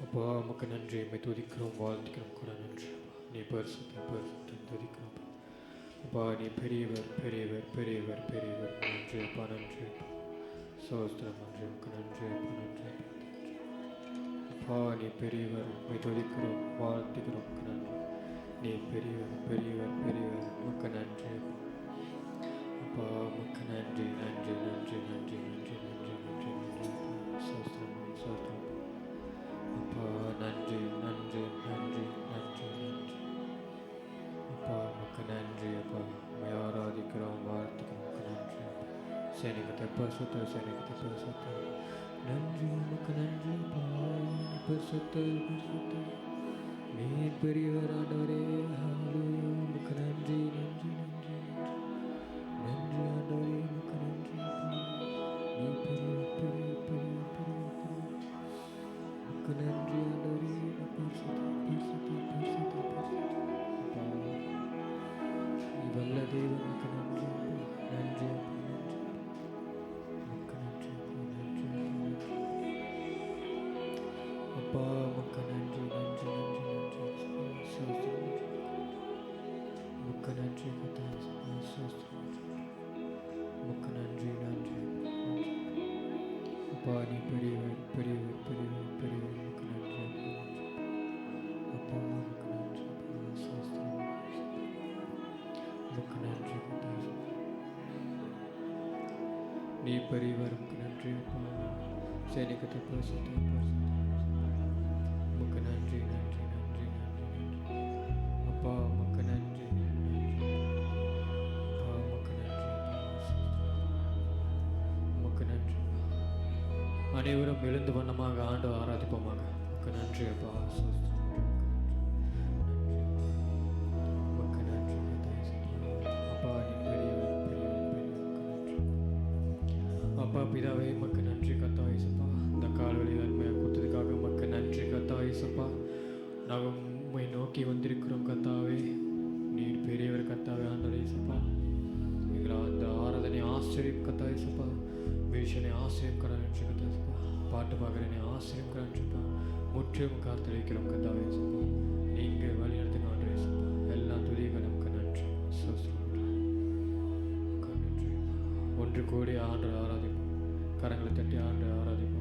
அப்பா உமக்கு நன்றி, எம்மை துதிக்கிறோம், வாழ்த்துக்கிறோம் கூட நன்றி. நீ பரிசுத்த துதிக்கிறோம் அப்பா. நீ பெரியவர் பெரியவர் பெரியவர் பெரியவர். நன்றி அப்பா, நன்றி சோஸ்திரம். நன்றி உமக்கு நன்றி அப்பா, நன்றி அப்பா. நீ பெரியவர், உம்மை துதிக்கிறோம், வாழ்த்துக்கிறோம் நன்றி. நீ பெரியவர் பெரியவர் பெரியவர். உமக்கு நன்றி அப்பா, உமக்கு நன்றி நன்றி நன்றி நன்றி நன்றி நன்றி நன்றி நன்றி சோஸ்திரம் சோஸ்திரம் அப்பா. நன்றி நன்றி நன்றி நன்றி நன்றி அப்பா, உமக்கு நன்றி அப்பா. உம்மை ஆராதிக்கிறோம், வாழ்த்துக்கிறோம், உமக்கு நன்றி அப்பா. சேனைகத்தை பரிசுத்த, சேனைகத்தை பரிசுத்த. நன்றி உமக்கு நன்றி அப்பா. பரிசுத்த பரிசுத்த நீ பெரியவர் ஆண்டவரே. ஹல்லேலூயா. உமக்கு நன்றி நன்றி நன்றி நன்றி ஆண்டவரே. உமக்கு நன்றி அப்பா. நீ பெரியவர் பெரியவர் பெரியவர் பெரியவர். உமக்கு நன்றி ஆண்டவரே. பரிசுத்த பரிசுத்த பரிசுத்த பரிசுத்த அப்பா. நீ வல்ல தேவன். உமக்கு நன்றி நன்றி அப்பா. அப்பா உமக்கு நன்றி நன்றி நன்றி நன்றி சோஸ்திரம். உமக்கு நன்றி சோஸ்திரம். உமக்கு நன்றி நன்றி அப்பா. நீ பெரியவர் பெரியவர் பெரியவர் பெரியவர். உமக்கு நன்றி அப்பா. உமக்கு நன்றி சோஸ்திரம். உமக்கு நன்றி நீ பெரியவர். உமக்கு நன்றி அப்பா. சேனைகத்தை பரிசுத்த பரிசுத்த. உமக்கு நன்றி நன்றி நன்றி நன்றி நன்றி அப்பா. உமக்கு நன்றி அப்பா. உமக்கு நன்றி உமக்கு நன்றி. அனைவரும் எழுந்து வண்ணமாக ஆண்டு ஆராதிப்போமாக. உமக்கு நன்றி அப்பா. உமக்கு நன்றி அப்பா. நீ பெரியவர் பெரியவர் பெரியவர். அப்பா பிதாவே உமக்கு நன்றி கத்தாயிசப்பா. இந்த கால்வழி அருமையாக கொடுத்ததுக்காக உமக்கு நன்றி கத்தாயிசப்பா. நாங்கள் உம்மை நோக்கி வந்திருக்கிறோம் கத்தாவே. நீர் பெரியவர் கத்தாவே ஆண்டவரேசப்பா. எங்களை அந்த ஆராதனை ஆசிரியம் கத்தாயிசப்பா. மிஷனை ஆசிரியம் கராச்சு கத்தாயிசப்பா. பாட்டு பார்க்குறேனே ஆசிரியம் கராச்சுப்பா. முற்றிலும் காத்திருக்கிறோம் கத்தாவேசப்பா. நீங்கள் வழி நடத்துங்க ஆண்டவரேசப்பா. எல்லா துதிகளும் நன்றி நன்றி. ஒன்று கூடி ஆண்டு ஆராதிப்போம். கரங்களை தட்டி ஆண்டு ஆராதிப்போம்.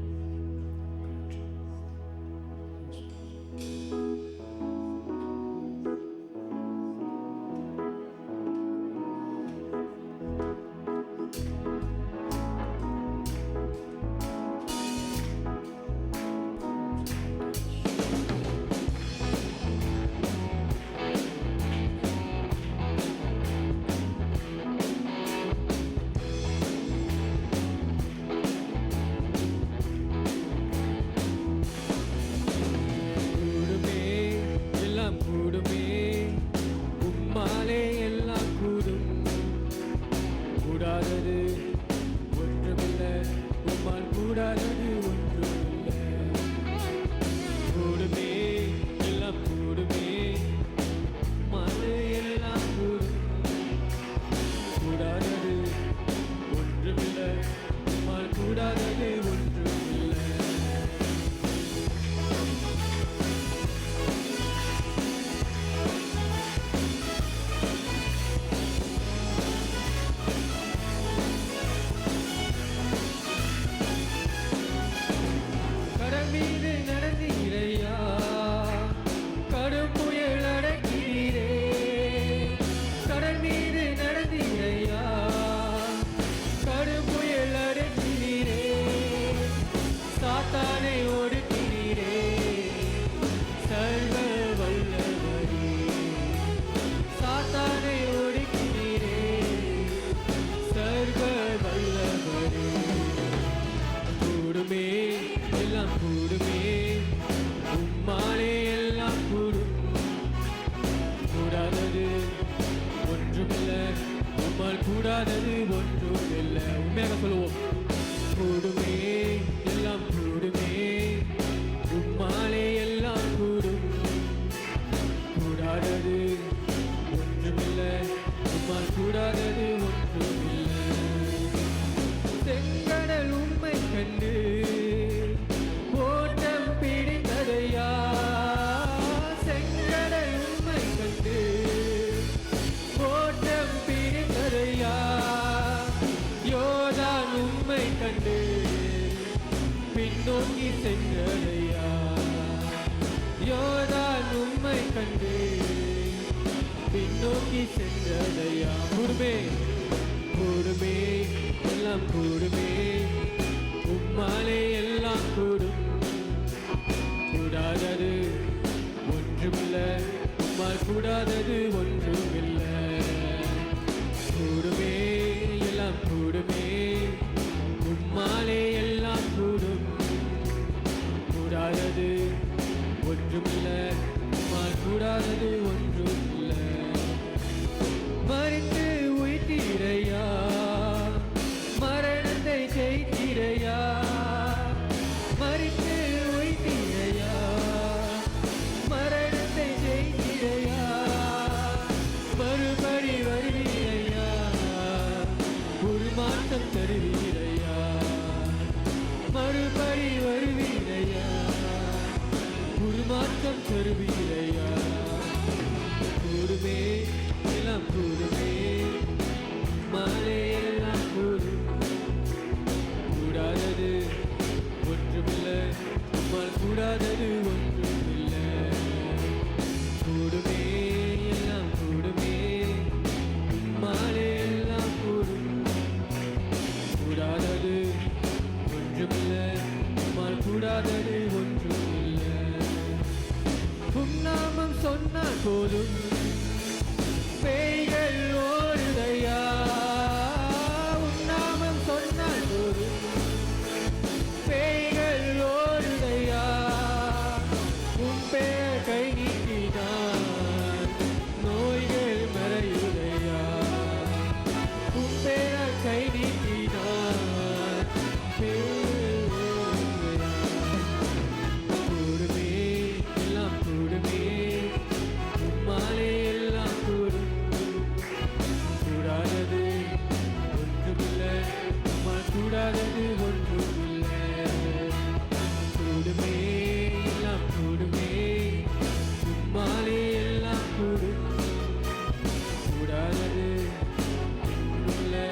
கூடாதது ஒன்றும் இல்லை. உண்மையாக சொல்லுவோம். கூடுமே எல்லாம் கூடுமே பின்னோக்கி சென்றதையா யோர்தான் உம்மை கண்டு பின்னோக்கி சென்றதையா கூடுமே கூடுமே எல்லாம் கூடுமே உம்மாலே எல்லாம் கூடும் கூடாதது ஒன்றுமில்லை உம்மால் கூடாதது ஒன்றுமில்லை கூடுமே எல்லாம் கூடுமே உம்மாலே எல்லாம் கூடும் கூடாதது ஒன்றுமில்லை உம்மால் கூடாதது ஒன்றுமில்லை மறித்து உயிர்த்தீரையா மரணத்தை ஜெயித்தீரையா மறித்து உயிர்த்தீரையா மரணத்தை ஜெயித்தீரையா மறுபடி வருவீரையா உருமாற்றம் தருவீரையா மறுபடி வருவீரையா உருமாற்றம் தருவீரையா கூடுமே எல்லாம் கூடுமே மாலே எல்லாம் கூடும் கூடாதது ஒன்றுமில்லை உம்மால் கூடாதது ஒன்றுமில்லை கூடுமே எல்லாம் கூடுமே உம்மாலே எல்லாம் கூடும் கூடாதது ஒன்றுமில்லை உம்மால் கூடாதது ஒன்றுமில்லை உம் நாமம் சொன்னால் போதும் பேய்கள் ஓடுதையா உம் நாமம் சொன்னால் போதும் பேய்கள் ஓடுதையா உம் பெயர் கை நீட்டினான் நோய்கள் மறையுதையா உம் பெயர் கை நீட்டினான் கூடுமே எல்லாம் கூடுமே உம்மாலே எல்லாம் கூடும் கூடாதது ஒன்றுமில்லை உம்மால் கூடாதது ஒன்றுமில்லை கூடுமே எல்லாம் கூடுமே உம்மாலே எல்லாம் கூடும் கூடாதது ஒன்றுமில்லை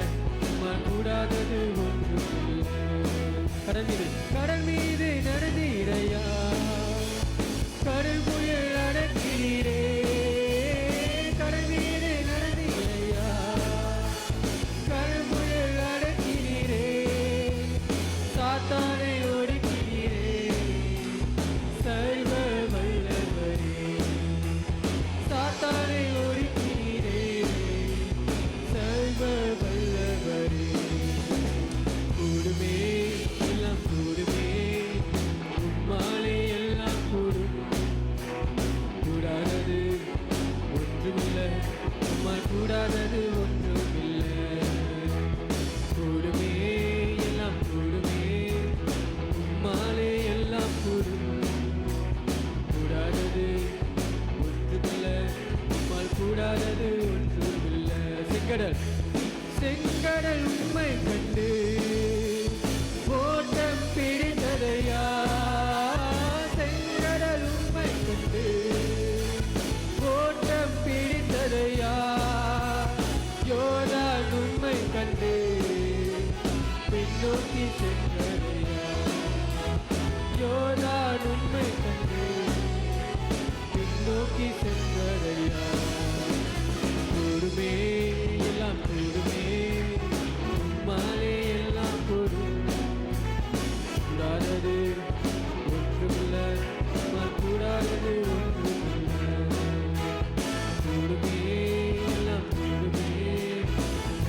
உம்மால் கூடாதது ஒன்றுமில்லை கடல் மீது நடந்தீரையா கடல் புயல் அடக்கிறீரே கடல் மீது நடந்தீரையா கடல் புயல் அடக்கிறீரே சாத்தானை ஒடுக்கிறீரே சர்வ வல்லவரே சாத்தானை ஒடுக்கிறீரே சர்வ வல்லவரே கூடுமே எல்லாம் கூடுமே உம்மாலே எல்லாம் கூடும் கூடாதது ஒன்றுமில்லை உம்மால் கூடாதது ஒன்றுமில்லை கூடுமே எல்லாம் கூடுமே உம்மாலே எல்லாம் கூடும் கூடாதது ஒன்றுமில்லை உம்மால் கூடாதது ஒன்றுமில்லை செங்கடல் உம்மை கண்டு ஓட்டம் பிடித்ததையா செங்கடல் உம்மை கண்டு ஓட்டம் பிடித்ததையா யோர்தான் உம்மை கண்டு பின்னோக்கி சென்றதையா யோர்தான் உம்மை கண்டு பின்னோக்கி சென்றதையா கூடுமே எல்லாம் கூடுமே உம்மாலே எல்லாம் கூடும் கூடாதது ஒன்றுமில்லை உம்மால் கூடாதது ஒன்றுமில்லை கூடுமே எல்லாம் கூடுமே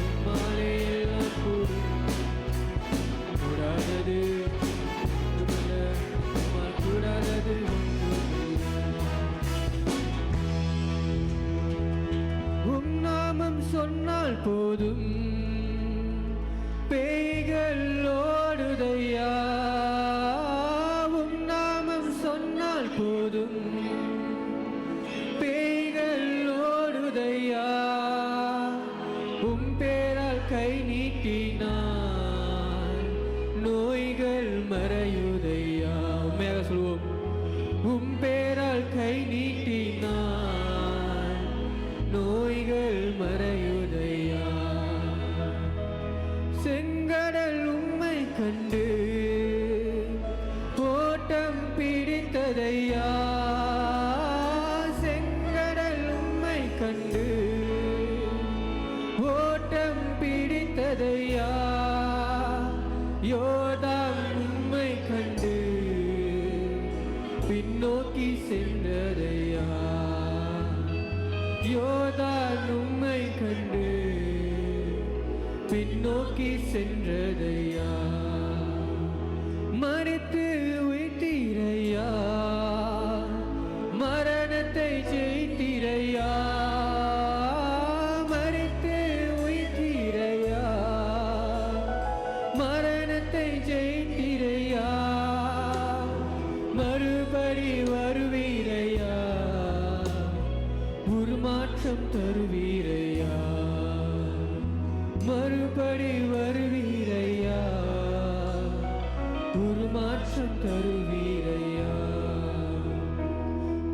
உம்மாலே எல்லாம் கூடும் கூடாதது ஒன்றுமில்லை உம்மால் கூடாதது ஒன்றுமில்லை உம் நாமம் சொன்னால் போதும் பேய்கள் ஓடுதையா உம் நாமம் சொன்னால் போதும் பேய்கள் ஓடுதையா உம் பேரால் கை நீட்டினான் நோய்கள் மறையுதையா உண்மையாக சொல்வோம் உம் பேரால் கை நீட்டினான் நோய்கள் மறையுதையா கண்டு பின்னோக்கி சென்றதையா, மறித்து உயிர்த்தீரையா, மரணத்தை ஜெயித்தீரையா, மறித்து உயிர்த்தீரையா, மரணத்தை ஜெயித்தீரையா, மறுபடி வருவீரையா, உருமாற்றம் தருவீரையா, மறுபடி வருவீரையா, உருமாற்றம் தருவீரையா.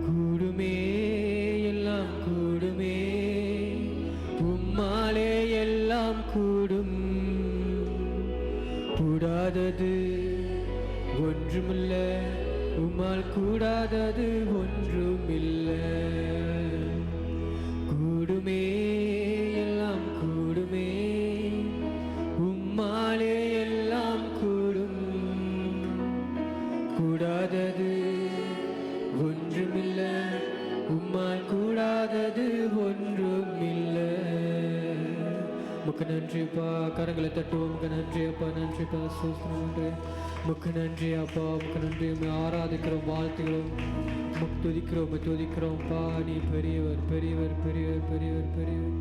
கூடுமே எல்லாம் கூடுமே, உம்மாலே எல்லாம் கூடும், கூடாதது ஒன்றுமில்ல, உம்மால் கூடாதது ஒன்றுமில்ல. கூடுமே எல்லாம் கூடுமே, உம்மாலே எல்லாம் கூடும், கூடாதது ஒன்றுமில்ல, உம்மால் கூடாதது ஒன்றுமில்ல. முக்க நன்றிப்பா, கரங்களை தட்டுவோம். முக்க நன்றி அப்பா, நன்றிப்பா, சோஸ்திரம். முக்க நன்றி அப்பா, முக்க நன்றி. ஆராதிக்கிறோம், வாழ்த்துகிறோம், துதிக்கிறோம், துதிக்கிறோம்ப்பா. நீ பெரியவர், பெரியவர், பெரியவர், பெரியவர், பெரியவர்.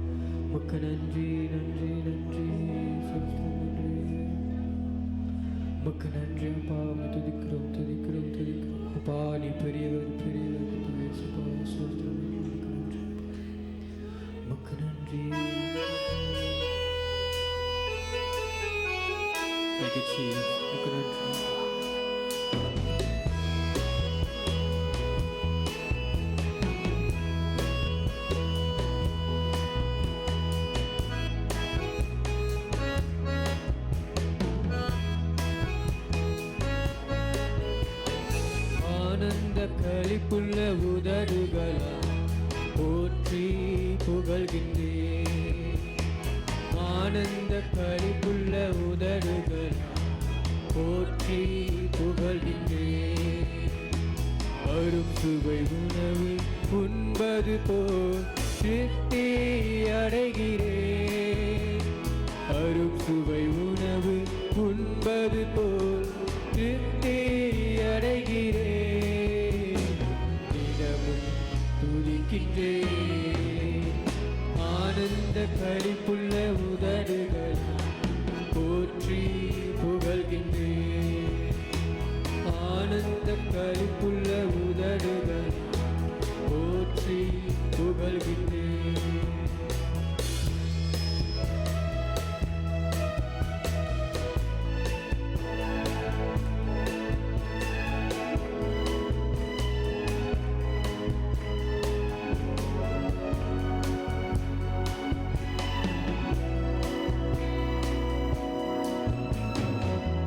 முக்க நன்றி, நன்றி, நன்றி, முக்க நன்றி அப்பா. துதிக்கிறோம், துதிக்கிறோம், துதிக்கிறோம் அப்பா. நீ பெரியவர், பெரியவர், சோஸ்திரம். முக்க நன்றி. முக்க நன்றி. ஆனந்த களிப்புள்ள உதடுகளா போற்றி புகழ்கின்றேன், ஆனந்த களிப்புள்ள உதடுகளா போற்றி புகழ்கின்றேன். அரும் சுவை உணவு உண்பது போல் திருப்தி அடைகிறேன், அரும் சுவை உணவு உண்பது போல் திருப்தி அடைகிறேன். தினமும் துதிக்கின்றேன், ஆனந்த களிப்புள்ள உதடுகள் போற்றி புகழ்கின்றேன், ஆனந்த களிப்புள்ள உதடுகள் போற்றி புகழ்கின்றேன்.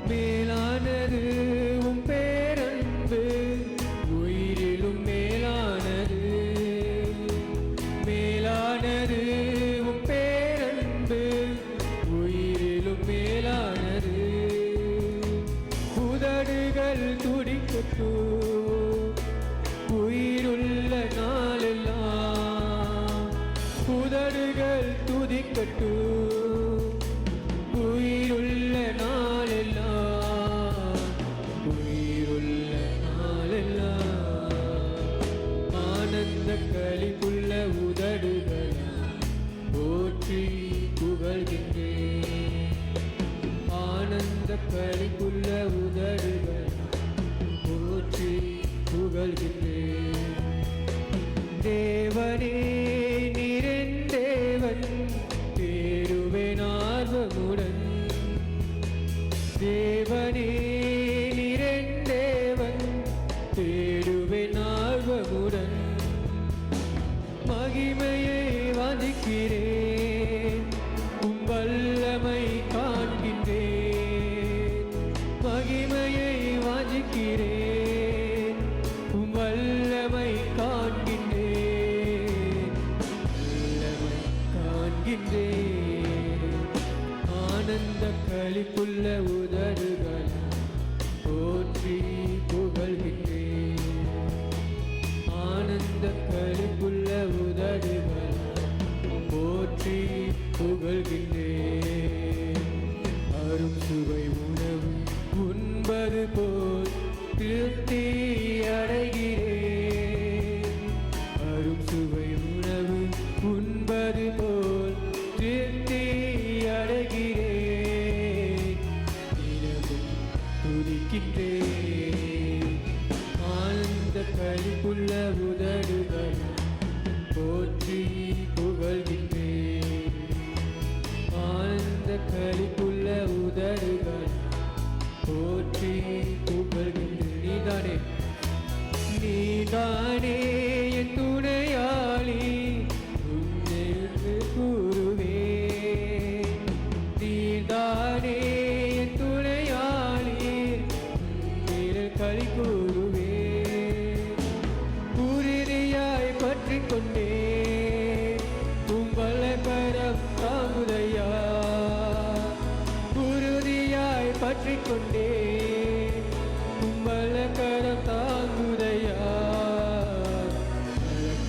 மேலானது உம் பேரன்பு, உயிரிலும் மேலானது, மேலானது உம் பேரன்பு, உயிரிலும் மேலானது. உதடுகள் துடிக்கட்டும் உயிருள்ள நாளெல்லாம், உதடுகள் துதிக்கட்டும் உயிருள்ள நாளெல்லாம், உயிருள்ள நாளெல்லாம். ஆனந்த களிப்புள்ள உதடுகள் போற்றி புகழ்கின்றேன், ஆனந்த களிப்புள்ள உதடுகள் போற்றி புகழ்கின்றேன். தேவனே நீரென் தேவன், தேடுவேன் ஆர்வமுடன், தேவனே நீரென் தேவன், தேடுவேன் ஆர்வமுடன். மகிமையை வாஞ்சிக்கிறேன், உம் வல்லமை காண்கின்றேன், மகிமையை வாஞ்சிக்கிறேன், உம் வல்லமை திருப்தி அடைகிறேன். அரும் சுவை உணவு உண்பது போல் திருப்தி அடைகிறேன். தினமும் துதிக்கின்றேன். ஆனந்த களிப்புள்ள உதடுகள் போற்றி புகழ்கின்றேன். ஆனந்த களிப்புள்ள உதடுகள் போற்றி புகழ்கின்றேன். நீதானே நீதானே என் துணையாளி, உன்னை கூறுவேன். நீதானே என் துணையாளி, உன்னில் களி கூறுவேன். உறுதியாய் பற்றிக் கொண்டேன், உங்கள் கரம் தாங்குதையா. உறுதியாய் பற்றிக் கொண்டேன், உங்கள் கரம் தாங்குதையா.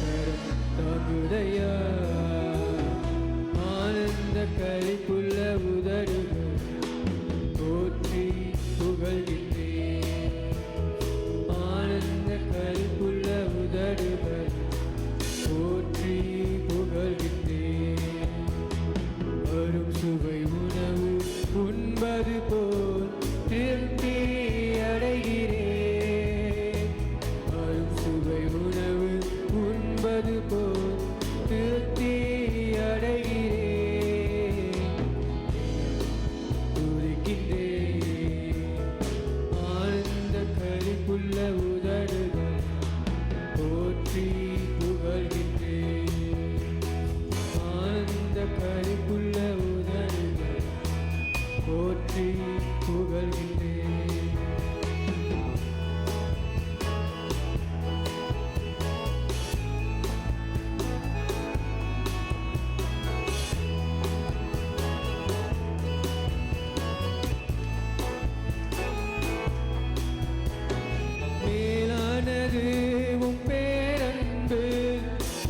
கரம் தாங்குதையா. ஆனந்த களிப்புள்ள உதடுகள் போற்றி புகழ்கின்றேன். ஆனந்த களிப்புள்ள உதடுகள் போற்றி புகழ்கின்றேன். அரும் சுவை உணவு உண்பது போல் திருப்தி அடைகிறேன். அரும் சுவை உணவு உண்பது போல் திருப்தி அடைகிறேன். துதிக்கின்றேன். ஆனந்த களிப்புள்ள உதடுகள் போற்றி புகழ்கின்றேன். ஆனந்த களிப்புள்ள உதடுகள் போற்றி புகழ்கின்றேன். மேலானது உம் பேரன்பு,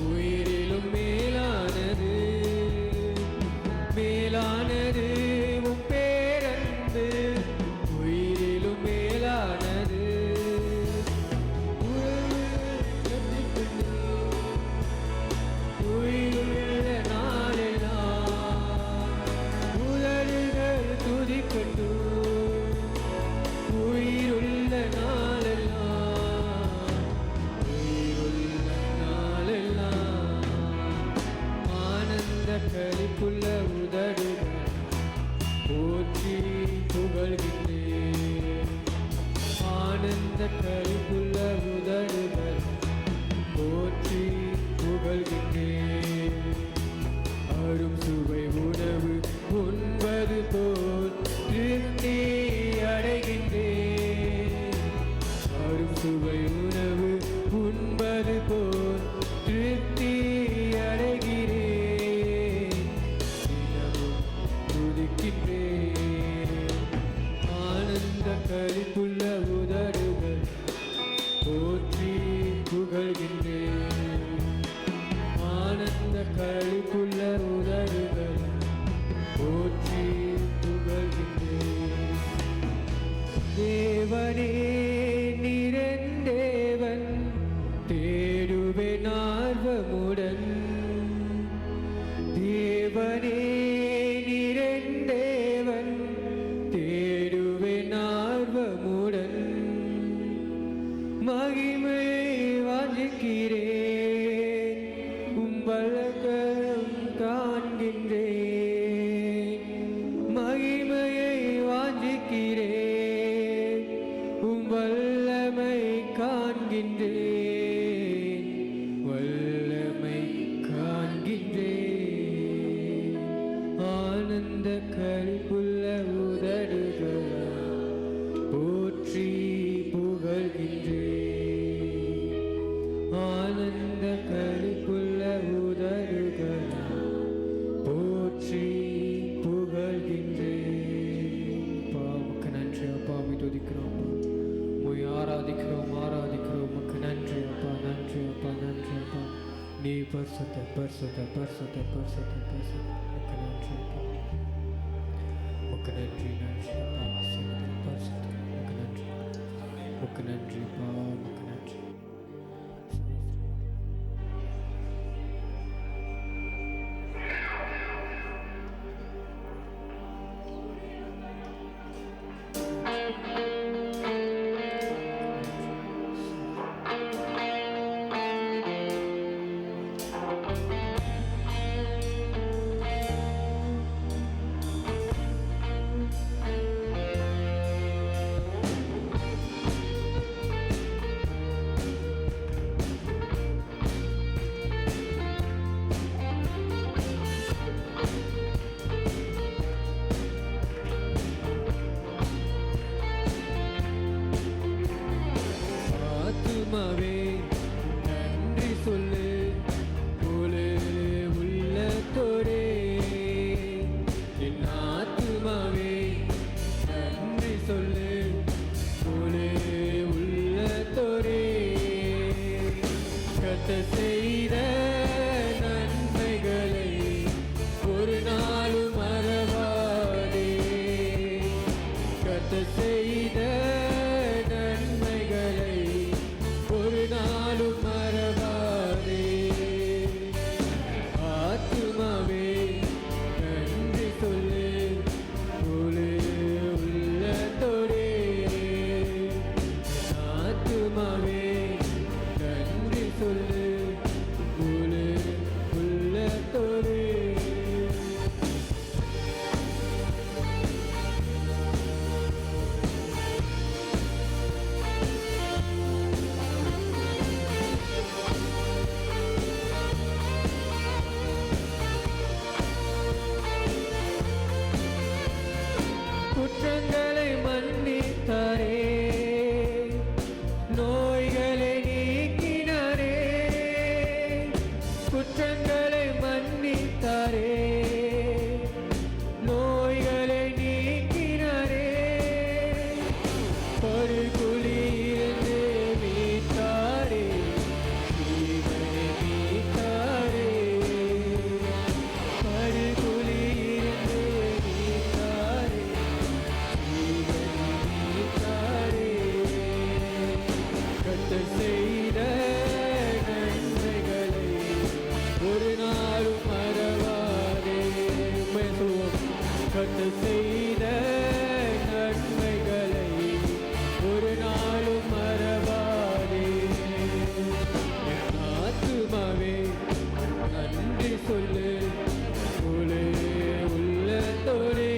உயிரிலும் மேலானது. மேலானது உம் பேரன்பு, உயிரிலும் மேலானது. உயிருள்ள நாளெல்லாம் உதடுகள் துதிக்கட்டும். உயிருள்ள நாளெல்லாம், உயிருள்ள நாளெல்லாம் ஆனந்த களிப்புள்ள உதடுகள் போற்றி புகழ்கின்றேன். ஆனந்த களிப்புள்ள உதடுகள் போற்றி புகழ்கின்றேன். அரும் சுவை உணவு உண்பது போல் திருப்தி அடைகின்றேன். அரும் சுவை உணவு உண்பது போல் திருப்தி அடைகிறேன். தினமும் துதிக்கின்றேன். ஆனந்த களிப்புள்ள உதடுகள் போற்றி புகழ்கின்றேன். ஆனந்த களிப்புள்ள உதடுகள் போற்றி புகழ்கின்றேன். தேவனே நீரென் தேவன், தேடுவேன் ஆர்வமுடன். தேவனே நீரென் தேவன், தேடுவேன் ஆர்வமுடன். மகிமையை வாஞ்சிக்கிறேன், உம் வல்லகம் காண்கின்றேன். மகிமையை வாஞ்சிக்கிறேன், உம் வல்லமை காண்கின்றேன். வல்லமை காண்கின்றேன். ஆனந்த களிப்புள்ள உதடுகள் போற்றி புகழ்கின்றேன். ஆனந்த களிப்புள்ள உதடுகள் போற்றி புகழ்கின்றேன். பாவுக்கு நன்றி அப்பா, உம்மை துதிக்கிறோம், உம்மை ஆராதிக்கிறோம், உமக்கு நன்றி அப்பா, நன்றி அப்பா, நன்றி அப்பா. நீ பரிசுத்த பரிசுத்த பரிசுத்த பரிசுத்த பரிசுத்த. உமக்கு நன்றி அப்பா, உமக்கு நன்றி, நன்றி அப்பா. பரிசுத்த உமக்கு நன்றி. உமக்கு நன்றிப்பா, உமக்கு நன்றி. ஆத்துமாவே நன்றி சொல்லு, முழு உள்ளத்தோடே. என் ஆத்துமாவே நன்றி சொல்லு, முழு உள்ளத்தோடே. கர்த்தர் செய்த நன்மைகளை ஒரு நாளும் மறவாதே. கர்த்தர் செய்த நன்மைகளை ஒரு நாளும் மறவாதே. ஆத்துமாவே நன்றி சொல்லு, முழு உள்ளத்தோடே. ஆத்துமாவே நன்றி சொல்லு, முழு உள்ளத்தோடே. குற்றங்களை மன்னித்தாரே, நோய்களை நீக்கினாரே. குற்றங்களை மன்னித்தாரே, நோய்களை நீக்கினாரே. படுகுழியிலிருந்து மீட்டாரே, ஜீவனை மீட்டாரே. படுகுழியிலிருந்து மீட்டாரே, கர்த்தர் செய்த நன்மைகளை ஒரு நாளும் மறவாதே. உண்மையை சொல்லுவோம். கர்த்தர் செய்த நன்மைகளை ஒரு நாளும் மறவாதே. என் ஆத்துமாவே நன்றி சொல்லு, முழு உள்ளத்தோடே.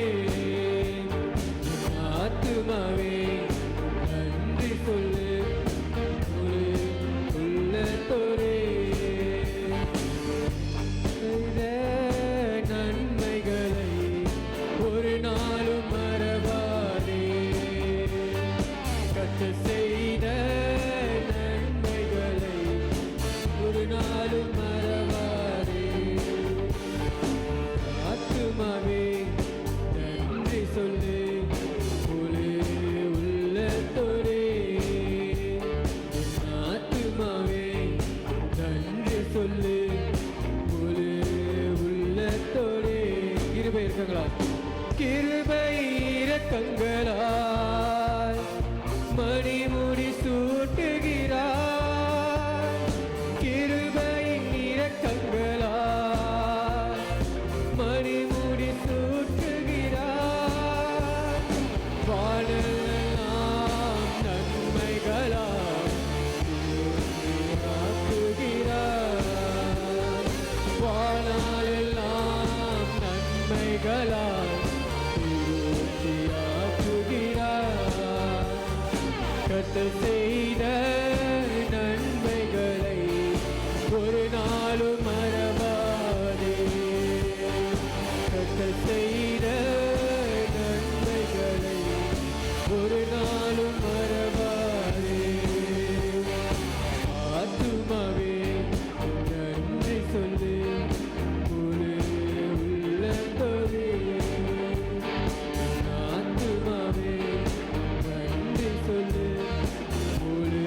என் ஆத்துமாவே நன்றி சொல்லு, முழு உள்ளத்தோடே. செய்த நன்மைகளை ஒரு நாளும் மறவாதே. கர்த்தர் செய்த நன்மைகளை ஒரு நாளும் மறவாதே. ஆத்துமாவே நன்றி சொல்லு, முழு உள்ளத்தோடே. ஆத்துமாவே நன்றி சொல்லு, முழு உள்ளத்தோடே. கிருபை இருக்கங்களா? கிருபை இரக்கங்களால் மணிமுடி சூட்டுகிறார். கிருபையின் இரக்கங்களால் மணிமுடி சூட்டுகிறார். வானெல்லாம் நன்மைகளால் திருப்தியாக்குகிறார். வானெல்லாம் நன்மைகளால் திருப்தியாக்குகிறார். கர்த்தர் செய்த நன்மைகளை ஒரு நாளும் மறவாதே. கர்த்தர் செய்த நன்மைகளை ஒரு நாளும் மறவாதே. ஆத்துமாவே நன்றி சொல்லு, முழு உள்ளத்தோடே. ஆத்துமாவே நன்றி சொல்லு, முழு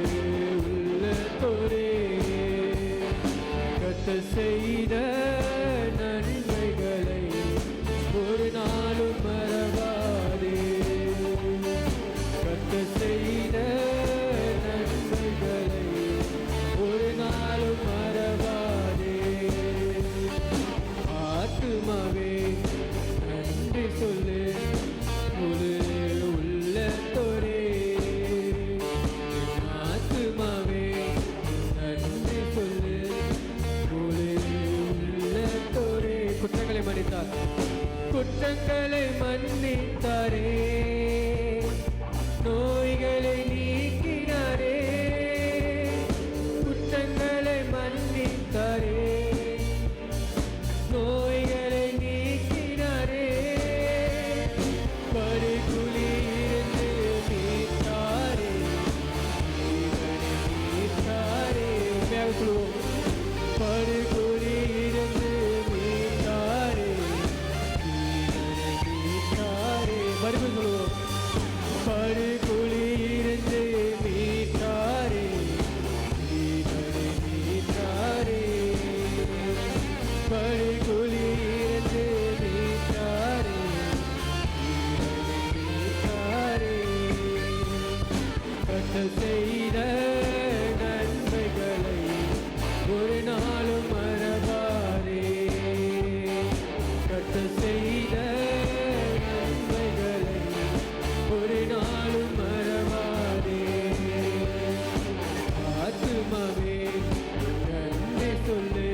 சொல்லுவோம். படுகுழி இருந்து மீட்டாரே, தீனரை மீட்டாரே. மறுபடியும் சொல்லுவோம். படுகுழி இருந்து மீட்டாரே, தீனரை மீட்டாரே. படுகுழி இருந்து மீட்டாரே, தீனரை மீட்டாரே. கர்த்தர் செய்த நன்மைகளை ஒரு நாளும் மறவாரே. கர்த்தர் செய்த நன்மைகளை ஒரு நாளும் மறவாரே. ஆத்துமாவே நன்றி சொல்லு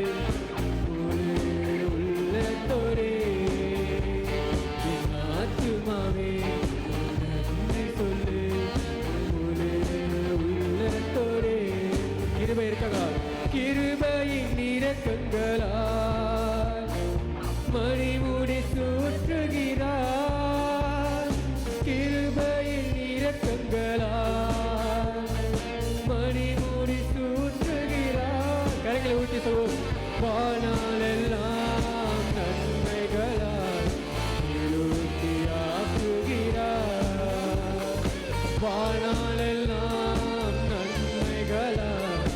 முழு உள்ளத்தோரே. என் ஆத்துமாவே நன்றி சொல்லு முழு உள்ளத்தோரே. கிருபை இருக்கா? கிருபையின் இரக்கங்களால் மணிமுடி சுற்றுகிறார். கிருபையின் இரக்கங்களால் மணிமுடி சுற்றுகிறார். கரங்களை ஊட்டி சொல்வோம். வானாலெல்லாம் நன்மைகளால் திருப்தியாக்குகிறார். வானாலெல்லாம் நன்மைகளால்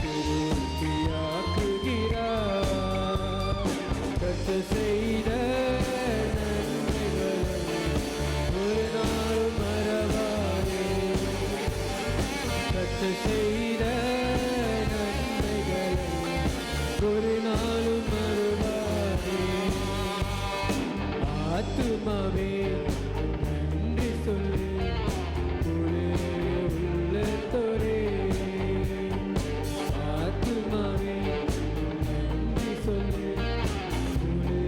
திருப்தியாக்குகிறார். கர்த்தர் செய்த நன்மைகளை ஒரு நாளும் மறவாரே. கர்த்தர் செய்த நன்மைகளை ஒரு நாளும் மறவாரே. ஆத்துமாவே நன்றி சொல்லு முழு உள்ளத்தோரே. ஆத்துமாவே நன்றி சொல்லு முழு.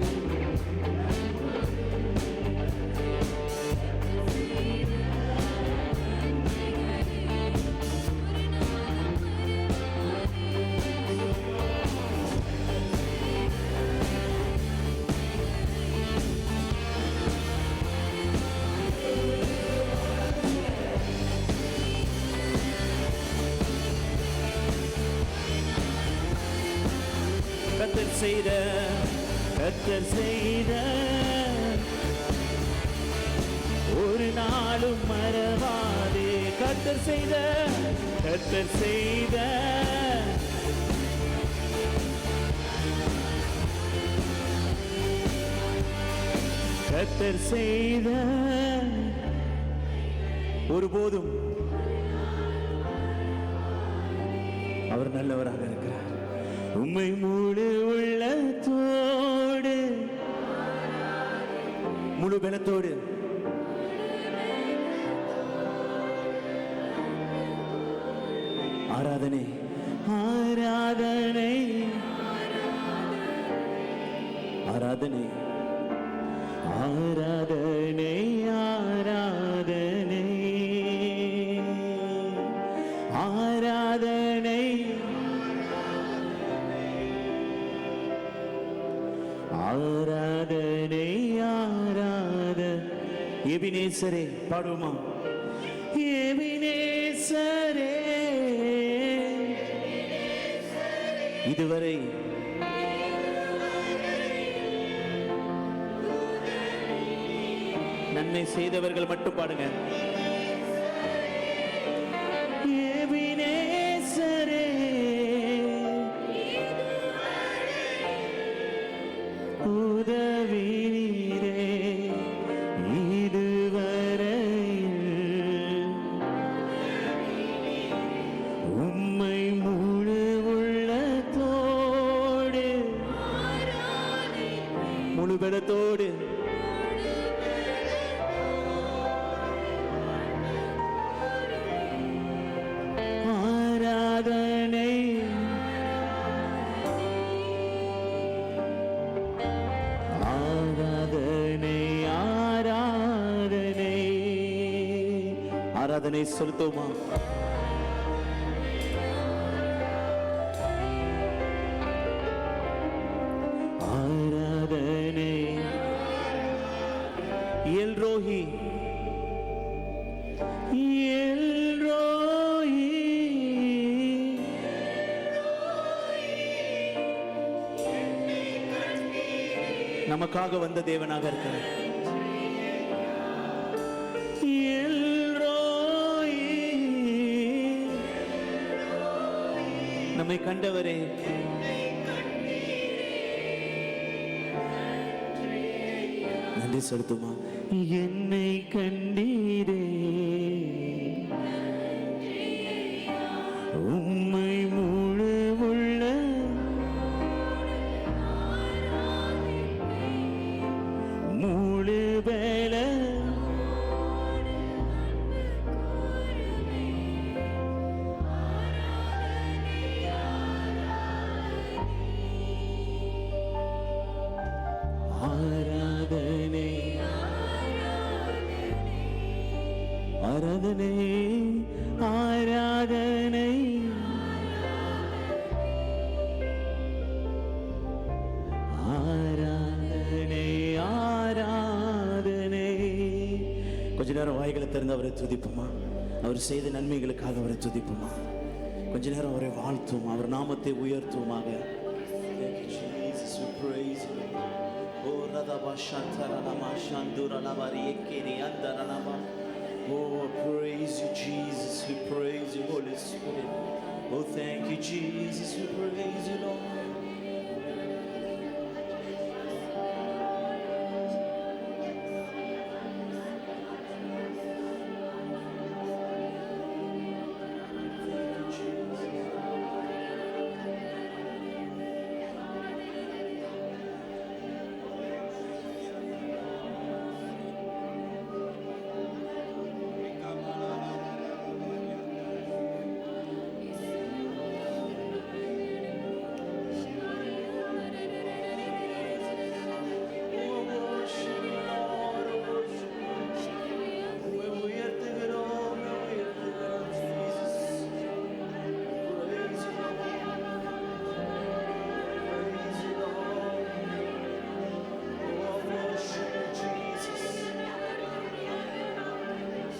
கர்த்தர் செய்த ஒரு நாளும் மறவாதே. கர்த்தர் செய்த கர்த்தர் செய்த ஒருபோதும் அவர் நல்லவராக இருக்கிறார். உம்மை முழு உள்ளத்தோடு முழு பலத்தோடு ஆராதனை ஆராதனை ஆராதனை ஆராதனை ஆராதனை ஆராதனை ஆராதனை ஆராதனை. எபினேசரே பாடுமா? எபினேசரே இதுவரை நன்மை செய்தவர்கள் மட்டும் பாடுங்க. எபினேசரே உதவி நீரே இதுவரை உம்மை முழு உள்ளத்தோடு முழு பலத்தோடு ஆராதனை ஆராதனை ஆராதனை ஆராதனை செலுத்துவோமா? ஆராதனை எல்ரோஹி எல்ரோஹி நமக்காக வந்த தேவனாக இருக்கிறார். எல்ரோயி, நம்மை கண்டவரே, நன்றி செலுத்துமா. என்னை கண்டீரே, உம்மை முழு உள்ள முழு வேள ஆராதனை ஆராதனை ஆராதனை ஆராதனை ஆராதனை. கொஞ்ச நேரம் வாய்களை திறந்து அவரை துதிப்போமா. அவர் செய்த நன்மைகளுக்காக அவரை துதிப்போமா. கொஞ்ச நேரம் அவரை வாழ்த்துவோம், அவர் நாமத்தை உயர்த்துவோமாக. Oh, praise you, Jesus. We praise you, Holy Spirit. Oh, thank you, Jesus. We praise you, Lord.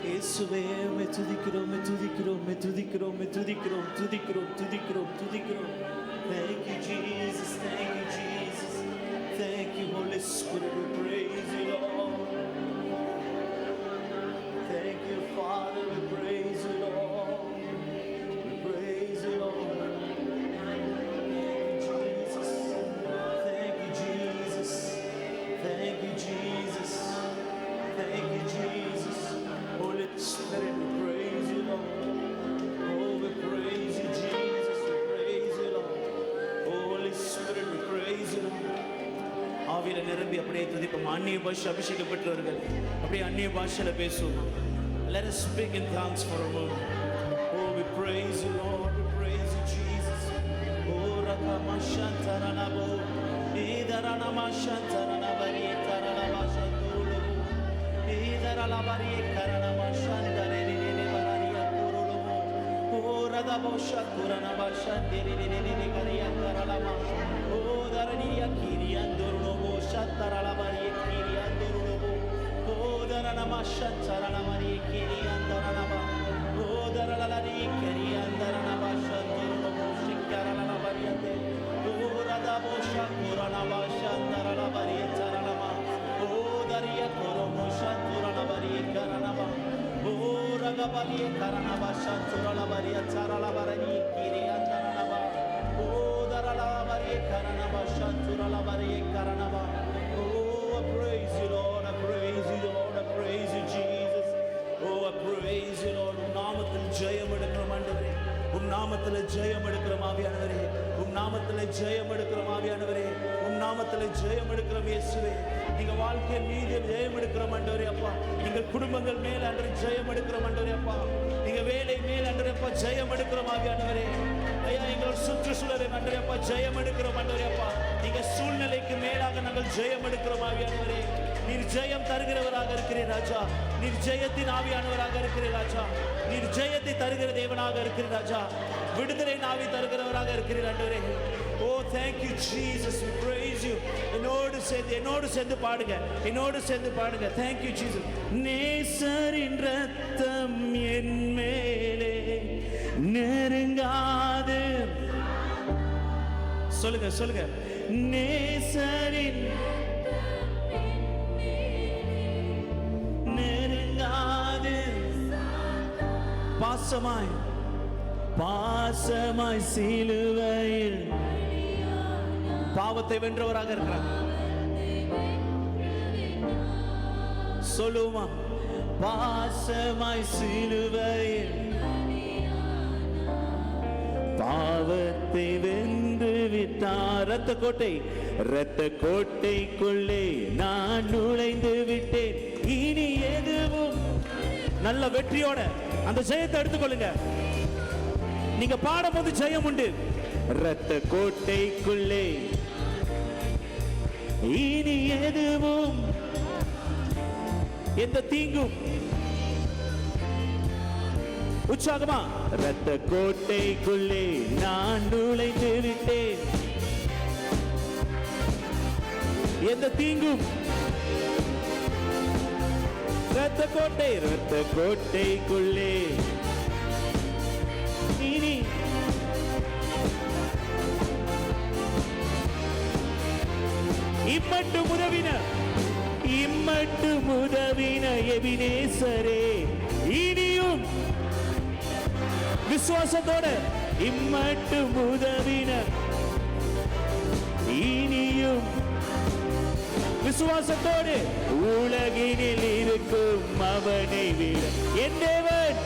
இயேசுவே, உம்மை துதிக்கிறோம், துதிக்கிறோம், துதிக்கிறோம், துதிக்கிறோம், துதிக்கிறோம், துதிக்கிறோம், துதிக்கிறோம். Thank you, Jesus. Thank you, Jesus. Thank you, Holy Spirit. We praise you, Lord. Thank you, Father. We praise you, Lord. We praise you, Lord. Thank you, Jesus. Thank you, Jesus. Thank you, Jesus. Holy Spirit, we praise you, Lord. Oh, we praise you, Jesus. We praise you, Lord. Holy Spirit, we praise you, Lord. ஆவியில நிரம்பி அப்படியே துதிப்போம். அந்நிய பாஷை அபிஷேகம் பெற்றவர்கள் அப்படியே அந்நிய பாஷையில பேசுவோம். Let us speak in tongues for a moment. Oh, we praise you, Lord. We praise you, Jesus. Oh, rakamashantaranabo, idaranamashantaravari, taralabashaturu, idaralabari, karanamashantarere, barariyaturulu. Oh, radaboshakuranabashantirere, kariyataralama. Oh, daraniyakiriyandurulu, shataralabari, kiriyandurulu. Oh, daranamashantaralamari, kiriyandaranaba. Oh, daralalari, kiriyandaranabashanturulu, shikaralabariyate. Oh, radaboshakuranabashantaralabari, taralama. Oh, dariyakoromushanturalabari, karanaba. Oh, ragabali, karanabashanturalabari, taralabari, kiriyandaranaba. Oh, daralabari, karanabashanturalabari, karanaba. Oh, I praise you, Lord. I praise you, Lord. I praise you, Jesus. Oh, I praise you, Lord. உம் நாமத்தில் ஜெயம் எடுக்கிறோம் ஆண்டவரே. உம் நாமத்தில் ஜெயம் எடுக்கிறோம் ஆவியானவரே. உம் நாமத்தில் ஜெயம் எடுக்கிறோம் ஆவியானவரே. உம் நாமத்தில் ஜெயம் எடுக்கிறோம் இயேசுவே. எங்க வாழ்க்கையின் மீது ஜெயம் எடுக்கிறோம் ஆண்டவரே அப்பா. எங்கள் குடும்பங்கள் மேல அன்று ஜெயம் எடுக்கிறோம் ஆண்டவரே அப்பா. எங்க வேலை மேல அன்று அப்பா ஜெயம் எடுக்கிறோம் ஆவியானவரே. ஐயா, எங்களோட சுற்றுச்சூழலை ஆண்டவரே அப்பா ஜெயம் எடுக்கிறோம் ஆண்டவரே அப்பா. எங்க சூழ்நிலைக்கு மேலாக நாங்கள் ஜெயம் எடுக்கிறோம் ஆவியானவரே. நீர் ஜெயம் தருகிறவராக இருக்கிறீர் ராஜா. நீர் ஜெயத்தின் ஆவியானவராக இருக்கிறீர் ராஜா. நீர் ஜெயத்தை தருகிற தேவனாக இருக்கிறீர் ராஜா. விடுதலை ஆவி தருகிறவராக இருக்கிறீர் ஆண்டவரே. Oh, thank you, Jesus. We praise you. என்னோடு சேர்ந்து பாடுங்க. என்னோடு சேர்ந்து பாடுங்க. Thank you, Jesus. நேசரின் ரத்தம் என் மேலே நெருங்காது. சொல்லுங்க. நேசரின் பாசமாய் பாசமாய் சிலுவையில் பாவத்தை வென்றவராக இருக்கிறார். சொல்லுமா, பாசமாய் சிலுவையில் பாவத்தை வென்று விட்டார். இரத்த கோட்டைக்குள்ளே நான் நுழைந்து விட்டேன். இனி எதுவும் நல்ல வெற்றியோட அந்த ஜெயத்தை எடுத்துக்கொள்ளுங்க. நீங்க பாடும்போது ஜெயம் உண்டு. இரத்த கோட்டைக்குள்ளே இனி எதுவும் எந்த தீங்கும். உற்சாகமா, இரத்த கோட்டைக்குள்ளே நான் நுழைந்து விட்டேன். எந்த தீங்கும். இரத்த கோட்டைக்குள்ளே இனி இம்மட்டு உதவின எபினேசரே. இனியும் விசுவாசத்தோட இம்மட்டு உதவின, இனியும் விசுவாசத்தோடு உலகினில் இருக்கும் அவனை விட என் தேவன்.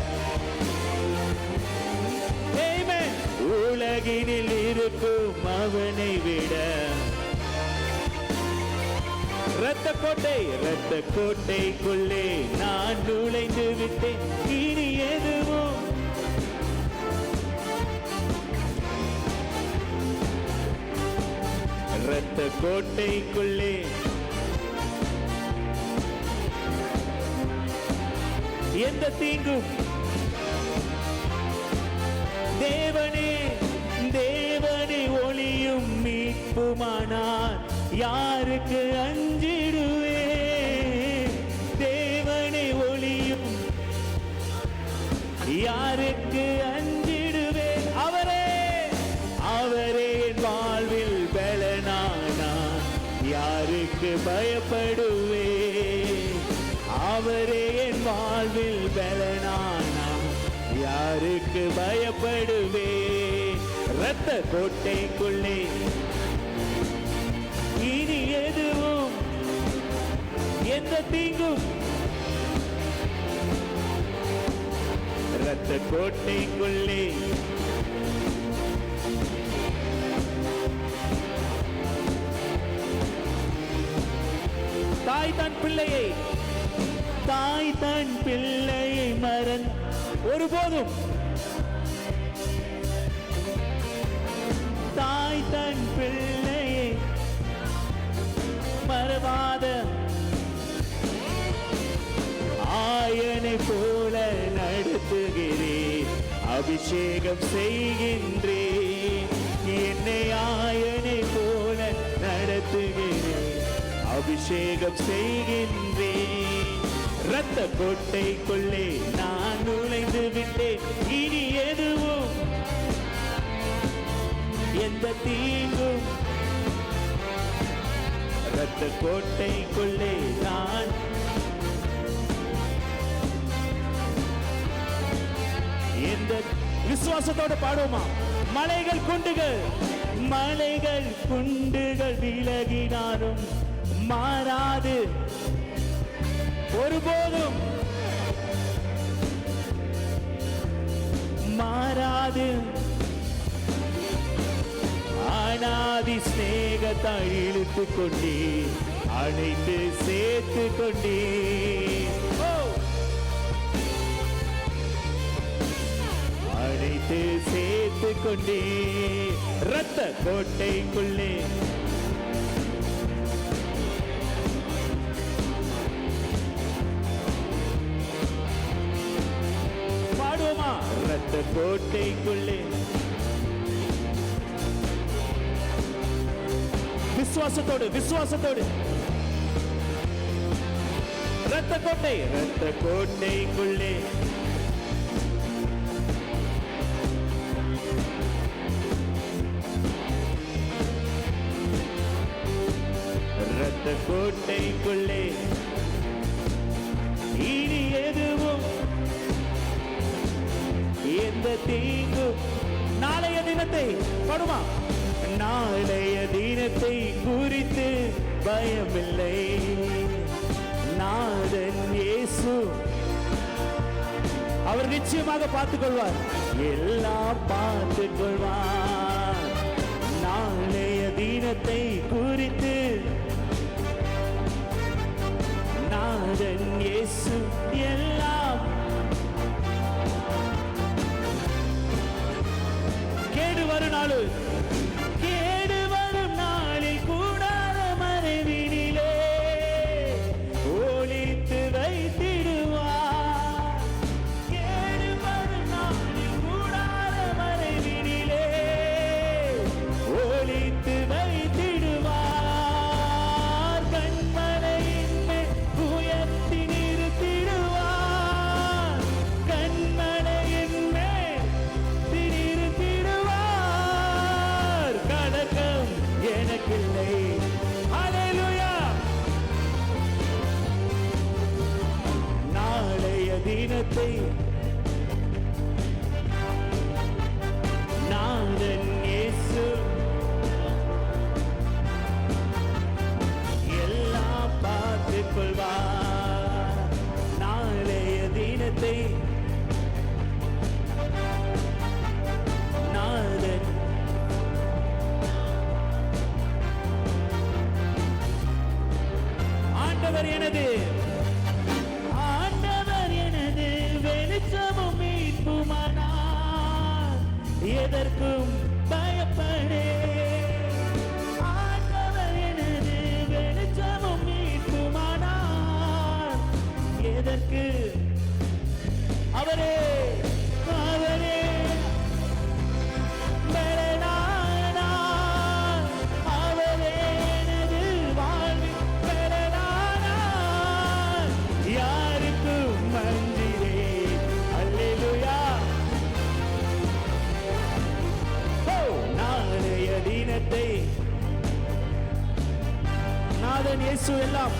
ஆமென். உலகினில் இருக்கும் அவனை விட இரத்த கோட்டைக்குள்ளே நான் நுழைந்து விட்டேன். இனி எதுவும் இரத்த கோட்டைக்குள்ளே எந்த தீங்கும். தேவனே ஒளியும் மீட்புமானார் யாருக்கு அஞ்சிடுவே. தேவனே ஒளியும் யாருக்கு அஞ்சிடுவே. அவரே என் வாழ்வில் பலனானார் யாருக்கு பயப்படுவே. அவரே என் வாழ்வில் பலனானார் யாருக்கு பயப்படுவே. இரத்த கோட்டைக்குள்ளே இனி எதுவும் எந்த தீங்கும். இரத்த கோட்டைக்குள்ளே தாய் தன் பிள்ளையை மறந்து ஒருபோதும் தாய் தன் பிள்ளையை மறவாத ஆயனை போல நடத்துகிறேன். அபிஷேகம் செய்கின்றேன். என்னை ஆயனை போல நடத்துகிறேன். அபிஷேகம் செய்கின்றேன். இரத்த கோட்டைக்குள்ளே நான் நுழைந்து விட்டேன். இனி எதுவும் எந்த தீங்கும். இரத்த கோட்டைக்குள்ளே நான் எந்த விசுவாசத்தோடு பாடுவோமா. மலைகள் குண்டுகள் விலகினாலும் மாறாது ஒருபோதும் மாறாது. அநாதி ஸ்நேகத்தால் இழுத்து கொண்டே அனைத்து சேர்த்து கொண்டே. அனைத்து சேர்த்து கொண்டே. இரத்த கோட்டைக்குள்ளே பாடுவோமா. இரத்த கோட்டைக்குள்ளே விசுவாசத்தோடு இரத்த கோட்டைக்குள்ளே இரத்த கோட்டைக்குள்ளே இனி எதுவும் தீங்கு நாளைய தினத்தை படுமா, நாளைய தினத்தை குறித்து பயமில்லை. நாதன் இயேசு அவர் நிச்சயமாக பார்த்துக் கொள்வார், எல்லாம் பார்த்துக் கொள்வார். நாளைய தினத்தை குறித்து நாதன் இயேசு எல்லாம். கேடு வரும் நாளு, கேடு வரும் நாளில் கூடாத மறைவினிலே ஒளித்து வைத்திடுவார். கேடு வரும் நாளில் கூடாத மறைவினிலே ஒளித்து வைத்திடுவார். கண்மலையின் மேல் உயர்த்தி நிறுத்திடுவார். கண்மலையின் மேல் நிறுத்திடுவார். கலக்கம் எனக்கில்லை. ஹல்லேலூயா. நாளைய தினத்தை நாதன் இயேசு எல்லாம் பார்த்துக் கொள்வார். நாளைய தினத்தை நாதன் ஆண்டவர் எனது, ஆண்டவர் எனது வெளிச்சமும் மீட்புமானார், எதற்கும் பயப்படே. ஆண்டவர் எனது வெளிச்சமும் மீட்புமானார், எதற்கு அவரே அவரே பெறனானார். அவரே எனது வாழ்வின் பெறனானார். யாருக்கும் மன்னிரேன். அல்லேலூயா. நாளைய தினத்தை நாதன் இயேசு எல்லாம்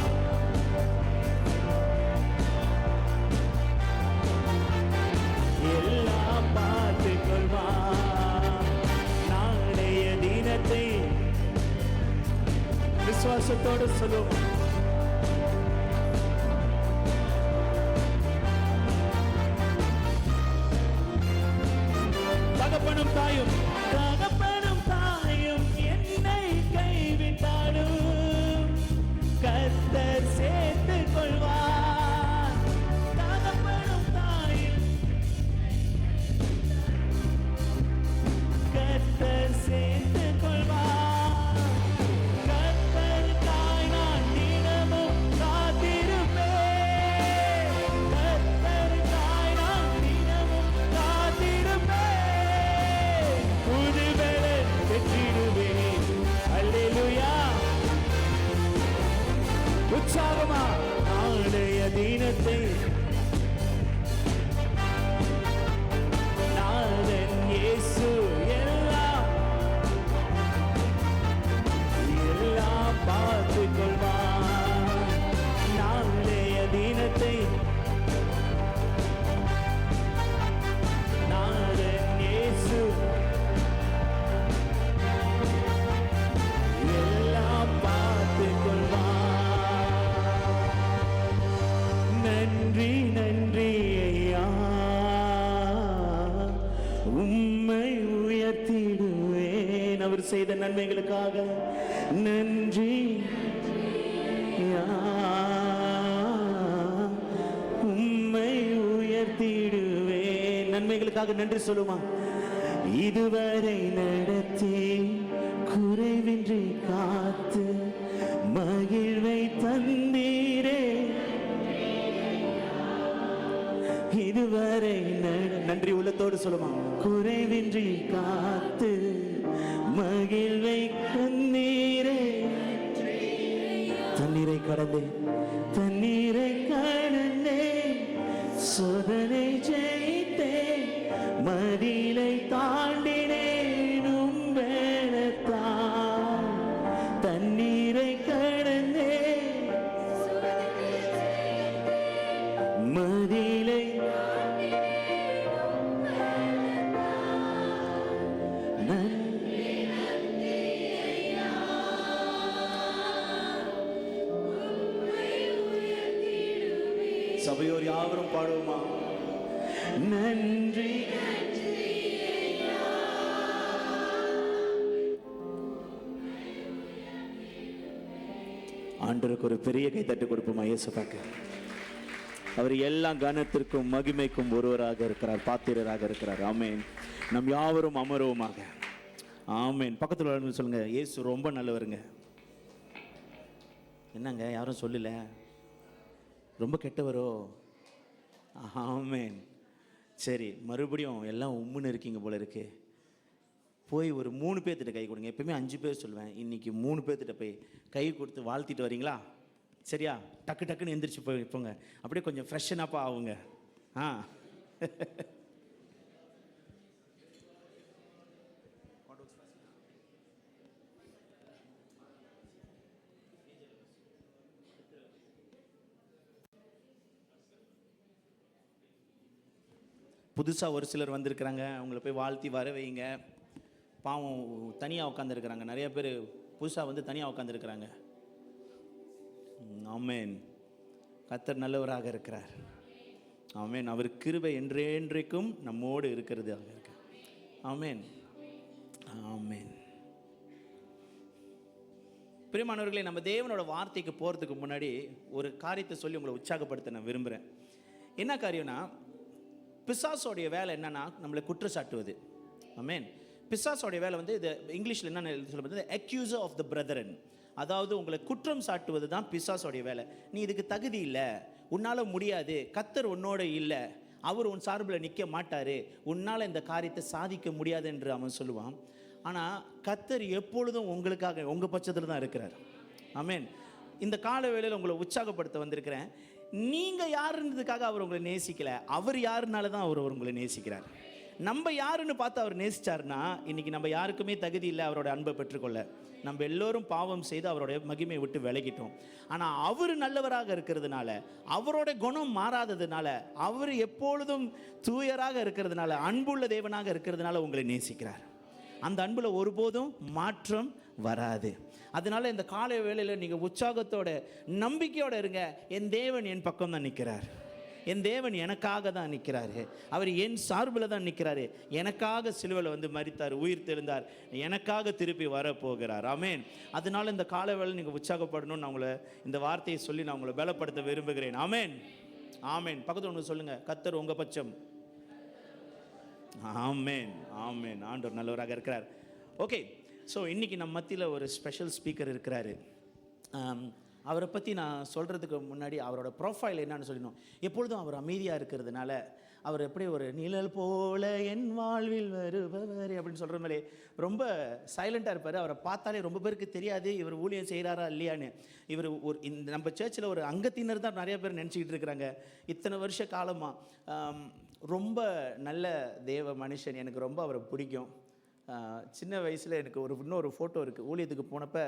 எல்லாம் பார்த்துக் கொள்வார். நாளைய தினத்தை விசுவாசத்தோடு சொல்லுவோம். தகப்பனும் தாயும், தகப்பனும் தாயும் என்னை கைவிட்டாலும் கர்த்தர் சேர்த்துக் கொள்வார். தகப்பனும் தாயும் கர்த்தர் சேர்த்துக் கொள்வார். கர்த்தருக்காய் நான் தினமும் காத்திருப்பேன். கர்த்தருக்காய் நான் தினமும் காத்திருப்பேன். புது பலன் பெற்றிடுவேன். அல்லேலூயா. உற்சாகமா நாளைய தினத்தை நாதன் இயேசு எல்லாம் எல்லாம் பார்த்துக் கொள்வார். நாளைய தினத்தை நாதன் இயேசு எல்லாம் பார்த்துக் கொள்வார். நன்றி நன்றி ஐயா, உம்மை உயர்த்திடுவேன் அவர் செய்த நன்மைகளுக்காக. நன்றி ஐயா, உம்மை உயர்த்திடுவேன். நன்மைகளுக்காக நன்றி சொல்லுமா. இதுவரை நடத்தி குறைவின்றி காத்து மகிழ்வை தந்தீரே. இதுவரை நன்றி உள்ளத்தோடு சொல்லுமா. குறைவின்றி காத்து மகிழ்வை தந்தீரே. தண்ணீரை கடந்தேன், தண்ணீரை கடந்தேன், சோதனை ஜெயித்தேன், மதிலை தாண்டினேன் உம்பெலத்தான். தண்ணீரை கடந்தேன், மதிலை சபையோர் யாவரும் பாடுவோமா? நன்றி. ஆண்டவருக்கு ஒரு பெரிய கை தட்டு கொடுப்போமா? இயேசுவுக்கு. அவர் எல்லா கனத்திற்கும் மகிமைக்கும் ஒருவராக இருக்கிறார், பாத்திரராக இருக்கிறார். ஆமென். நம் யாவரும் அமருவோமாக. ஆமென். பக்கத்தில் உள்ளவங்க சொல்லுங்க, இயேசு ரொம்ப நல்லவருங்க. என்னங்க யாரும் சொல்லல, ரொம்ப கெட்டவரோ? ஆமென். சரி, மறுபடியும் எல்லாம் உம்முன்னு இருக்கீங்க போல இருக்கு. போய் ஒரு 3 பேர்த்திட்ட கை கொடுங்க. எப்பவுமே 5 பேர் சொல்லுவேன், இன்னைக்கு 3 பேர்த்திட்ட போய் கை கொடுத்து வாழ்த்திட்டு வரீங்களா? சரியா? டக்கு டக்குன்னு எந்திரிச்சு போங்க. அப்படியே கொஞ்சம் ஃப்ரெஷ்ஷனப்பாக ஆகுங்க. புதுசாக ஒரு சிலர் வந்திருக்கிறாங்க, அவங்கள போய் வாழ்த்தி வர வைங்க. பாவம் தனியாக உட்காந்துருக்குறாங்க. நிறைய பேர் புதுசாக வந்து தனியாக உட்காந்துருக்குறாங்க. ஆமென். கர்த்தர் நல்லவராக இருக்கிறார். ஆமென். அவர் கிருபை என்றென்றைக்கும் நம்மோடு இருக்கிறது. ஆமென். ஆமென். பிரியமானவர்களே, நம்ம தேவனோட வார்த்தைக்கு போகிறதுக்கு முன்னாடி ஒரு காரியத்தை சொல்லி உங்களை உற்சாகப்படுத்த நான் விரும்புகிறேன். என்ன காரியம்னா, பிசாசோடைய வேலை என்னன்னா நம்மளை குற்றச்சாட்டுவது. ஆமென். பிசாசோடைய வேலை வந்து இது இங்கிலீஷில் என்ன சொல்லுறது, அக்யூசர் ஆஃப் த பிரதரன். அதாவது உங்களை குற்றம் சாட்டுவது தான் பிசாசோடைய வேலை. நீ இதுக்கு தகுதி இல்லை, உன்னால் முடியாது, கர்த்தர் உன்னோட இல்லை, அவர் உன் சார்பில் நிற்க மாட்டார், உன்னால் இந்த காரியத்தை சாதிக்க முடியாது என்று அவன் சொல்லுவான். ஆனால் கர்த்தர் எப்பொழுதும் உங்களுக்காக உங்கள் பட்சத்தில் தான் இருக்கிறார். ஆமென். இந்த கால வேளையில் உங்களை உற்சாகப்படுத்த வந்திருக்கிறேன். நீங்கள் யாருன்றதுக்காக அவர் உங்களை நேசிக்கலை, அவர் யாருனால தான் அவர் உங்களை நேசிக்கிறார். நம்ம யாருன்னு பார்த்து அவர் நேசிச்சார்னா, இன்னைக்கு நம்ம யாருக்குமே தகுதி இல்லை அவரோட அன்பை பெற்றுக்கொள்ள. நம்ம எல்லோரும் பாவம் செய்து அவருடைய மகிமையை விட்டு விலகிட்டோம். ஆனால் அவர் நல்லவராக இருக்கிறதுனால, அவரோட குணம் மாறாததுனால, அவர் எப்பொழுதும் தூயராக இருக்கிறதுனால, அன்புள்ள தேவனாக இருக்கிறதுனால உங்களை நேசிக்கிறார். அந்த அன்பில் ஒருபோதும் மாற்றம் வராது. அதனால இந்த காலை வேளையில் நீங்கள் உற்சாகத்தோட நம்பிக்கையோடு இருங்க. என் தேவன் என் பக்கம் தான் நிற்கிறார், என் தேவன் எனக்காக தான் நிற்கிறாரு, அவர் என் சார்பில் தான் நிற்கிறாரு, எனக்காக சிலுவையில் வந்து மரித்தார், உயிர் தெழுந்தார், எனக்காக திருப்பி வரப்போகிறார். ஆமென். அதனால இந்த காலை வேளை நீங்கள் உற்சாகப்படணும்னு நான் உங்களை இந்த வார்த்தையை சொல்லி நான் உங்களை பலப்படுத்த விரும்புகிறேன். ஆமென். ஆமென். பக்கத்தில் ஒன்று சொல்லுங்கள், கர்த்தர் உங்கள் பட்சம். ஆமென். ஆமென். ஆண்டவர் நல்லவராக இருக்கிறார். ஓகே, ஸோ இன்றைக்கி நம்ம மத்தியில் ஒரு ஸ்பெஷல் ஸ்பீக்கர் இருக்கிறாரு. அவரை பற்றி நான் சொல்கிறதுக்கு முன்னாடி அவரோட ப்ரொஃபைல் என்னன்னு சொல்லணும். எப்பொழுதும் அவர் அமைதியாக இருக்கிறதுனால, அவர் எப்படி ஒரு நிழல் போல என் வாழ்வில் வருபவர் அப்படின்னு சொல்கிற மாதிரி ரொம்ப சைலண்ட்டாக இருப்பார். அவரை பார்த்தாலே ரொம்ப பேருக்கு தெரியாது இவர் ஊழியம் செய்கிறாரா இல்லையான்னு. இவர் ஒரு இந்த நம்ம சர்ச்சில் ஒரு அங்கத்தினர் தான் நிறைய பேர் நினச்சிக்கிட்டு இருக்கிறாங்க இத்தனை வருஷ காலமாக. ரொம்ப நல்ல தேவ மனுஷன், எனக்கு ரொம்ப அவரை பிடிக்கும். சின்ன வயசில் எனக்கு இன்னொரு ஃபோட்டோ இருக்குது. ஊழியத்துக்கு போனப்போ,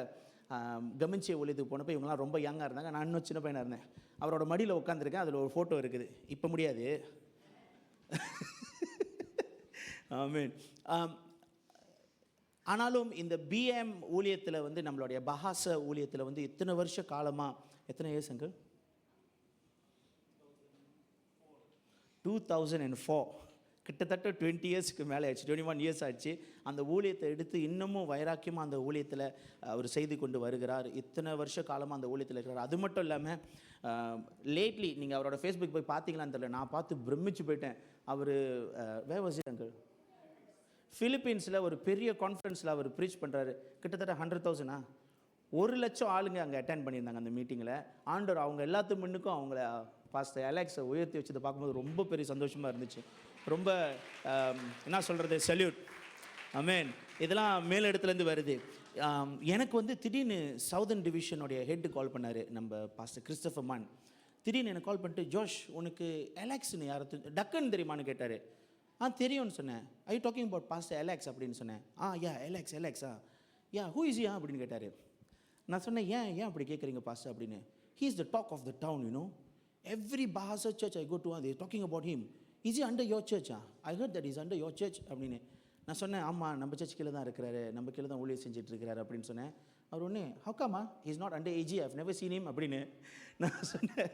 கவனிச்சிய ஊழியத்துக்கு போனப்போ இவங்களாம் ரொம்ப யங்காக இருந்தாங்க, நான் இன்னும் சின்ன பையனாக இருந்தேன். அவரோட மடியில் உட்காந்துருக்கேன், அதில் ஒரு ஃபோட்டோ இருக்குது. இப்போ முடியாது. ஆமென். ஆனாலும் இந்த பிஎம் ஊழியத்தில் வந்து நம்மளுடைய பஹாச ஊழியத்தில் வந்து இத்தனை வருஷ காலமாக, எத்தனை இயர்ஸ் அங்கிள்? 2004, கிட்டத்தட்ட 20 இயர்ஸ்க்கு மேலே ஆயிடுச்சு, 21 இயர்ஸ் ஆயிடுச்சு. அந்த ஊழியத்தை எடுத்து இன்னமும் வைராக்கியமாக அந்த ஊழியத்தில் அவர் செய்து கொண்டு வருகிறார். இத்தனை வருஷ காலமாக அந்த ஊழியத்தில் இருக்கிறார். அது மட்டும் இல்லாமல் லேட்லி நீங்கள் அவரோட ஃபேஸ்புக் போய் பார்த்தீங்களான்னு தெரியல, நான் பார்த்து பிரமிச்சு போயிட்டேன். அவர் அங்கிள் ஃபிலிப்பீன்ஸில் ஒரு பெரிய கான்ஃபரன்ஸில் அவர் ப்ரீச் பண்ணுறாரு. கிட்டத்தட்ட 100,000 1,00,000 ஆளுங்க அங்கே அட்டென்ட் பண்ணியிருந்தாங்க அந்த மீட்டிங்கில். ஆண்டவர் அவங்க எல்லாத்து முன்னுக்கும் அவங்கள பாஸ்டர் அலெக்ஸை உயர்த்தி வச்சதை பார்க்கும்போது ரொம்ப பெரிய சந்தோஷமாக இருந்துச்சு. ரொம்ப என்ன சொல்கிறது, சல்யூட். ஆமென். இதெல்லாம் மேலிடத்துலேருந்து வருது. எனக்கு வந்து திடீர்னு சவுதர்ன் டிவிஷனுடைய ஹெட்டு கால் பண்ணார், நம்ம பாஸ்டர் கிறிஸ்டோஃபர் மான். திடீர்னு எனக்கு கால் பண்ணிட்டு, ஜோஷ் உனக்கு அலெக்ஸ்னு யாரை டக்குன்னு தெரியுமான்னு கேட்டார். தெரியும்னு சொன்னேன். I talking about pastor Alex அப்படின்னு சொன்னேன். யா அலெக்ஸா, யா ஹூ இஸ் யா அப்படின்னு கேட்டார். நான் சொன்னேன், ஏன் அப்படி கேட்குறீங்க பாஸ்டர் அப்படின்னு. He is the talk of the town, you know. Every Bahasa church I go to, they are talking about him. Is he under your church? I heard that he's under your church அப்படின்னு. நான் சொன்னேன், ஆமாம் நம்ம search கீழே தான் இருக்கிறாரு, நம்ம கீழே தான் ஊழியர் செஞ்சுட்டு இருக்கிறாரு அப்படின்னு சொன்னேன். அவர் ஒன்று, ஹவுக்காமா is not under age, I've never seen him அப்படின்னு நான் சொன்னேன்.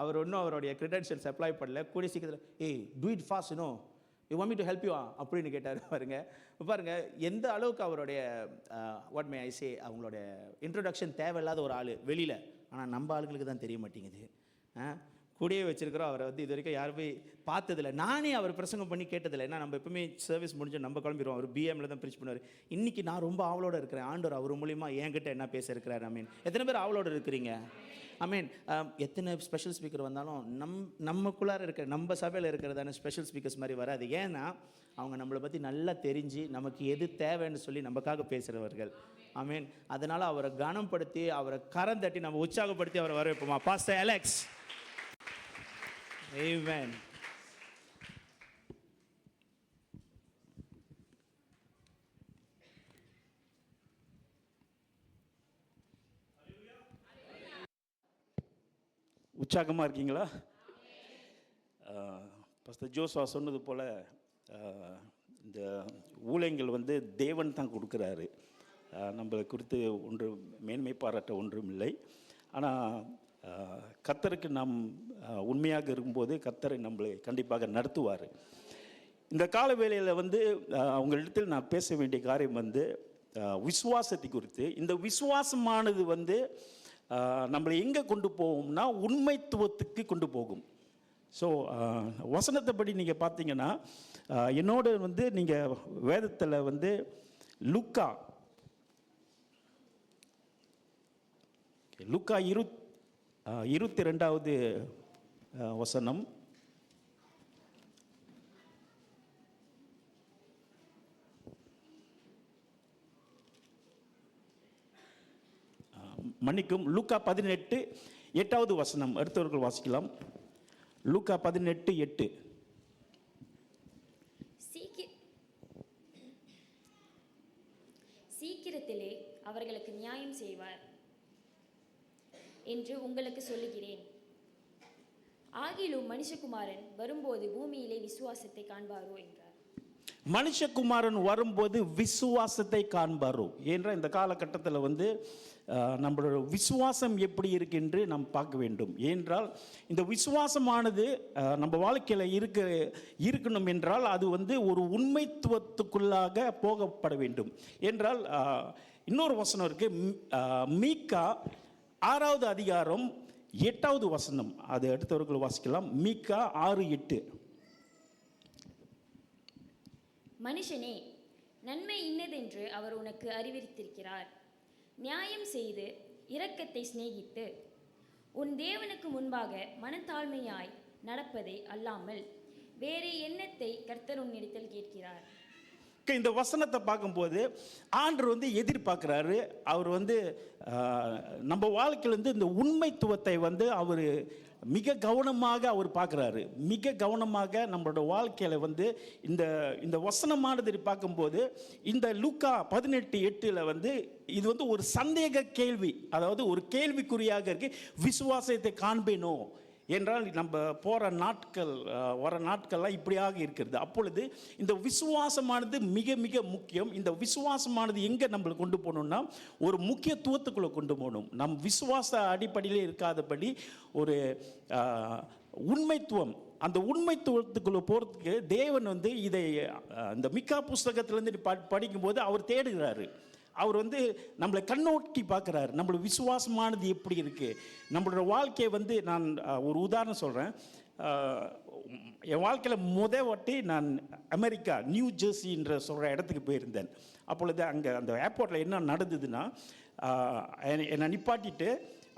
அவர் ஒன்றும் அவருடைய க்ரெடென்ஷியல்ஸ் அப்ளை பண்ணல. கூடிய சீக்கிரத்தில் do it fast you want me to help you அப்படின்னு கேட்டார். பாருங்கள் எந்த அளவுக்கு அவருடைய வாட் மே ஐ சே, அவங்களுடைய இன்ட்ரொடக்ஷன் தேவையில்லாத ஒரு ஆள் வெளியில், ஆனால் நம்ம ஆளுங்களுக்கு தான் தெரிய மாட்டேங்குது. கூடயே வச்சுருக்கிறோம். அவரை வந்து இது வரைக்கும் யாரும் போய் பார்த்ததில்லை. நானே அவர் பிரசங்கம் பண்ணி கேட்டதில்லை. ஏன்னா நம்ம எப்பவுமே சர்வீஸ் முடிஞ்சு நம்ம கிளம்பிடுவோம். அவர் பிஎம்ல தான் ப்ரீச் பண்ணுவார். இன்றைக்கி நான் ரொம்ப ஆவலோடு இருக்கிறேன். ஆண்டவர் அவர் மூலிமா என்கிட்ட என்ன பேச இருக்கிறார். எத்தனை பேர் ஆவலோடு இருக்கிறீங்க? எத்தனை ஸ்பெஷல் ஸ்பீக்கர் வந்தாலும் நமக்குள்ளார இருக்கிற நம்ம சபையில் இருக்கிறதான ஸ்பெஷல் ஸ்பீக்கர்ஸ் மாதிரி வராது. ஏன்னா அவங்க நம்மளை பற்றி நல்லா தெரிஞ்சு நமக்கு எது தேவைன்னு சொல்லி நமக்காக பேசுகிறவர்கள். அதனால் அவரை கனப்படுத்தி, அவரை கரம் தட்டி, நம்ம உற்சாகப்படுத்தி அவரை வர வைப்போமா? Pastor Alex. Amen. உற்சாகமாக இருக்கீங்களா? பாஸ்டர் ஜோசா சொன்னது போல் இந்த ஊழியங்கள் வந்து தேவன் தான் கொடுக்குறாரு. நம்மளை குறித்து ஒன்று மேன்மை பாராட்ட ஒன்றும் இல்லை. ஆனால் கர்த்தருக்கு நாம் உண்மையாக இருக்கும்போது கர்த்தரை நம்மளை கண்டிப்பாக நடத்துவார். இந்த கால வேளையில் வந்து அவங்களிடத்தில் நான் பேச வேண்டிய காரியம் வந்து விசுவாசத்தை குறித்து. இந்த விசுவாசமானது வந்து நம்மளை எங்கே கொண்டு போகும்னா உண்மைத்துவத்துக்கு கொண்டு போகும். ஸோ வசனத்தை படி நீங்கள் பார்த்தீங்கன்னா, என்னோட வந்து நீங்கள் வேதத்தில் வந்து லூக்கா 22வது வசனம். மன்னிக்கும், லூக்கா 18:8வது வசனம். அடுத்தவர்கள் வாசிக்கலாம். லூக்கா 18:8. சீக்கிரத்திலே அவர்களுக்கு நியாயம் செய்வார் என்று உங்களுக்கு சொல்லுகிறேன். ஆகிலும் மனுஷகுமாரன் வரும்போது பூமியிலே விசுவாசத்தை காண்பாரோ என்றார். மனுஷகுமாரன் வரும்போது விசுவாசத்தை காண்பாரோ என்ற இந்த காலகட்டத்தில் வந்து நம்மளோட விசுவாசம் எப்படி இருக்கு என்று நாம் பார்க்க வேண்டும். ஏனென்றால் இந்த விசுவாசமானது நம்ம வாழ்க்கையில் இருக்கணும் என்றால் அது வந்து ஒரு உண்மைத்துவத்துக்குள்ளாக போகப்பட வேண்டும். என்றால் இன்னொரு வசனம் இருக்கு, மீகா 6வது அதிகாரம் 8வது வசனம். அது அடுத்தவர்கள் வாசிக்கலாம். மீகா 6:8. மனுஷனே, நன்மை இன்னதென்று அவர் உனக்கு அறிவித்திருக்கிறார். நியாயம் செய்து இரக்கத்தை சிநேகித்து உன் தேவனுக்கு முன்பாக மனத்தாழ்மையாய் நடப்பதை அல்லாமல் வேறு எண்ணத்தை கர்த்தர் உன்னிடத்தில் கேட்கிறார். இந்த வசனத்தை பார்க்கும்போது ஆண்டவர் வந்து எதிர்பார்க்குறாரு. அவர் வந்து நம்ம வாழ்க்கையில் வந்து இந்த உண்மைத்துவத்தை வந்து அவர் மிக கவனமாக அவர் பார்க்குறாரு. மிக கவனமாக நம்மளோட வாழ்க்கையில் வந்து இந்த வசனமானது பார்க்கும்போது இந்த லூக்கா 18:8 வந்து இது வந்து ஒரு சந்தேக கேள்வி, அதாவது ஒரு கேள்விக்குறியாக இருக்கு. விசுவாசத்தை காண்பேனோ என்றால் நம்ம போகிற நாட்கள் வர நாட்கள்லாம் இப்படியாக இருக்கிறது. அப்பொழுது இந்த விசுவாசமானது மிக மிக முக்கியம். இந்த விசுவாசமானது எங்கே நம்மளை கொண்டு போகணும்னா ஒரு முக்கியத்துவத்துக்குள்ளே கொண்டு போகணும். நம் விசுவாச அடிப்படையில் இருக்காதபடி ஒரு உண்மைத்துவம், அந்த உண்மைத்துவத்துக்குள்ளே போகிறதுக்கு தேவன் வந்து இதை இந்த மீகா புஸ்தகத்திலேருந்து படிக்கும்போது அவர் தேடுகிறாரு. அவர் வந்து நம்மளை கண்ணோக்கி பார்க்குறாரு. நம்மளோட விசுவாசமானது எப்படி இருக்குது, நம்மளோட வாழ்க்கையை வந்து நான் ஒரு உதாரணம் சொல்கிறேன். என் வாழ்க்கையில் முதல் வாட்டி நான் அமெரிக்கா நியூ ஜெர்சின்ற சொல்கிற இடத்துக்கு போயிருந்தேன். அப்பொழுது அங்கே அந்த ஏர்போர்ட்டில் என்ன நடந்ததுன்னா, என்னை நிப்பாட்டிட்டு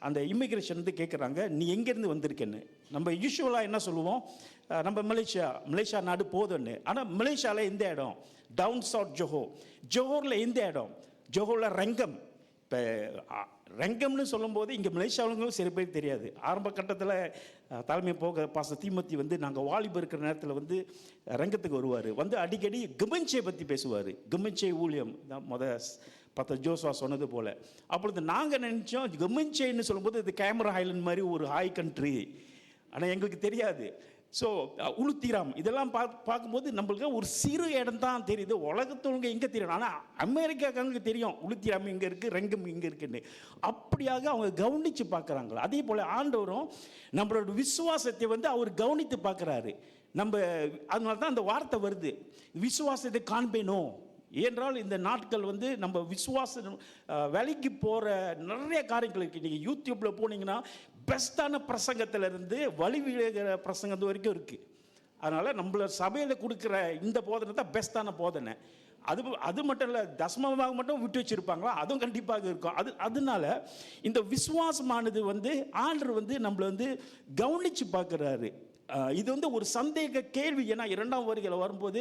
அந்த இமிக்ரேஷன் வந்து கேட்குறாங்க, நீ எங்கேருந்து வந்திருக்கேன்னு. நம்ம யூஸ்வலாக என்ன சொல்லுவோம், நம்ம மலேசியா நாடு போதுன்னு. ஆனால் மலேசியாவில் எந்த இடம்? டவுன் சவுத் ஜோஹோரில் எந்த இடம்? ஜோஹோரில் ரங்கம். இப்போ ரங்கம்னு சொல்லும்போது இங்கே மலேசியாவுங்களும் சில பேர் தெரியாது. ஆரம்ப கட்டத்தில் தலைமை போக பாஸ்டர் தீமோத்தி வந்து நாங்கள் வாலிபர் இருக்கிற நேரத்தில் வந்து ரங்கத்துக்கு வருவார். வந்து அடிக்கடி கமென்சே பற்றி பேசுவார். கமென்சே ஊழியம் தான் பார்த்தா ஜோசா சொன்னது போல். அப்பொழுது நாங்கள் நினச்சோம் கமென்சேன்னு சொல்லும்போது இது கேமரா ஹைலண்ட் மாதிரி ஒரு ஹாய் கண்ட்ரி. ஆனால் எங்களுக்கு தெரியாது ஸோ உளுத்திராம் இதெல்லாம் பார்க்கும்போது நம்மளுக்கு ஒரு சிறு இடம் தான் தெரியுது. உலகத்தவங்க எங்கே தெரியும், ஆனால் அமெரிக்காக்காரங்களுக்கு தெரியும் உளுத்திராம் இங்கே இருக்குது, ரெங்கம் இங்கே இருக்குன்னு. அப்படியாக அவங்க கவனித்து பார்க்குறாங்களா. அதே போல் ஆண்டவரும் நம்மளோட விசுவாசத்தை வந்து அவர் கவனித்து பார்க்குறாரு. நம்ம அதனால தான் அந்த வார்த்தை வருது, விசுவாசத்தை காண்பேனோ. ஏனென்றால் இந்த நாட்கள் வந்து நம்ம விசுவாசம் வேலைக்கு போகிற நிறைய காரியங்கள் இருக்குது. நீங்கள் யூடியூப்பில் போனீங்கன்னா பெஸ்ட்டான பிரசங்கத்திலேருந்து வழி விழுகிற பிரசங்கம் வரைக்கும் இருக்குது. அதனால் நம்மள சபையில் கொடுக்குற இந்த போதனை தான் பெஸ்ட்டான போதனை. அது மட்டும் இல்லை, தசமமாக மட்டும் விட்டு வச்சுருப்பாங்களா, அதுவும் கண்டிப்பாக இருக்கும். அதனால இந்த விசுவாசமானது வந்து ஆண்டவர் வந்து நம்மளை வந்து கவனித்து பார்க்குறாரு. இது வந்து ஒரு சந்தேக கேள்வி. ஏன்னா 2ஆம் வருகையில் வரும்போது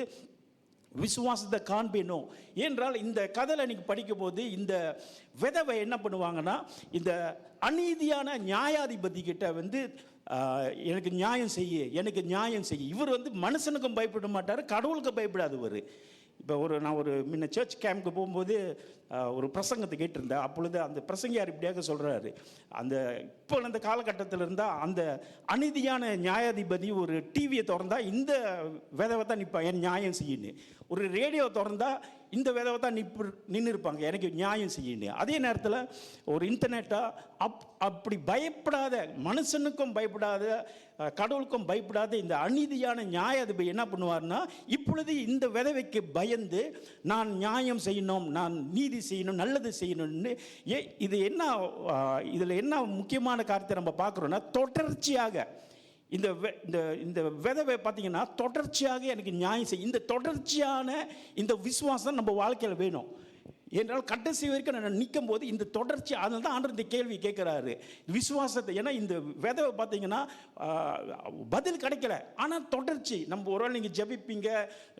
விசுவாசத்தை காண்பேனோ என்றால் இந்த கதையில் நீங்கள் படிக்கும் போது இந்த விதவை என்ன பண்ணுவாங்கன்னா, இந்த அநீதியான நியாயாதிபதி கிட்ட வந்து எனக்கு நியாயம் செய்ய. இவர் வந்து மனுஷனுக்கும் பயப்பட மாட்டார், கடவுளுக்கு பயப்படாதவர். இப்போ நான் முன்ன சர்ச் கேம்புக்கு போகும்போது ஒரு பிரசங்கத்தை கேட்டிருந்தேன். அப்பொழுது அந்த பிரசங்கியார் இப்படியாக சொல்கிறாரு, இப்போ அந்த காலகட்டத்தில் இருந்தால் அந்த அநீதியான நியாயாதிபதி ஒரு டிவியை திறந்தா இந்த விதவை தான் நிற்பான் என் நியாயம் செய்யணும், ஒரு ரேடியோ திறந்தா இந்த விதவை தான் நின்று இருப்பாங்க எனக்கு நியாயம் செய்யணும். அதே நேரத்தில் ஒரு இன்டர்நெட்டாக அப்படி பயப்படாத, மனுஷனுக்கும் பயப்படாத, கடவுளுக்கும் பயப்படாத இந்த அநீதியான நியாயாதிபதி என்ன பண்ணுவார்னா, இப்பொழுது இந்த விதவைக்கு பயந்து நான் நியாயம் செய்யணும், நான் நீதி செய்யணும், நல்லது செய்யணும்னு. இதில் என்ன முக்கியமான காரியத்தை நம்ம பார்க்குறோன்னா, தொடர்ச்சியாக இந்த விதவை பார்த்தீங்கன்னா தொடர்ச்சியாக எனக்கு நியாயம் செய்யும். இந்த தொடர்ச்சியான இந்த விசுவாசம் நம்ம வாழ்க்கையில் வேணும். என்றால் கடைசி வரைக்கும் நான் நிற்கும் போது இந்த தொடர்ச்சி. அதனால தான் ஆண்டவர் இந்த கேள்வி கேட்குறாரு, விசுவாசத்தை. ஏன்னா இந்த விதவை பார்த்தீங்கன்னா பதில் கிடைக்கல, ஆனால் தொடர்ச்சி. நம்ம ஒருவேளை நீங்கள் ஜெபிப்பீங்க,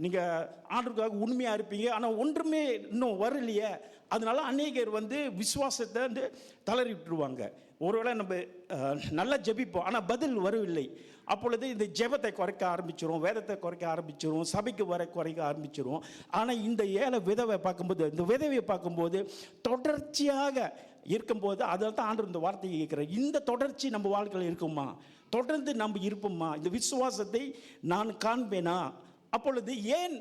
நீங்கள் ஆண்டவருக்காக உண்மையாக இருப்பீங்க, ஆனால் ஒன்றுமே இன்னும் வரலையே. அதனால அநேகர் வந்து விசுவாசத்தை வந்து தளறி விட்டுருவாங்க. ஒருவேளை நம்ம நல்லா ஜெபிப்போம், ஆனால் பதில் வரவில்லை. அப்பொழுது இந்த ஜெபத்தை குறைக்க ஆரம்பிச்சிரும், வேதத்தை குறைக்க ஆரம்பிச்சிரும், சபைக்கு குறைக்க ஆரம்பிச்சிரும். ஆனால் இந்த ஏழை விதவை பார்க்கும்போது, இந்த விதவையை பார்க்கும்போது தொடர்ச்சியாக இருக்கும்போது, அதில் தான் ஆண்டவர் இந்த வார்த்தையை கேட்குறார், இந்த தொடர்ச்சி நம்ம வாழ்க்கையில் இருக்குமா, தொடர்ந்து நம்ம இருப்போமா, இந்த விசுவாசத்தை நான் காண்பேனா. அப்பொழுது ஏன்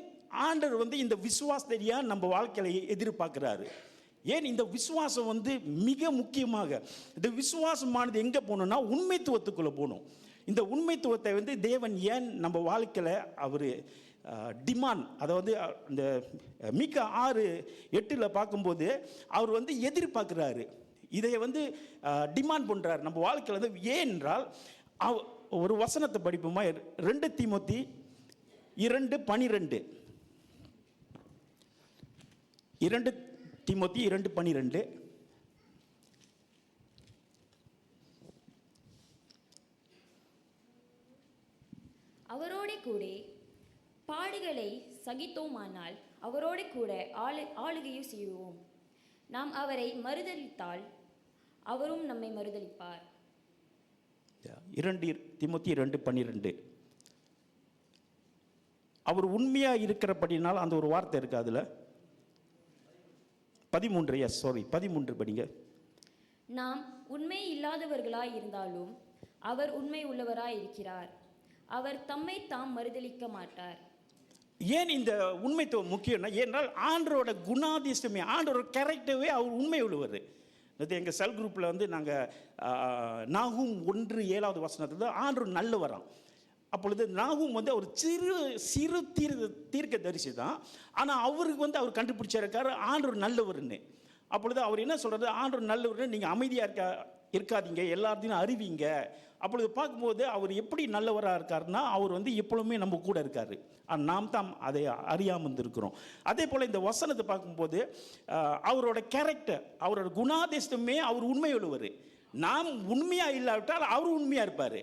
ஆண்டவர் வந்து இந்த விசுவாசத்தை ஏன் நம்ம வாழ்க்கையில் எதிர்பார்க்குறாரு, ஏன் இந்த விசுவாசம் வந்து மிக முக்கியமாக இந்த விசுவாசமானது எங்கே போகணும்னா உண்மைத்துவத்துக்குள்ளே போகணும். இந்த உண்மைத்துவத்தை வந்து தேவன் ஏன் நம்ம வாழ்க்கையில் அவர் டிமாண்ட், அதாவது இந்த மீகா 6:8 பார்க்கும்போது அவர் வந்து எதிர்பார்க்குறாரு, இதை வந்து டிமாண்ட் பண்ணுறாரு நம்ம வாழ்க்கையில் வந்து. ஏனென்றால் ஒரு வசனத்தை படிப்போமா, 2 தீமோத்தி 2:12. 2 தீமோத்தி 2:12. அவரோட கூட பாடுகளை சகித்தோமானால் அவரோட கூட ஆளுகையும் செய்வோம். நாம் அவரை மறுதலித்தால் அவரும் நம்மை மறுதலிப்பார். 2 தீமோத்தி 2:12. அவர் உண்மையாக இருக்கிறபடினால் அந்த ஒரு வார்த்தை இருக்குது அதில். 13 படிங்க. நாம் உண்மை இல்லாதவர்களாய் இருந்தாலும் அவர் உண்மை உள்ளவராய் இருக்கிறார், அவர் தம்மை தாம் மறுதலிக்க மாட்டார். ஏன் இந்த உண்மைத்துவம் முக்கியம்னா, ஏன்னால் ஆண்டரோட குணாதிசயமே, ஆண்டரோட கேரக்டரே அவர் உண்மை உள்ளவர். அது எங்கள் செல் குரூப்பில் வந்து நாங்கள் நாகும் 1:7 வசனத்தில் தான் ஆண்டவர் நல்லவராம். அப்பொழுது நாகும் வந்து ஒரு சிறு தீர்க்க தரிசி தான், ஆனால் அவருக்கு வந்து அவர் கண்டுபிடிச்சிருக்காரு ஆண்டவர் நல்லவர்னு. அப்பொழுது அவர் என்ன சொல்கிறது, ஆண்டவர் நல்லவர்னு, நீங்கள் அமைதியாக இருக்காதீங்க, எல்லாத்தையும் அறிவிங்க. அப்பொழுது பார்க்கும்போது அவர் எப்படி நல்லவராக இருக்காருன்னா, அவர் வந்து எப்பொழுதுமே நம்ம கூட இருக்கார், நாம் தான் அதை அறியாமல் இருந்திருக்கிறோம். அதே போல் இந்த வசனத்தை பார்க்கும்போது அவரோட கேரக்டர், அவரோட குணாதிசயமே அவர் உண்மையுள்ளவர். நாம் உண்மையாக இல்லாவிட்டால் அவர் உண்மையாக இருப்பார்.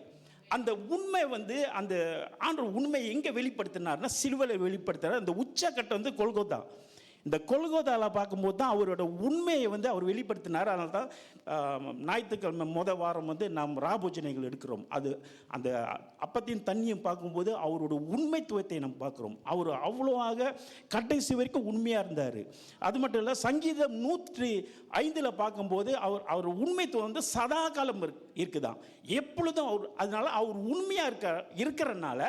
அந்த உண்மை வந்து அந்த ஆண்டவர் உண்மையை எங்கே வெளிப்படுத்தினார்னா சிலுவையில் வெளிப்படுத்துகிறார். அந்த உச்சக்கட்டம் வந்து கொல்கோதா. இந்த கொல்கோதாவில் பார்க்கும்போது தான் அவரோட உண்மையை வந்து அவர் வெளிப்படுத்தினார். அதனால தான் ஞாயிற்றுக்கிழமை வாரம் வந்து நாம் ராபோஜனைகள் எடுக்கிறோம். அது அந்த அப்பத்தின் தண்ணியும் பார்க்கும்போது அவரோட உண்மைத்துவத்தை நம்ம பார்க்குறோம். அவர் அவ்வளோவாக கடைசி வரைக்கும் உண்மையாக இருந்தார். அது மட்டும் இல்லை, சங்கீதம் 105 பார்க்கும்போது அவர் உண்மைத்துவம் வந்து சதா காலம் இருக்குதான், எப்பொழுதும் அவர். அதனால அவர் உண்மையாக இருக்கிறனால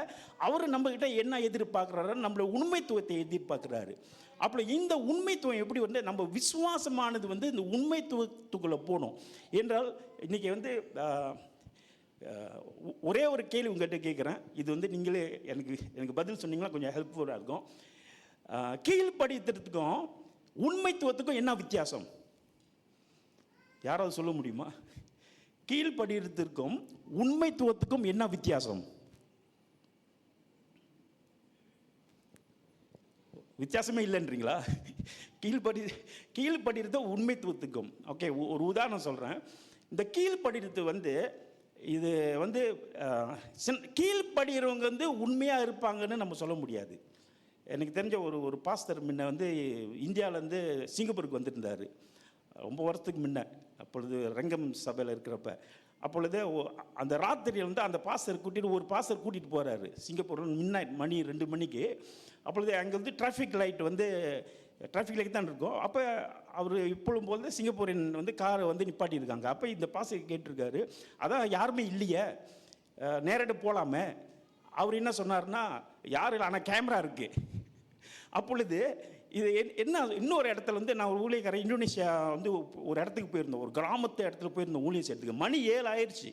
அவர் நம்மகிட்ட என்ன எதிர்பார்க்குறாரு, நம்மளோட உண்மைத்துவத்தை எதிர்பார்க்குறாரு. அப்போ இந்த உண்மைத்துவம் எப்படி வந்து நம்ம விசுவாசமானது வந்து இந்த உண்மைத்துவத்துக்குள்ளே போகணும் என்றால், இன்றைக்கி வந்து ஒரே ஒரு கேள்வி உங்கள்கிட்ட கேட்குறேன். இது வந்து நீங்களே எனக்கு பதில் சொன்னீங்கன்னா கொஞ்சம் ஹெல்ப்ஃபுல்லாக இருக்கும். கீழ்ப்படித்துறதுக்கும் உண்மைத்துவத்துக்கும் என்ன வித்தியாசம்? யாராவது சொல்ல முடியுமா? கீழ்ப்படிறதுக்கும் உண்மைத்துவத்துக்கும் என்ன வித்தியாசம்? வித்தியாசமே இல்லைன்றீங்களா? கீழ்ப்படிறது உண்மைத்துவத்துக்கும். ஓகே, ஒரு உதாரணம் சொல்கிறேன். இந்த கீழ்ப்படிறது வந்து இது வந்து கீழ்ப்படுகிறவங்க வந்து உண்மையாக இருப்பாங்கன்னு நம்ம சொல்ல முடியாது. எனக்கு தெரிஞ்ச ஒரு பாஸ்டர் முன்ன வந்து இந்தியாவிலேருந்து சிங்கப்பூருக்கு வந்துருந்தார், ரொம்ப வருஷத்துக்கு முன்ன. அப்பொழுது ரங்கம் சபையில் இருக்கிறப்ப, அப்பொழுது அந்த ராத்திரியில் வந்து அந்த பாஸ்டர் கூட்டிகிட்டு போகிறாரு சிங்கப்பூரில் மிட்நைட் மணி 2 மணிக்கு. அப்பொழுது அங்கே வந்து டிராஃபிக் லைட் தான் இருக்கும். அப்போ அவர் இப்பொழுதும் போது சிங்கப்பூரின் வந்து காரை வந்து நிப்பாட்டியிருக்காங்க. அப்போ இந்த பாஸ்டர் கேட்டிருக்காரு, அதான் யாருமே இல்லையே, நேரடி போகலாமே. அவர் என்ன சொன்னார்னா, யாரும் இல்லை, ஆனால் கேமரா இருக்குது. அப்பொழுது இது என்ன, இன்னொரு இடத்துல வந்து நான் ஒரு ஊழியக்காரன் இந்தோனேஷியா வந்து ஒரு இடத்துக்கு போயிருந்தோம், ஒரு கிராமத்து இடத்துல போயிருந்தோம் ஊழியர் செய்யறதுக்கு. மணி 7 ஆயிடுச்சு,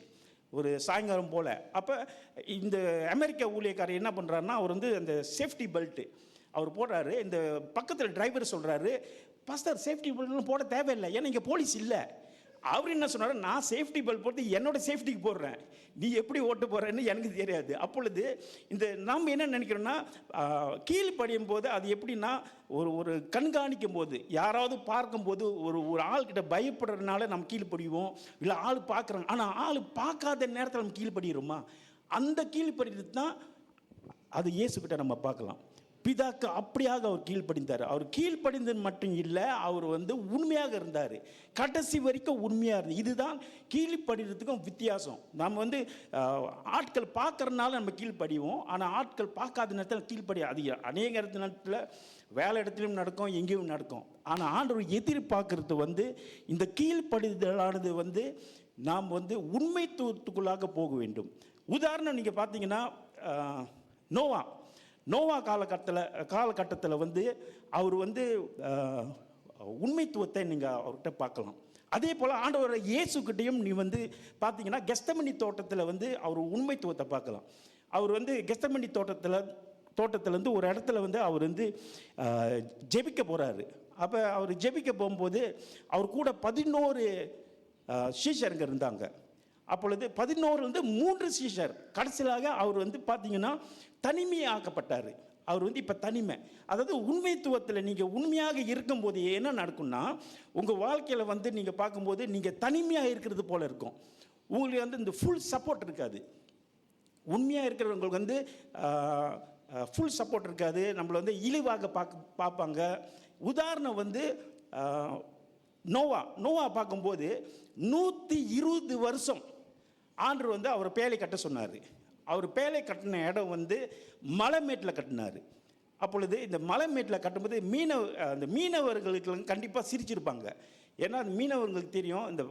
ஒரு சாயங்காலம் போல். அப்போ இந்த அமெரிக்கா ஊழியக்காரர் என்ன பண்ணுறாருன்னா, அவர் வந்து அந்த சேஃப்டி பெல்ட்டு அவர் போடுறாரு. இந்த பக்கத்தில் டிரைவர் சொல்கிறாரு, பாஸ்டர் சேஃப்டி பெல்ட்லாம் போட தேவையில்லை, ஏன்னா இங்கே போலீஸ் இல்லை. அவர் என்ன சொன்னார், நான் சேஃப்டி பெல்ட் போட்டு என்னோட சேஃப்டிக்கு போடுறேன், நீ எப்படி ஓட்டு போடுறேன்னு எனக்கு தெரியாது. அப்பொழுது இந்த நாம் என்ன நினைக்கிறோன்னா, கீழ்ப்படியும் போது அது எப்படின்னா, ஒரு கண்காணிக்கும் போது, யாராவது பார்க்கும்போது ஒரு ஆள்கிட்ட பயப்படுறதுனால நம்ம கீழ்ப்படிவோம், இல்லை ஆள் பார்க்குறாங்க. ஆனால் ஆள் பார்க்காத நேரத்தில் நம்ம கீழ்ப்படிகிறோமா? அந்த கீழ்ப்படிறது தான் அது இயேசுக்கிட்ட நம்ம பார்க்கலாம். பிதாக்கு அப்படியாக அவர் கீழ்ப்படிந்தார். அவர் கீழ்ப்படிந்தது மட்டும் இல்லை, அவர் வந்து உண்மையாக இருந்தார், கடைசி வரைக்கும் உண்மையாக இருந்தார். இதுதான் கீழ்ப்படிறதுக்கும் வித்தியாசம். நம்ம வந்து ஆட்கள் பார்க்கறதுனால நம்ம கீழ்ப்படிவோம், ஆனால் ஆட்கள் பார்க்காத நேரத்தில் கீழ்ப்படி. அது அநேக நேரத்தில் வேலை இடத்துலையும் நடக்கும், எங்கேயும் நடக்கும். ஆனால் ஆண்டவர் எதிர்பார்க்கறது வந்து இந்த கீழ்ப்படிதலானது வந்து நாம் வந்து உண்மைத்துவத்துக்குள்ளாக போக வேண்டும். உதாரணம் நீங்கள் பார்த்தீங்கன்னா, நோவா காலகட்டத்தில் வந்து அவர் வந்து உண்மைத்துவத்தை நீங்கள் அவர்கிட்ட பார்க்கலாம். அதே போல் ஆண்டவர் இயேசுக்கிட்டையும் நீ வந்து பார்த்தீங்கன்னா கெத்செமனி தோட்டத்தில் வந்து அவர் உண்மைத்துவத்தை பார்க்கலாம். அவர் வந்து கெத்செமனி தோட்டத்துலேருந்து ஒரு இடத்துல வந்து அவர் வந்து ஜெபிக்க போகிறாரு. அப்போ அவர் ஜெபிக்க போகும்போது அவர் கூட 11 சீஷருங்க இருந்தாங்க. அப்பொழுது 11 3 சீஷர் கடைசியாக அவர் வந்து பார்த்தீங்கன்னா தனிமையாக்கப்பட்டார். அவர் வந்து இப்போ தனிமை, அதாவது உண்மைத்துவத்தில் நீங்கள் உண்மையாக இருக்கும்போது என்ன நடக்கும்னா, உங்கள் வாழ்க்கையில் வந்து நீங்கள் பார்க்கும்போது நீங்கள் தனிமையாக இருக்கிறது போல் இருக்கும். உங்களுக்கு வந்து இந்த ஃபுல் சப்போர்ட் இருக்காது. உண்மையாக இருக்கிறவங்களுக்கு வந்து ஃபுல் சப்போர்ட் இருக்காது, நம்மளை வந்து இழிவாக பார்ப்பாங்க. உதாரணம் வந்து நோவா பார்க்கும்போது 120 வருஷம் ஆண்டவர் வந்து அவர் பேலை கட்ட சொன்னார். அவர் பேலை கட்டின இடம் வந்து மலைமேட்டில் கட்டினார். அப்பொழுது இந்த மலைமேட்டில் கட்டும்போது அந்த மீனவர்களுக்கு கண்டிப்பாக சிரிச்சிருப்பாங்க. ஏன்னா அந்த மீனவர்களுக்கு தெரியும், இந்த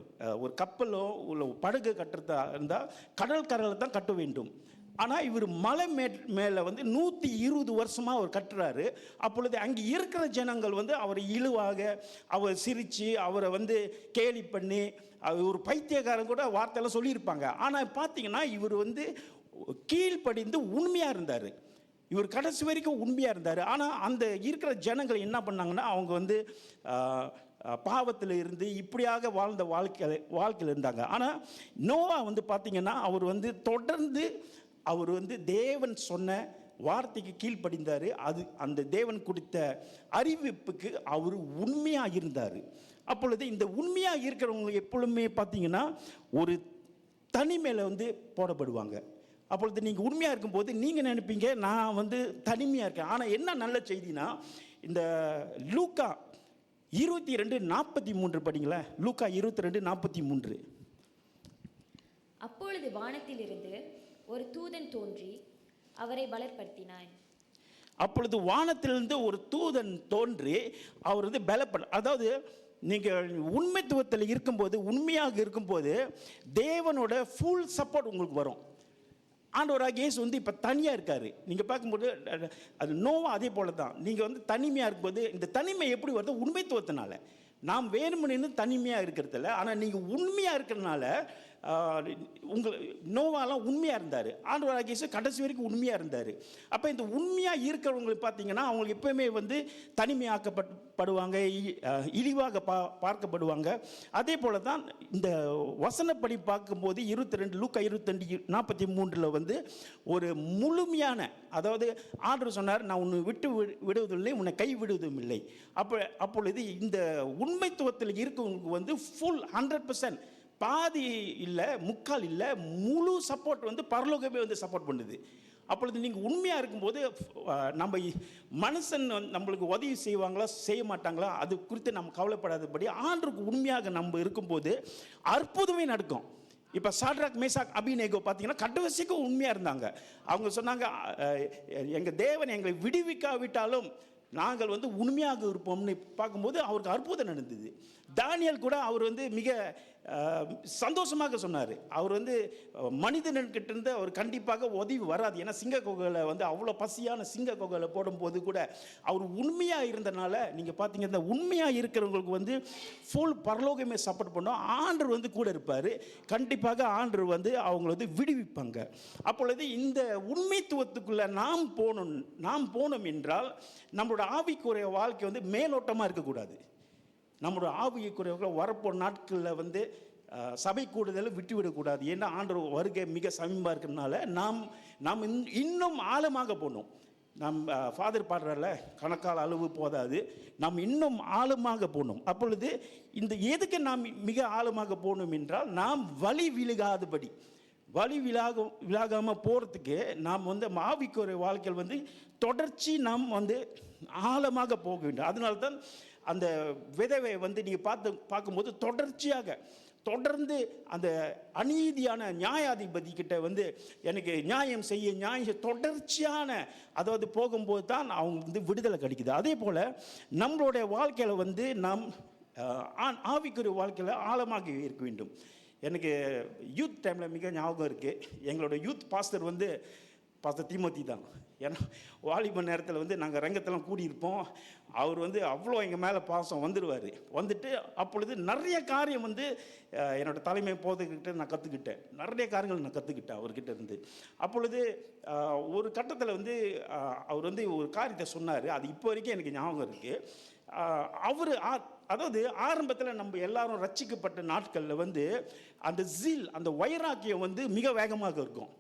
ஒரு கப்பலோ உள்ள படகு கட்டுறதா இருந்தால் கடல் கரையில் தான் கட்ட வேண்டும். ஆனால் இவர் மலை மேலே வந்து 120 வருஷமாக அவர் கட்டுறாரு. அப்பொழுது அங்கே இருக்கிற ஜனங்கள் வந்து அவரை இழிவாக அவர் சிரித்து அவரை வந்து கேலி பண்ணி ஒரு பைத்தியக்காரன் கூட வார்த்தையெல்லாம் சொல்லியிருப்பாங்க. ஆனால் பார்த்தீங்கன்னா இவர் வந்து கீழ்ப்படிந்து உண்மையாக இருந்தார். இவர் கடைசி வரைக்கும் உண்மையாக இருந்தார். ஆனால் அந்த இருக்கிற ஜனங்கள் என்ன பண்ணாங்கன்னா, அவங்க வந்து பாவத்தில் இருந்து இப்படியாக வாழ்ந்த வாழ்க்கையில் இருந்தாங்க. ஆனால் நோவா வந்து பார்த்தீங்கன்னா அவர் வந்து தொடர்ந்து அவர் வந்து தேவன் சொன்ன வார்த்தைக்கு கீழ்ப்படிந்தார். அது அந்த தேவன் கொடுத்த அறிவிப்புக்கு அவர் உண்மையாக இருந்தார். அப்பொழுது இந்த உண்மையாக இருக்கிறவங்க எப்பொழுதுமே பார்த்தீங்கன்னா ஒரு தனிமையில் வந்து போடப்படுவாங்க. அப்பொழுது நீங்கள் உண்மையாக இருக்கும்போது நீங்கள் நினைப்பீங்க நான் வந்து தனிமையாக இருக்கேன். ஆனால் என்ன நல்ல செய்தினா, இந்த லூக்கா 22:43 படிங்களேன். லூக்கா 22:43. அப்பொழுது வானத்திலிருந்து ஒரு தூதன் தோன்றி அவரை பலப்படுத்தினான். அப்பொழுது வானத்திலிருந்து ஒரு தூதன் தோன்றி அவர் வந்து பலப்பட, அதாவது நீங்கள் உண்மைத்துவத்தில் இருக்கும்போது, உண்மையாக இருக்கும்போது தேவனோட ஃபுல் சப்போர்ட் உங்களுக்கு வரும். ஆண்டவராகிய இயேசு வந்து இப்போ தனியாக இருக்கார். நீங்கள் பார்க்கும்போது அது நோவா அதே போல தான். நீங்கள் வந்து தனிமையாக இருக்கும்போது, இந்த தனிமை எப்படி வருது? உண்மைத்துவத்தினால. நாம் வேணும்னு தனிமையாக இருக்கிறதில்ல, ஆனால் நீங்கள் உண்மையாக இருக்கிறதுனால. நோவாலாம் உண்மையாக இருந்தார். ஆண்டவராகிய இயேசு கடைசி வரைக்கும் உண்மையாக இருந்தார். அப்போ இந்த உண்மையாக இருக்கிறவங்களுக்கு பார்த்தீங்கன்னா அவங்களுக்கு எப்போவுமே வந்து தனிமையாக்கப்படுவாங்க, இழிவாக பார்க்கப்படுவாங்க. அதே போல தான் இந்த வசனப்படி பார்க்கும்போது 22 லூக்கா 22:43 வந்து ஒரு முழுமையான, அதாவது ஆண்டவர் சொன்னார், நான் உன்னை விட்டு விடுவதில்லை, உன்னை கை விடுவதும் இல்லை. அப்பொழுது இந்த உண்மைத்துவத்தில் இருக்கவங்களுக்கு வந்து ஃபுல் 100%, பாதி இல்லை, முக்கால் இல்லை, முழு சப்போர்ட் வந்து பரலோகமே வந்து சப்போர்ட் பண்ணுது. அப்பொழுது நீங்கள் உண்மையாக இருக்கும்போது நம்ம மனுஷன் நம்மளுக்கு உதவி செய்வாங்களா செய்ய மாட்டாங்களா அது குறித்து நம்ம கவலைப்படாதபடி ஆண்டவருக்கு உண்மையாக நம்ம இருக்கும்போது அற்புதமே நடக்கும். இப்போ சாட்ராக், மேசாக், அபிநேகோ பார்த்தீங்கன்னா கடைசிக்கும் உண்மையாக இருந்தாங்க. அவங்க சொன்னாங்க, எங்கள் தேவன் எங்களை விடுவிக்காவிட்டாலும் நாங்கள் வந்து உண்மையாக இருப்போம்னு பார்க்கும்போது அவருக்கு அற்புதம் நடந்தது. தானியேல் கூட அவர் வந்து மிக சந்தோஷமாக சொன்னார். அவர் வந்து மனிதன்கிட்ட இருந்து அவர் கண்டிப்பாக உதவி வராது. ஏன்னா சிங்க கொகையில் வந்து அவ்வளோ பசியான சிங்க கொகையில் போடும்போது கூட அவர் உண்மையாக இருந்தனால நீங்கள் பார்த்தீங்க, இந்த உண்மையாக இருக்கிறவங்களுக்கு வந்து ஃபுல் பரலோகமே சப்போர்ட் பண்ணோம். ஆண்டவர் வந்து கூட இருப்பார். கண்டிப்பாக ஆண்டவர் வந்து அவங்கள வந்து விடுவிப்பாங்க. அப்பொழுது இந்த உண்மைத்துவத்துக்குள்ளே நாம் போனோம் என்றால் நம்மளோட ஆவிக்குரிய வாழ்க்கை வந்து மேலோட்டமாக இருக்கக்கூடாது. நம்மளோட ஆவிக்குரியவர்களை வரப்போற நாட்களில் வந்து சபை கூடுதலை விட்டுவிடக்கூடாது. ஏன்னா ஆண்டவர் வருகை மிக சமீபமாக இருக்கிறதுனால நாம் இன்னும் ஆழமாக போகணும். ஃபாதர் பாடுறல கணக்கால் அளவு போதாது, நாம் இன்னும் ஆழமாக போகணும். அப்பொழுது இந்த எதுக்கு நாம் மிக ஆழமாக போகணும் என்றால், நாம் வழி விலகாமல் போகிறதுக்கு நாம் வந்து ஆவிக்குரிய வாழ்க்கையில் வந்து தொடர்ச்சி நாம் வந்து ஆழமாக போக வேண்டும். அதனால தான் அந்த விதவை வந்து நீங்கள் பார்க்கும்போது தொடர்ந்து அந்த அநீதியான நியாயாதிபதி கிட்ட வந்து எனக்கு நியாயம் செய்ய தொடர்ச்சியான, அதாவது போகும்போது தான் அவங்க வந்து விடுதலை கிடைக்குது. அதே போல் நம்மளுடைய வாழ்க்கையில் வந்து நாம் ஆவிக்குரிய வாழ்க்கையில் ஆழமாக இருக்க வேண்டும். எனக்கு யூத் டைமில் மிக ஞாபகம் இருக்குது. எங்களோட யூத் பாஸ்டர் வந்து பாஸ்டர் தீமோத்தி தான். ஏன்னா வாலிப நேரத்தில் வந்து நாங்கள் ரங்கத்தெல்லாம் கூடியிருப்போம். அவர் வந்து அவ்வளோ எங்கள் மேலே பாசம் வந்துட்டு அப்பொழுது நிறைய காரியம் வந்து என்னோடய தலைமை போதைக்கிட்ட நான் கற்றுக்கிட்டேன். நிறைய காரியங்கள் நான் கற்றுக்கிட்டேன் அவர்கிட்ட இருந்து. அப்பொழுது ஒரு கட்டத்தில் வந்து அவர் வந்து ஒரு காரியத்தை சொன்னார். அது இப்போ வரைக்கும் எனக்கு ஞாபகம் இருக்குது. அவர் அதாவது ஆரம்பத்தில் நம்ம எல்லாரும் ரட்சிக்கப்பட்ட நாட்களில் வந்து அந்த ஜீல், அந்த வைராக்கியம் வந்து மிக வேகமாக இருக்கும்.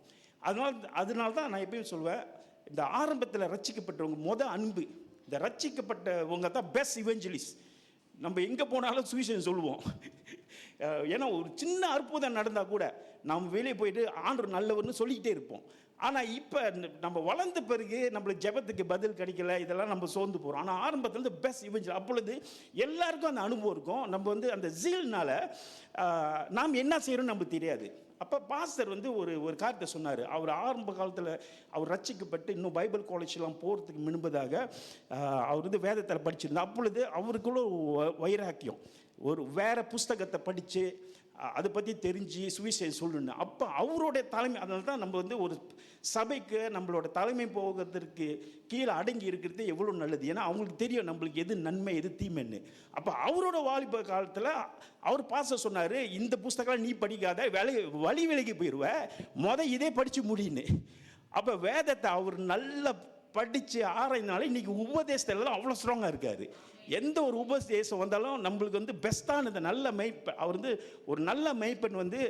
அதனால தான் நான் எப்பயும் சொல்வேன், இந்த ஆரம்பத்தில் ரட்சிக்கப்பட்டவங்க அன்பு, இந்த ரட்சிக்கப்பட்டவங்க தான் பெஸ்ட் இவெஞ்சலிஸ்ட். நம்ம எங்கே போனாலும் சுவிசேஷம் சொல்லுவோம். ஏன்னா ஒரு சின்ன அற்புதம் நடந்தால் கூட நாம் வெளியே போயிட்டு ஆண்டவர் நல்லவர்னு சொல்லிக்கிட்டே இருப்போம். ஆனால் இப்போ நம்ம வளர்ந்த பிறகு நம்மளுக்கு ஜெபத்துக்கு பதில் கிடைக்கல, இதெல்லாம் நம்ம சோர்ந்து போகிறோம். ஆனால் ஆரம்பத்தில் பெஸ்ட் இவெஞ்சல், அப்பொழுது எல்லாருக்கும் அந்த அனுபவம் இருக்கும். நம்ம வந்து அந்த ஜீல்னால நாம் என்ன செய்கிறோம்னு நமக்கு தெரியாது. அப்போ பாஸ்டர் வந்து ஒரு காரியத்தை சொன்னார். அவர் ஆரம்ப காலத்தில் அவர் ரட்சிக்கப்பட்டு இன்னும் பைபிள் காலேஜ்லாம் போகிறதுக்கு முன்பதாக அவர் வந்து வேதத்தில் படிச்சிருந்தார். அப்பொழுது அவருக்குள்ள வைராக்கியம், ஒரு வேறு புஸ்தகத்தை படித்து அதை பற்றி தெரிஞ்சு சுவிசேஷம் சொல்லணும். அப்போ அவருடைய தலைமை, அதனால தான் நம்ம வந்து ஒரு சபைக்கு நம்மளோட தலைமை போகிறதுக்கு கீழே அடங்கி இருக்கிறது எவ்வளோ நல்லது. ஏன்னா அவங்களுக்கு தெரியும் நம்மளுக்கு எது நன்மை எது தீமைன்னு. அப்போ அவரோட வாலிப காலத்தில் அவர் பாஸ்டர் சொன்னார், இந்த புஸ்தகம் நீ படிக்காத, வழி விலகி போயிடுவ, இதே படித்து முடியுன்னு. அப்போ வேதத்தை அவர் நல்லா படித்து ஆராய்னால இன்றைக்கி உபதேசத்தில் அவ்வளோ ஸ்ட்ராங்காக இருக்கார். எந்த ஒரு உபதேசம் வந்தாலும் நம்மளுக்கு வந்து பெஸ்ட்டானது நல்ல மெய்ப்பன். அவர் வந்து ஒரு நல்ல மெய்ப்பன் வந்து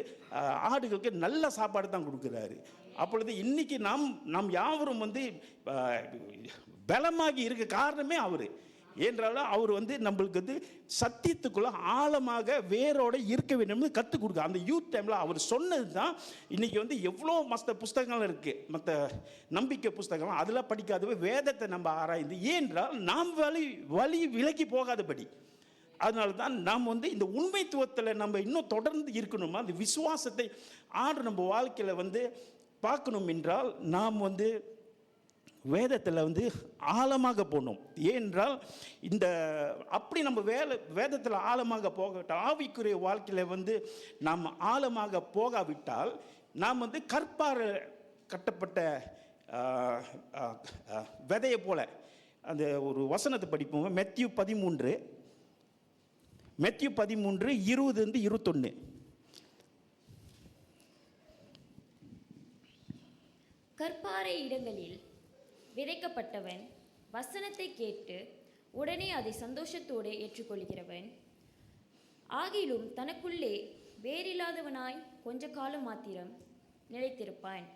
ஆடுகளுக்கு நல்ல சாப்பாடு தான் கொடுக்குறாரு. அப்பொழுது இன்றைக்கி நாம் யாவரும் வந்து பலமாகி இருக்க காரணமே அவர். ஏன்றாலும் அவர் வந்து நம்மளுக்கு வந்து சத்தியத்துக்குள்ள ஆழமாக வேரோட இருக்க வேண்டும்னு கற்றுக் கொடுக்க. அந்த யூத் டைமில் அவர் சொன்னது தான் இன்றைக்கி வந்து எவ்வளோ மற்ற புஸ்தகங்கள் இருக்குது, மற்ற நம்பிக்கை புஸ்தகங்கள், அதெல்லாம் படிக்காதவே வேதத்தை நம்ம ஆராய்ந்து, ஏனென்றால் நாம் வழி விலகி போகாதபடி. அதனால தான் நாம் வந்து இந்த உண்மைத்துவத்தில் நம்ம இன்னும் தொடர்ந்து இருக்கணுமா, அந்த விசுவாசத்தை நம்ம வாழ்க்கையில் வந்து பார்க்கணும் என்றால் நாம் வந்து வேதத்தில் வந்து ஆழமாக போகணும். ஏனென்றால் இந்த அப்படி நம்ம வேதத்தில் ஆழமாக போகவிட்டால், ஆவிக்குரிய வாழ்க்கையில் வந்து நாம் ஆழமாக போகாவிட்டால், நாம் வந்து கற்பாறை கட்டப்பட்ட விதையை போல. அந்த ஒரு வசனத்தை படிப்போம், மத்தேயு 13:20-21. கற்பாறை இடங்களில் விதைக்கப்பட்டவன் வசனத்தை கேட்டு உடனே அதை சந்தோஷத்தோடு ஏற்றுக்கொள்கிறவன், ஆகிலும் தனக்குள்ளே வேறில்லாதவனாய் கொஞ்ச காலம் மாத்திரம் நிலைத்திருப்பான்.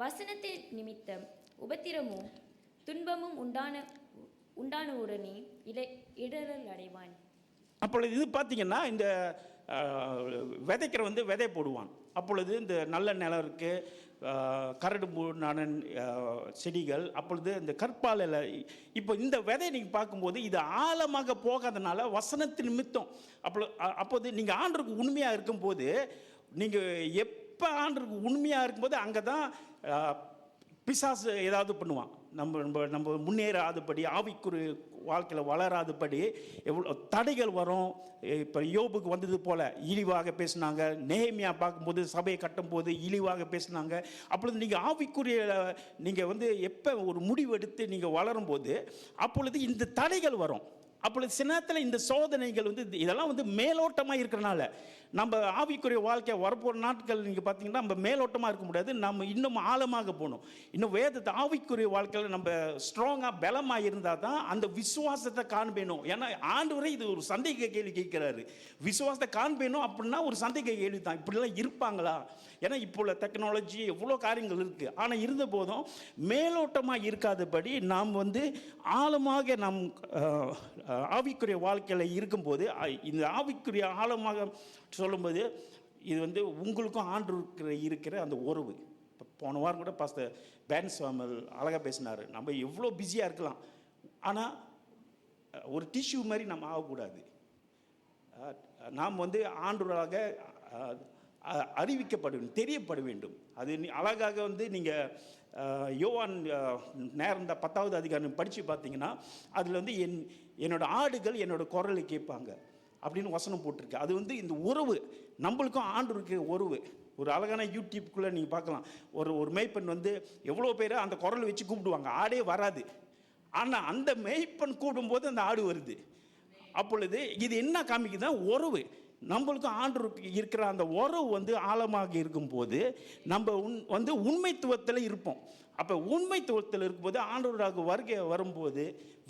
வசனத்தின் நிமித்தம் உபத்திரமும் துன்பமும் உண்டான உடனே இடரல் அடைவான். அப்பொழுது இது பார்த்தீங்கன்னா, இந்த விதைக்கிற வந்து விதை போடுவான். அப்பொழுது இந்த நல்ல நிலம் இருக்குது, கரடு முரடான செடிகள், அப்பொழுது இந்த கற்பாலையில். இப்போ இந்த விதை நீங்கள் பார்க்கும்போது இது ஆழமாக போகாதனால வசனத்தின் நிமித்தம் அப்போது நீங்கள் ஆண்டவருக்கு உண்மையாக இருக்கும்போது, நீங்கள் எப்போ ஆண்டவருக்கு உண்மையாக இருக்கும்போது அங்கே தான் பிசாசு ஏதாவது பண்ணுவான். நம்ம முன்னேறாதபடி, ஆவிக்குரிய வாழ்க்கையில் வளராதபடி எவ்வளோ தடைகள் வரும். இப்போ யோபுக்கு வந்தது போல் இழிவாக பேசினாங்க. நெகேமியா பார்க்கும்போது சபையை கட்டும்போது இழிவாக பேசினாங்க. அப்பொழுது நீங்கள் ஆவிக்குரிய நீங்கள் வந்து எப்போ ஒரு முடிவு எடுத்து நீங்கள் வளரும்போது அப்பொழுது இந்த தடைகள் வரும். அப்பொழுது சில நேரத்தில் இந்த சோதனைகள் வந்து இதெல்லாம் வந்து மேலோட்டமாக இருக்கிறனால நம்ம ஆவிக்குரிய வாழ்க்கை வரப்போகிற நாட்கள் நீங்கள் பார்த்தீங்கன்னா நம்ம மேலோட்டமாக இருக்க முடியாது. நம்ம இன்னும் ஆழமாக போகணும். இன்னும் வேதத்தை ஆவிக்குரிய வாழ்க்கையில் நம்ம ஸ்ட்ராங்காக பலமாக இருந்தால் தான் அந்த விசுவாசத்தை காண்பேணும். ஏன்னா ஆண்டவரே இது ஒரு சந்தேக கேள்வி கேட்குறாரு. விசுவாசத்தை காண்பேணும் அப்படின்னா ஒரு சந்தேக கேள்வி தான். இப்படிலாம் இருப்பாங்களா? ஏன்னா இப்போ உள்ள டெக்னாலஜி எவ்வளோ காரியங்கள் இருக்குது. ஆனால் இருந்த போதும் மேலோட்டமாக இருக்காதபடி நாம் வந்து ஆழமாக நம் ஆவிக்குரிய வாழ்க்கையில் இருக்கும்போது, இந்த ஆவிக்குரிய ஆழமாக சொல்லும்போது இது வந்து உங்களுக்கும் ஆண்டவருக்கு இருக்கிற அந்த உறவு. இப்போ போன வாரம் கூட பாஸ்டர் பேன் சாமுவேல் அழகாக பேசினார். நம்ம எவ்வளோ பிஸியாக இருக்கலாம், ஆனால் ஒரு டிஷ்யூ மாதிரி நம்ம ஆகக்கூடாது. நாம் வந்து ஆண்டவராக அறிவிக்கப்பட வேண்டும், தெரியப்பட வேண்டும். அது அழகாக வந்து நீங்கள் யோவான் நேரம் 10வது அதிகாரம் படித்து பார்த்தீங்கன்னா அதில் வந்து என்னோட ஆடுகள் என்னோட குரலை கேட்பாங்க அப்படின்னு வசனம் போட்டிருக்கு. அது வந்து இந்த உறவு, நம்மளுக்கும் ஆண்டவருக்கு உறவு. ஒரு அழகான யூடியூப்குள்ளே நீங்கள் பார்க்கலாம். ஒரு மேய்ப்பன் வந்து எவ்வளோ பேர் அந்த குரலை வச்சு கூப்பிடுவாங்க, ஆடே வராது. ஆனால் அந்த மேய்ப்பன் கூப்பிடும்போது அந்த ஆடு வருது. அப்பொழுது இது என்ன காமிக்குதுன்னா உறவு. நம்மளுக்கும் ஆண்டவருக்கு இருக்கிற அந்த உறவு வந்து ஆழமாக இருக்கும்போது நம்ம வந்து உண்மைத்துவத்தில் இருப்போம். அப்போ உண்மைத்துவத்தில் இருக்கும்போது ஆண்டவராக வருகை வரும்போது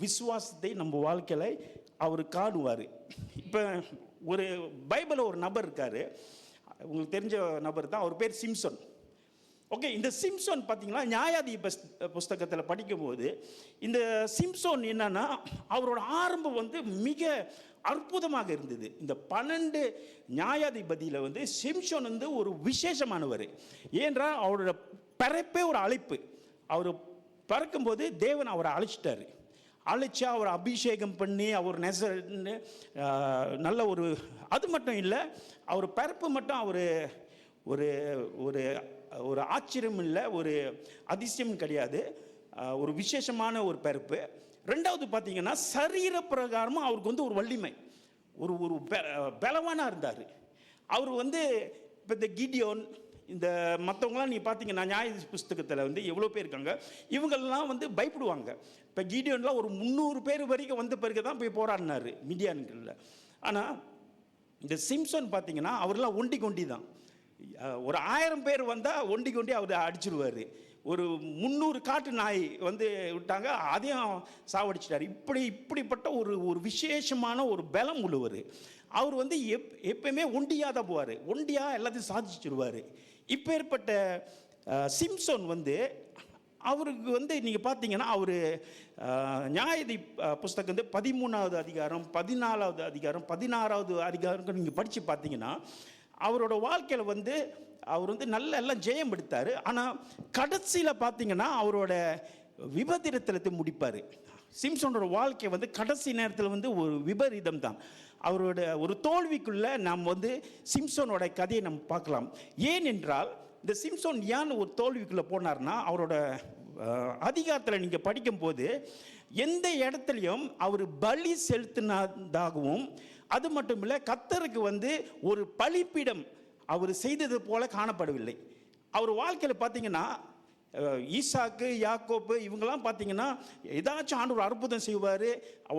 விசுவாசத்தை நம்ம வாழ்க்கையில் அவர் காணுவார். இப்போ ஒரு பைபிளில் ஒரு நபர் இருக்கார், உங்களுக்கு தெரிஞ்ச நபர் தான். அவர் பேர் சிம்சன். ஓகே, இந்த சிம்சோன் பார்த்தீங்கன்னா நியாயாதிபதி புஸ்தகத்தில் படிக்கும்போது இந்த சிம்சோன் என்னன்னா அவரோட ஆரம்பம் வந்து மிக அற்புதமாக இருந்தது. இந்த 12 நியாயாதிபதியில் வந்து சிம்சோன் வந்து ஒரு விசேஷமானவர். ஏனென்றால் அவரோட பிறப்பே ஒரு அழைப்பு. அவர் பிறக்கும்போது தேவன் அவரை அழைச்சி அவரை அபிஷேகம் பண்ணி அவர் நல்ல ஒரு, அது மட்டும் இல்லை, அவர் பிறப்பு மட்டும் அவர் ஒரு ஒரு ஒரு ஆச்சரியம் இல்லை, ஒரு அதிசயம் கிடையாது, ஒரு விசேஷமான ஒரு பிறப்பு. ரெண்டாவது பார்த்தீங்கன்னா சரீர பிரகாரமாக அவருக்கு வந்து ஒரு வலிமை, ஒரு ஒரு பலவானாக இருந்தார். அவர் வந்து இப்போ இந்த கிடியோன், இந்த மற்றவங்களாம் நீங்கள் பார்த்தீங்கன்னா நியாய புஸ்தகத்தில் வந்து எவ்வளோ பேர் இருக்காங்க, இவங்கெல்லாம் வந்து பயப்படுவாங்க. இப்போ கிடியோன்லாம் ஒரு 300 பேர் வரைக்கும் வந்த பிறகு தான் போய் போராடினார் மிடியான்களில். ஆனால் இந்த சிம்சன் பார்த்தீங்கன்னா அவரெல்லாம் ஒண்டி தான். ஒரு 1000 பேர் வந்தால் ஒண்டி அவர் அடிச்சிடுவார். ஒரு 300 காட்டு நாய் வந்து விட்டாங்க, அதையும் சாவடிச்சிட்டார். இப்படிப்பட்ட ஒரு விசேஷமான ஒரு பலம் உள்ளவர். அவர் வந்து எப்பயுமே ஒண்டியாக தான் போவார், ஒண்டியாக எல்லாத்தையும் சாதிச்சிடுவார். இப்பேற்பட்ட சிம்சோன் வந்து அவருக்கு வந்து நீங்கள் பார்த்தீங்கன்னா அவர் நியாயதி புஸ்தகம் வந்து 13வது அதிகாரம் 14வது அதிகாரம் 16வது அதிகாரம் நீங்கள் படித்து பார்த்தீங்கன்னா அவரோட வாழ்க்கையில் வந்து அவர் வந்து நல்ல எல்லாம் ஜெயம் எடுத்தார். ஆனால் கடைசியில் பார்த்தீங்கன்னா அவரோட விபரீதத்தை முடிப்பார். சிம்சோனோட வாழ்க்கை வந்து கடைசி நேரத்தில் வந்து ஒரு விபரீதம் தான். அவரோட ஒரு தோல்விக்குள்ளே நாம் வந்து சிம்சோனோட கதையை நம்ம பார்க்கலாம். ஏனென்றால் இந்த சிம்சோன் ஏன் ஒரு தோல்விக்குள்ளே போனார்னா, அவரோட அதிகாரத்தில் நீங்கள் படிக்கும்போது எந்த இடத்துலையும் அவர் பலி செலுத்தினதாகவும் அது மட்டும் இல்லை கர்த்தருக்கு வந்து ஒரு பலிப்பீடம் அவர் செய்தது போல காணப்படவில்லை. அவர் வாழ்க்கையில் பார்த்தீங்கன்னா ஈசாக்கு யாக்கோப்பு இவங்கெல்லாம் பார்த்தீங்கன்னா ஏதாச்சும் ஆண்டவர் அற்புதம் செய்வார்,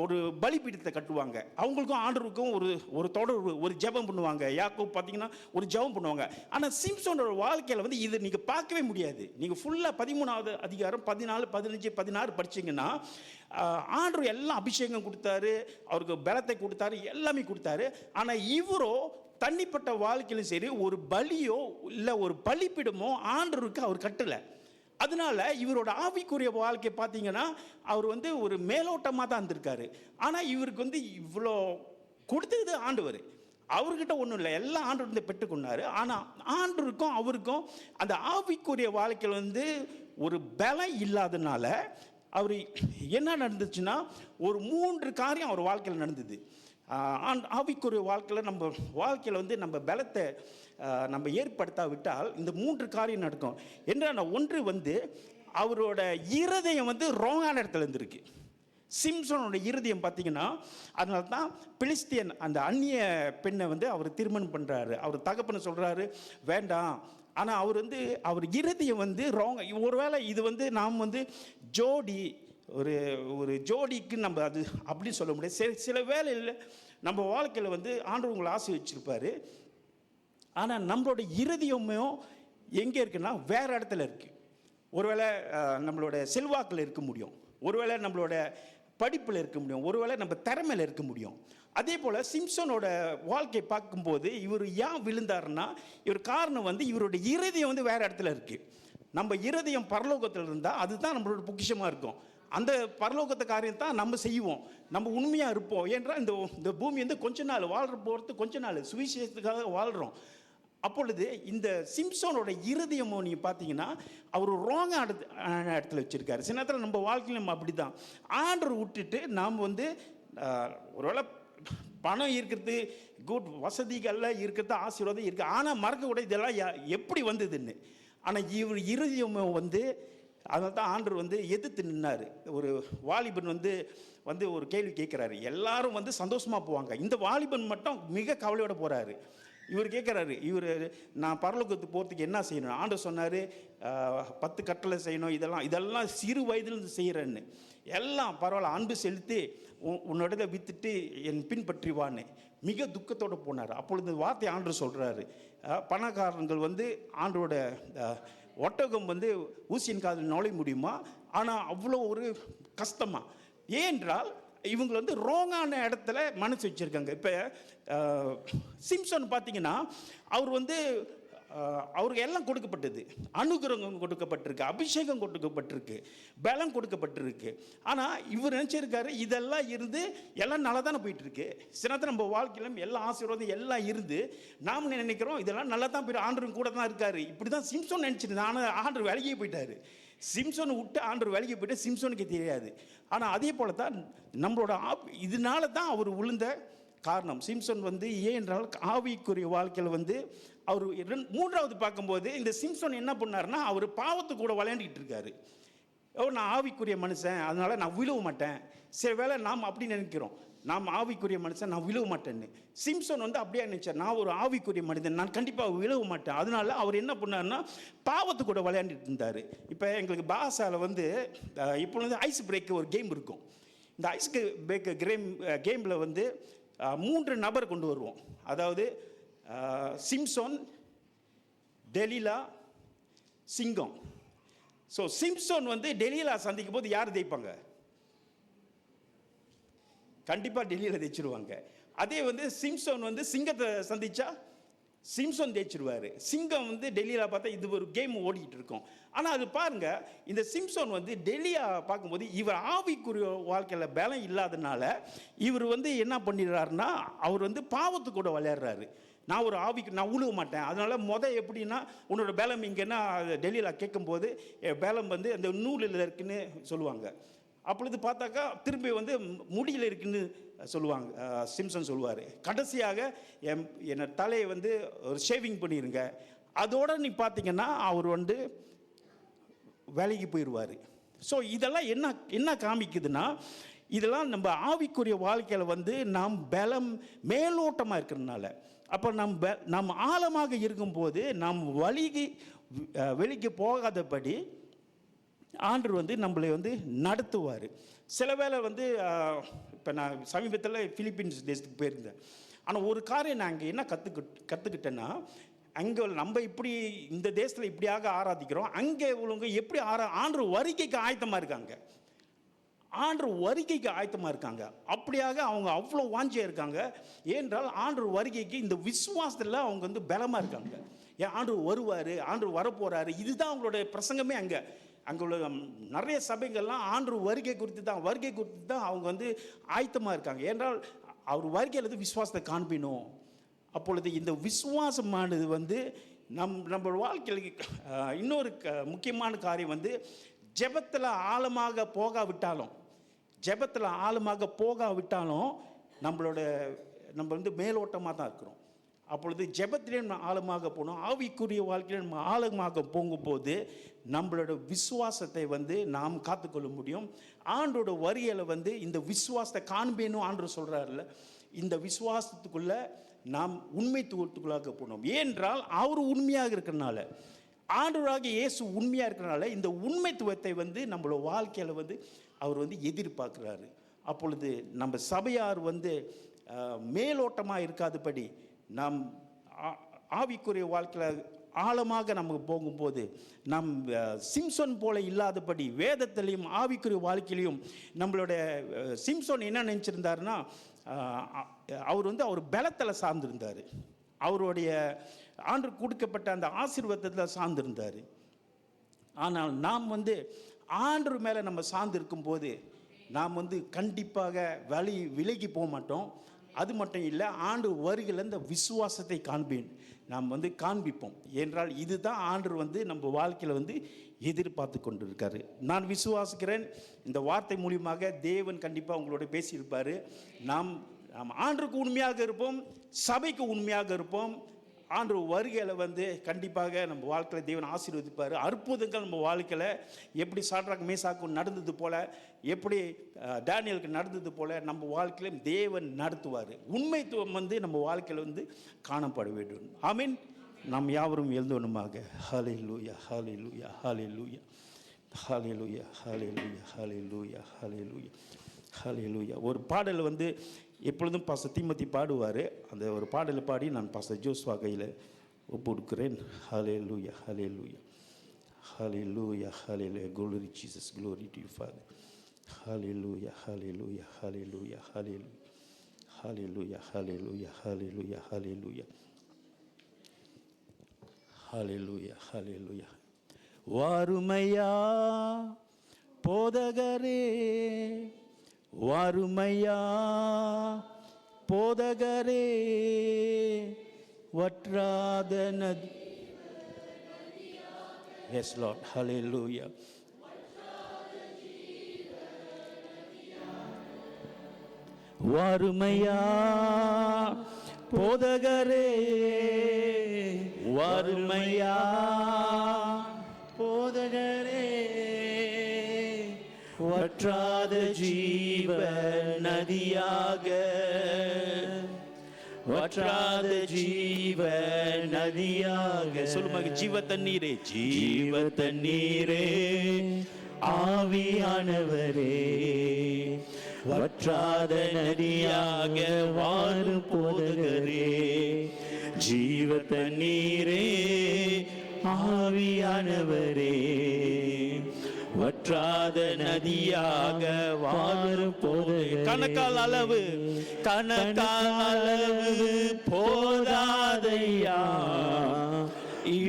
ஒரு பலிப்பீடத்தை கட்டுவாங்க, அவங்களுக்கும் ஆண்டவருக்கும் ஒரு தொடர்பு, ஒரு ஜெபம் பண்ணுவாங்க. யாக்கோப்பு பார்த்தீங்கன்னா ஒரு ஜெபம் பண்ணுவாங்க. ஆனால் சிம்சோனோட வாழ்க்கையில் வந்து இது நீங்கள் பார்க்கவே முடியாது. நீங்கள் ஃபுல்லாக 13வது அதிகாரம் 14, 15, 16 படிச்சிங்கன்னா ஆண்டவர் எல்லாம் அபிஷேகம் கொடுத்தாரு, அவருக்கு பலத்தை கொடுத்தாரு, எல்லாமே கொடுத்தாரு. ஆனால் இவரோ தனிப்பட்ட வாழ்க்கையிலும் சரி ஒரு பலியோ இல்லை ஒரு பலிப்பீடமோ ஆண்டவருக்கு அவர் கட்டலை. அதனால இவரோட ஆவிக்குரிய வாழ்க்கை பார்த்தீங்கன்னா அவர் வந்து ஒரு மேலோட்டமாக தான் இருந்திருக்காரு. ஆனால் இவருக்கு வந்து இவ்வளோ கொடுத்தது ஆண்டவர், அவர்கிட்ட ஒன்றும் இல்லை, எல்லாம் ஆண்டவர் வந்து பெற்றுக்கொண்டார். ஆனால் ஆண்டவருக்கும் அவருக்கும் அந்த ஆவிக்குரிய வாழ்க்கையில் வந்து ஒரு பலம் இல்லாதனால அவர் என்ன நடந்துச்சுன்னா ஒரு 3 காரியம் அவர் வாழ்க்கையில் நடந்தது. ஆவிக்குரிய வாழ்க்கையில் நம்ம வாழ்க்கையில் வந்து நம்ம பலத்தை நம்ம ஏற்படுத்தாவிட்டால் இந்த 3 காரியம் நடக்கும். என்ன ஒன்று வந்து அவரோட இருதயம் வந்து ராங்கான இடத்துல இருந்திருக்கு. சிம்சோனோட இருதயம் பார்த்தீங்கன்னா அதனால தான் பிலிஸ்தியன் அந்த அந்நிய பெண்ணை வந்து அவர் திருமணம் பண்ணுறாரு. அவர் தகப்பனை சொல்கிறாரு வேண்டாம். ஆனால் அவர் வந்து அவர் இருதயம் வந்து ராங். ஒருவேளை இது வந்து நாம் வந்து ஜோடி ஒரு ஜோடிக்கு நம்ம அது அப்படின்னு சொல்ல முடியாது. சில வேளையில் நம்ம வாழ்க்கையில் வந்து ஆண்டவர் உங்களை ஆசீர்வதிச்சிருப்பார். ஆனால் நம்மளோட இருதயமும் எங்கே இருக்குன்னா வேறு இடத்துல இருக்குது. ஒருவேளை நம்மளோட செல்வாக்கில் இருக்க முடியும், ஒருவேளை நம்மளோட படிப்பில் இருக்க முடியும், ஒருவேளை நம்ம திறமையில் இருக்க முடியும். அதே போல் சிம்சோனோட வாழ்க்கை பார்க்கும்போது இவர் ஏன் விழுந்தாருன்னா இவர் காரணம் வந்து இவரோட இருதயம் வந்து வேறு இடத்துல இருக்குது. நம்ம இருதயம் பரலோகத்தில் இருந்தால் அதுதான் நம்மளோட பொக்கிஷமாக இருக்கும். அந்த பரலோகத்தை காரியம் தான் நம்ம செய்வோம், நம்ம உண்மையாக இருப்போம். ஏன்றால் இந்த பூமி வந்து கொஞ்ச நாள் வாழ்கிற போகிறது, கொஞ்ச நாள் சுவிசேஷத்துக்காக வாழ்கிறோம். அப்பொழுது இந்த சிம்சோனோட இருதயமோ நீங்கள் பார்த்தீங்கன்னா அவர் ராங்கான இடத்துல வச்சுருக்காரு. சில நேரத்தில் நம்ம வாழ்க்கையில் நம்ம அப்படி தான் ஆண்டவர் விட்டுட்டு நாம் வந்து ஒருவேளை பணம் இருக்கிறது குட், வசதிகளில் இருக்கிறது ஆசீர்வாதம் இருக்குது, ஆனால் மறக்கக்கூட இதெல்லாம் எப்படி வந்ததுன்னு. ஆனால் இவர் இருதயமோ வந்து அதனால தான் ஆண்டவர் வந்து எதிர்த்து நின்னார். ஒரு வாலிபன் வந்து ஒரு கேள்வி கேட்குறாரு. எல்லாரும் வந்து சந்தோஷமாக போவாங்க, இந்த வாலிபன் மட்டும் மிக கவலையோடு போகிறாரு. இவர் கேட்குறாரு, நான் பரலோகத்துக்கு போகிறதுக்கு என்ன செய்யணும்? ஆண்டவர் சொன்னார் 10 கட்டளை செய்யணும், இதெல்லாம் சிறு வயதிலிருந்து செய்கிறேன்னு. எல்லாம் பரவாயில்ல, அன்பு செலுத்தி உன்னோட விற்றுட்டு என் பின்பற்றிவான்னு மிக துக்கத்தோடு போனார். அப்பொழுது வார்த்தை ஆண்டவர் சொல்கிறாரு, பணக்காரங்கள் வந்து ஆண்டரோட ஒட்டகம் வந்து ஊசியின் காதில் நுழைய முடியுமா? ஆனால் அவ்வளோ ஒரு கஷ்டமா? ஏனென்றால் இவங்க வந்து ரோங்கான இடத்துல மனசு வச்சுருக்காங்க. இப்போ சிம்சன் பார்த்தீங்கன்னா அவர் வந்து அவருக்கு எல்லாம் கொடுக்கப்பட்டது, அனுகிரகம் கொடுக்கப்பட்டிருக்கு, அபிஷேகம் கொடுக்கப்பட்டிருக்கு, பலம் கொடுக்கப்பட்டிருக்கு. ஆனால் இவர் நினச்சிருக்காரு இதெல்லாம் இருந்து எல்லாம் நல்லா தானே போயிட்டுருக்கு. சின்னத்தில் நம்ம வாழ்க்கையிலும் எல்லா ஆசீர்வாதம் எல்லாம் இருந்து நாம் நினைக்கிறோம் இதெல்லாம் நல்லா தான் போயிட்டு ஆண்டவரும் கூட தான் இருக்காரு. இப்படி தான் சிம்சோன் நினச்சிருந்தேன். ஆனால் ஆண்டவர் வேலைக்கே போயிட்டார். சிம்சோனை விட்டு ஆண்டவர் வேலைக்கு போயிட்டு சிம்சோனுக்கு தெரியாது. ஆனால் அதே போல தான் நம்மளோட இதனால தான் அவர் விழுந்த காரணம். சிம்சன் வந்து ஏன் என்றால் ஆவிக்குரிய வாழ்க்கையில் வந்து அவர் 3வது பார்க்கும்போது இந்த சிம்சன் என்ன பண்ணார்னா அவர் பாவத்து கூட விளையாண்டுக்கிட்டு இருக்காரு. நான் ஆவிக்குரிய மனுஷன் அதனால் நான் விழுவ மாட்டேன். சில வேளை நாம் அப்படி நினைக்கிறோம், நாம் ஆவிக்குரிய மனுஷன் நான் விழுவ மாட்டேன்னு. சிம்சன் வந்து அப்படியே நினைச்சார், நான் ஒரு ஆவிக்குரிய மனிதன், நான் கண்டிப்பாக விழுவ மாட்டேன். அதனால அவர் என்ன பண்ணார்னா பாவத்து கூட விளையாண்டுட்டு இருந்தார். இப்போ எங்களுக்கு பாசாவில் வந்து இப்போ வந்து ஐஸ் பிரேக் ஒரு கேம் இருக்கும். இந்த ஐஸ் பிரேக் கேமில் வந்து 3 நபர் கொண்டு வருவோம். அதாவது சிம்சோன், டெலிலா, சிங்கம். ஸோ சிம்சோன் வந்து டெலிலா சந்திக்கும் போது யார் ஜெயிப்பாங்க? கண்டிப்பாக டெல்லியில் ஜெயிச்சிருவாங்க. அதே வந்து சிம்சோன் வந்து சிங்கத்தை சந்தித்தா சிம்சன் ஜெயிச்சிருவார். சிங்கம் வந்து டெல்லியில் பார்த்தா இது ஒரு கேம் ஓடிக்கிட்டு இருக்கும். ஆனால் அது பாருங்கள், இந்த சிம்சன் வந்து டெல்லியை பார்க்கும்போது இவர் ஆவிக்குரிய வாழ்க்கையில் பலம் இல்லாதனால இவர் வந்து என்ன பண்ணிடுறாருன்னா, அவர் வந்து பாவத்து கூட விளையாடுறாரு. நான் ஒரு ஆவிக்கு நான் உழுவ மாட்டேன், அதனால் எப்படின்னா உன்னோட பேலம் இங்கேன்னா டெல்லியில் கேட்கும்போது பேலம் வந்து அந்த நூலில் இருக்குன்னு சொல்லுவாங்க. அப்பொழுது பார்த்தாக்கா திரும்பி வந்து முடியில் இருக்குன்னு சொல்லுவாங்க. சிம்சன் சொல்லுவார், கடைசியாக என்னோட தலையை வந்து ஒரு ஷேவிங் பண்ணிடுங்க, அதோடு நீ பார்த்தீங்கன்னா அவர் வந்து வேலைக்கு போயிடுவார். ஸோ இதெல்லாம் என்ன காமிக்குதுன்னா, இதெல்லாம் நம்ம ஆவிக்குரிய வாழ்க்கையில் வந்து நாம் பலம் மேலோட்டமாக இருக்கிறதுனால, அப்போ நம்ம ஆழமாக இருக்கும்போது நாம் வெளிக்கு போகாதபடி ஆண்டவர் வந்து நம்மளை வந்து நடத்துவார். சில வேளை வந்து இப்போ நான் சமீபத்தில் பிலிப்பீன்ஸ் தேசத்துக்கு போயிருந்தேன். ஆனால் ஒரு காரியம் நான் அங்கே என்ன கற்றுக்கிட்டேன்னா, அங்கே நம்ம இப்படி இந்த தேசத்தில் இப்படியாக ஆராதிக்கிறோம், அங்கே உள்ளவங்க எப்படி ஆண்டவர் வருகைக்கு ஆயத்தமாக இருக்காங்க. ஆண்டவர் வருகைக்கு ஆயத்தமாக இருக்காங்க. அப்படியாக அவங்க அவ்வளோ வாஞ்சியாக இருக்காங்க. ஏனென்றால் ஆண்டவர் வருகைக்கு இந்த விசுவாசத்தில் அவங்க வந்து பலமாக இருக்காங்க. ஏன் ஆண்டவர் வருவார், ஆண்டவர் வரப்போகிறாரு, இதுதான் அவங்களோட பிரசங்கமே. அங்கே உள்ள நிறைய சபைகள்லாம் ஆண்டவர் வருகை குறித்து தான் அவங்க வந்து ஆயத்தமாக இருக்காங்க. ஏனென்றால் அவர் வருகையில் வந்து விசுவாசத்தை காண்பினோம். அப்பொழுது இந்த விசுவாசமானது வந்து நம்ம வாழ்க்கையில் இன்னொரு முக்கியமான காரியம் வந்து ஜெபத்தில் ஆழமாக போகாவிட்டாலும் நம்ம வந்து மேலோட்டமாக தான் இருக்கிறோம். அப்பொழுது ஜெபத்திலே நம்ம ஆழமாக போனோம், ஆவிக்குரிய வாழ்க்கையில் நம்ம ஆழமாக போகும்போது நம்மளோட விசுவாசத்தை வந்து நாம் காத்துக்கொள்ள முடியும். ஆண்டோட வருகையில் வந்து இந்த விசுவாசத்தை காண்பேனும் ஆண்டு சொல்கிறார்ல, இந்த விசுவாசத்துக்குள்ளே நாம் உண்மைத்துவத்துக்குள்ளாக போனோம். ஏனென்றால் அவர் உண்மையாக இருக்கிறனால, ஆண்டவராக இயேசு உண்மையாக இருக்கிறனால இந்த உண்மைத்துவத்தை வந்து நம்மளோட வாழ்க்கையில் வந்து அவர் வந்து எதிர்பார்க்குறாரு. அப்பொழுது நம்ம சபையார் வந்து மேலோட்டமாக இருக்காதபடி நாம் ஆவிக்குரிய வாழ்க்கையில் ஆழமாக நமக்கு போகும்போது நம் சிம்சன் போல இல்லாதபடி வேதத்திலையும் ஆவிக்குரிய வாழ்க்கையிலையும் நம்மளோட சிம்சன் என்ன நினச்சிருந்தாருன்னா, அவர் பலத்தில் சார்ந்திருந்தார், அவருடைய ஆண்டு கொடுக்கப்பட்ட அந்த ஆசீர்வாதத்தில் சார்ந்திருந்தார். ஆனால் நாம் வந்து ஆண்டவர் மேலே நம்ம சார்ந்து இருக்கும்போது நாம் வந்து கண்டிப்பாக விலகி போக மாட்டோம். அது மட்டும் இல்லை, ஆண்டு வருகையில் இந்த விசுவாசத்தை நாம் வந்து காண்பிப்போம். என்றால் இதுதான் ஆண்டவர் வந்து நம்ம வாழ்க்கையில் வந்து எதிர்பார்த்து கொண்டு இருக்காரு. நான் விசுவாசிக்கிறேன், இந்த வார்த்தை மூலியமாக தேவன் கண்டிப்பாக உங்களோட பேசியிருப்பார். நாம் ஆண்டருக்கு உண்மையாக இருப்போம், சபைக்கு உண்மையாக இருப்போம். ஆண்டவர் வருகையில் வந்து கண்டிப்பாக நம்ம வாழ்க்கையில் தேவன் ஆசீர்வதிப்பார். அற்புதங்கள் நம்ம வாழ்க்கையில் எப்படி சாட்ராக் மேசாக்கு நடந்தது போல், எப்படி டேனியலுக்கு நடந்தது போல் நம்ம வாழ்க்கையிலும் தேவன் நடத்துவார். உண்மைத்துவம் வந்து நம்ம வாழ்க்கையில் வந்து காணப்பட வேண்டும். ஆமீன். நாம் யாவரும் எழுந்தோனுமாக. ஹல்லேலூயா, ஹல்லேலூயா, ஹல்லேலூயா, ஹல்லேலூயா, ஹல்லேலூயா, ஹல்லேலூயா, ஹல்லேலூயா, ஹல்லேலூயா. ஒரு பாடல் வந்து எப்பொழுதும் பாஸ்டர் தீமோத்தி பாடுவார். அந்த ஒரு பாடலை பாடி நான் பாஸ்டர் ஜோஸ்வா கையில் ஒப்பு கொடுக்குறேன். ஹல்லேலூயா, ஹல்லேலூயா, ஹல்லேலூயா, ஹல்லேலூயா. Glory Jesus, glory to you Father. Hallelujah, hallelujah, hallelujah, hallelujah, hallelujah, hallelujah, hallelujah, hallelujah, hallelujah, hallelujah. வாருமையா போதகரே, வாருமையா போதகரே, வற்றாத நதி. Yes Lord, hallelujah. வாருமையா போதகரே, வாருமையா போதகரே, வற்றாத ஜீவ நதியாக, வற்றாத ஜீவ நதியாக. சொல்லுங்க, ஜீவ தண்ணீரே, ஜீவ தண்ணீரே, ஆவியானவரே, வற்றாத நதியாக வாரும் போதகரே, ஜீவ தண்ணீரே, ஆவியானவரே, வற்றாத நதியாக வாரும் போதகரே. கணக்கால் அளவு போதாதையா,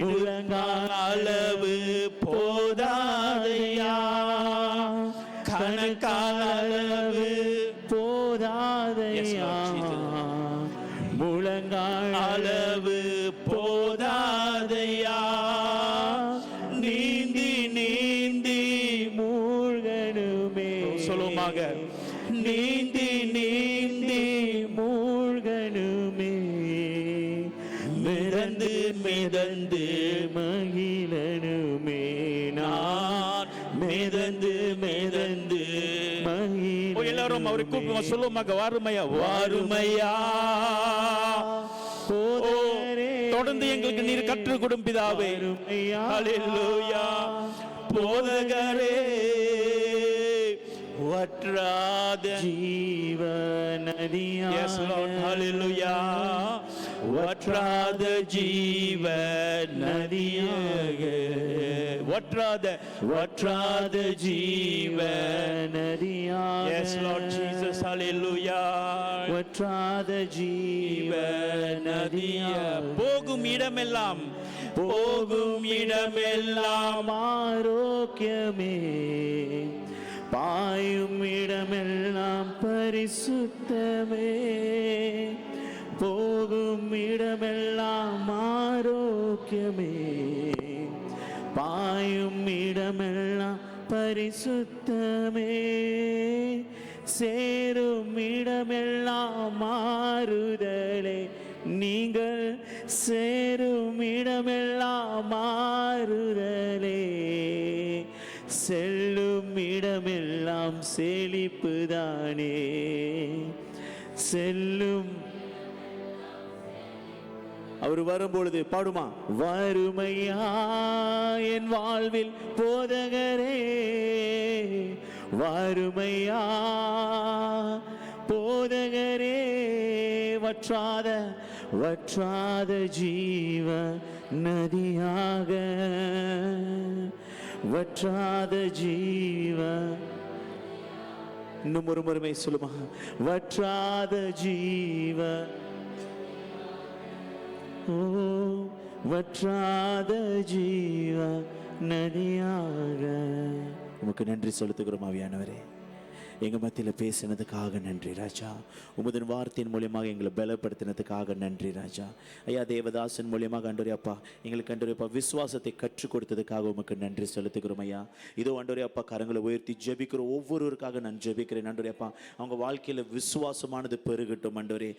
முழங்கால் அளவு போதாதையா, கணக்கால் அளவு போதாதையா, முழங்கால் அளவு போதாதையா, நீந்தி நீந்தி மூழ்கணுமே. சொல்லுமாக, நீந்தி நீந்தி மூழ்கணுமே, மிதந்து மிதந்து மகிழனுமே, நான் மிதந்து மிதந்து மகிழ. எல்லாரும் அவரை கூப்பிடுவோம், சொல்லுவாங்க, வாருமையா வாருமையா, தொடர்ந்து எங்களுக்கு நீர் கற்றுக் கொடும் பிதாவே. ஹல்லேலூயா. போதகரே, வற்றாத ஜீவ நதியா. Yes Lord, hallelujah. வற்றாத ஜீவ நதியாக, வற்றாத ஜீவ நதியாக. Yes Lord Jesus, hallelujah. வற்றாத ஜீவ நதியாக, போகும் இடமெல்லாம் ஆரோக்கியமே, பாயும் இடமெல்லாம் பரிசுத்தமே, போகும் இடமெல்லாம் ஆரோக்கியமே, பாயும் இடமெல்லாம் பரிசுத்தமே, சேரும் இடமெல்லாம் மாறுதலே, நீங்கள் சேரும் இடமெல்லாம் மாறுதலே, செல்லும் இடமெல்லாம் செழிப்புதானே, செல்லும். அவர் வரும்பொழுது பாடுமா, வறுமையா என் வாழ்வில் போதகரே, வறுமையா போதகரே, வற்றாத ஜீவ நதியாக, வற்றாத ஜீவ. இன்னும் ஒரு முறை சொல்லுமா, வற்றாத ஜீவ, ஓ வற்றாத ஜீவ நதியாக. உமக்கு நன்றி செலுத்துகிறோம் ஆவியானவரே, எங்கள் மத்தியில் பேசினதுக்காக நன்றி ராஜா. உமது வார்த்தையின் மூலியமாக எங்களை பலப்படுத்தினதுக்காக நன்றி ராஜா. ஐயா தேவதாசன் மூலியமாக ஆண்டவரே அப்பா எங்களுக்கு ஆண்டவரே அப்பா விசுவாசத்தை கற்றுக் கொடுத்ததுக்காக உமக்கு நன்றி செலுத்துகிறோம் ஐயா. இதோ ஆண்டவரே அப்பா கரங்களை உயர்த்தி ஜெபிக்கிற ஒவ்வொருவருக்காக நான் ஜெபிக்கிறேன் ஆண்டவரே அப்பா. அவங்க வாழ்க்கையில் விசுவாசமானது பெருகட்டும் ஆண்டவரே,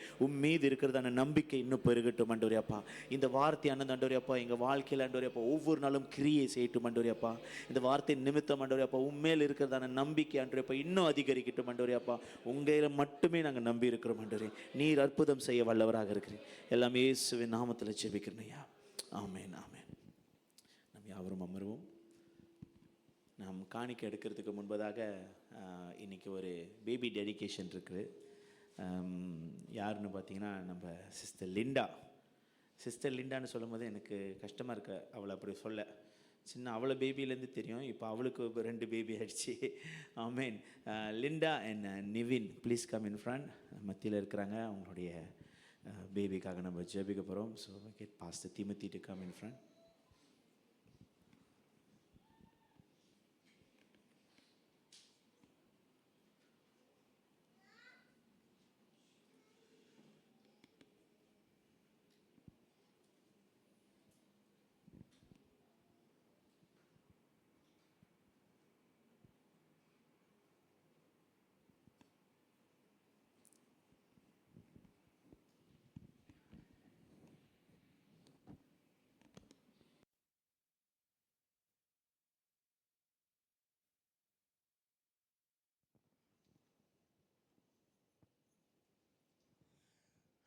மீது இருக்கிறதான நம்பிக்கை இன்னும் பெருகட்டும் ஆண்டவரே அப்பா. இந்த வார்த்தையானது ஆண்டவரே அப்பா எங்கள் வாழ்க்கையில் ஆண்டவரே அப்பா ஒவ்வொரு நாளும் கிரியை செய்யட்டும் ஆண்டவரே அப்பா. இந்த வார்த்தை நிமித்தம் ஆண்டவரே அப்பா உண்மையில் இருக்கிறதான நம்பிக்கை ஆண்டவரே அப்பா இன்னும் அதிகரிக்கட்டும் ஆண்டவரே அப்பா. உங்களை மட்டுமே நாங்கள் நம்பி இருக்கிறோம் ஆண்டவரே. நீர் அற்புதம் செய்ய வல்லவராக இருக்கிறேன். எல்லாம் இயேசுவின் நாமத்தில் ஜெபிக்கிறேன் ஐயா. ஆமென் ஆமென். நம்ம யாவரும் அமர்வோம். நாம் காணிக்கை எடுக்கிறதுக்கு முன்பதாக இன்னைக்கு ஒரு பேபி டெடிகேஷன் இருக்குது. யாருன்னு பார்த்தீங்கன்னா நம்ம சிஸ்டர் லிண்டான்னு சொல்லும் போது எனக்கு கஷ்டமாக இருக்கு அவளை அப்படி சொல்ல. சின்ன அவளை பேபியிலேருந்து தெரியும், இப்போ அவளுக்கு 2 பேபி ஆயிடுச்சு. ஆமேன். Linda and Nivin please come in front. மத்தியில் இருக்கிறாங்க, அவங்களுடைய பேபிக்காக நம்ம ஜெபிக்க போகிறோம். So get pastor Timothy to come in front.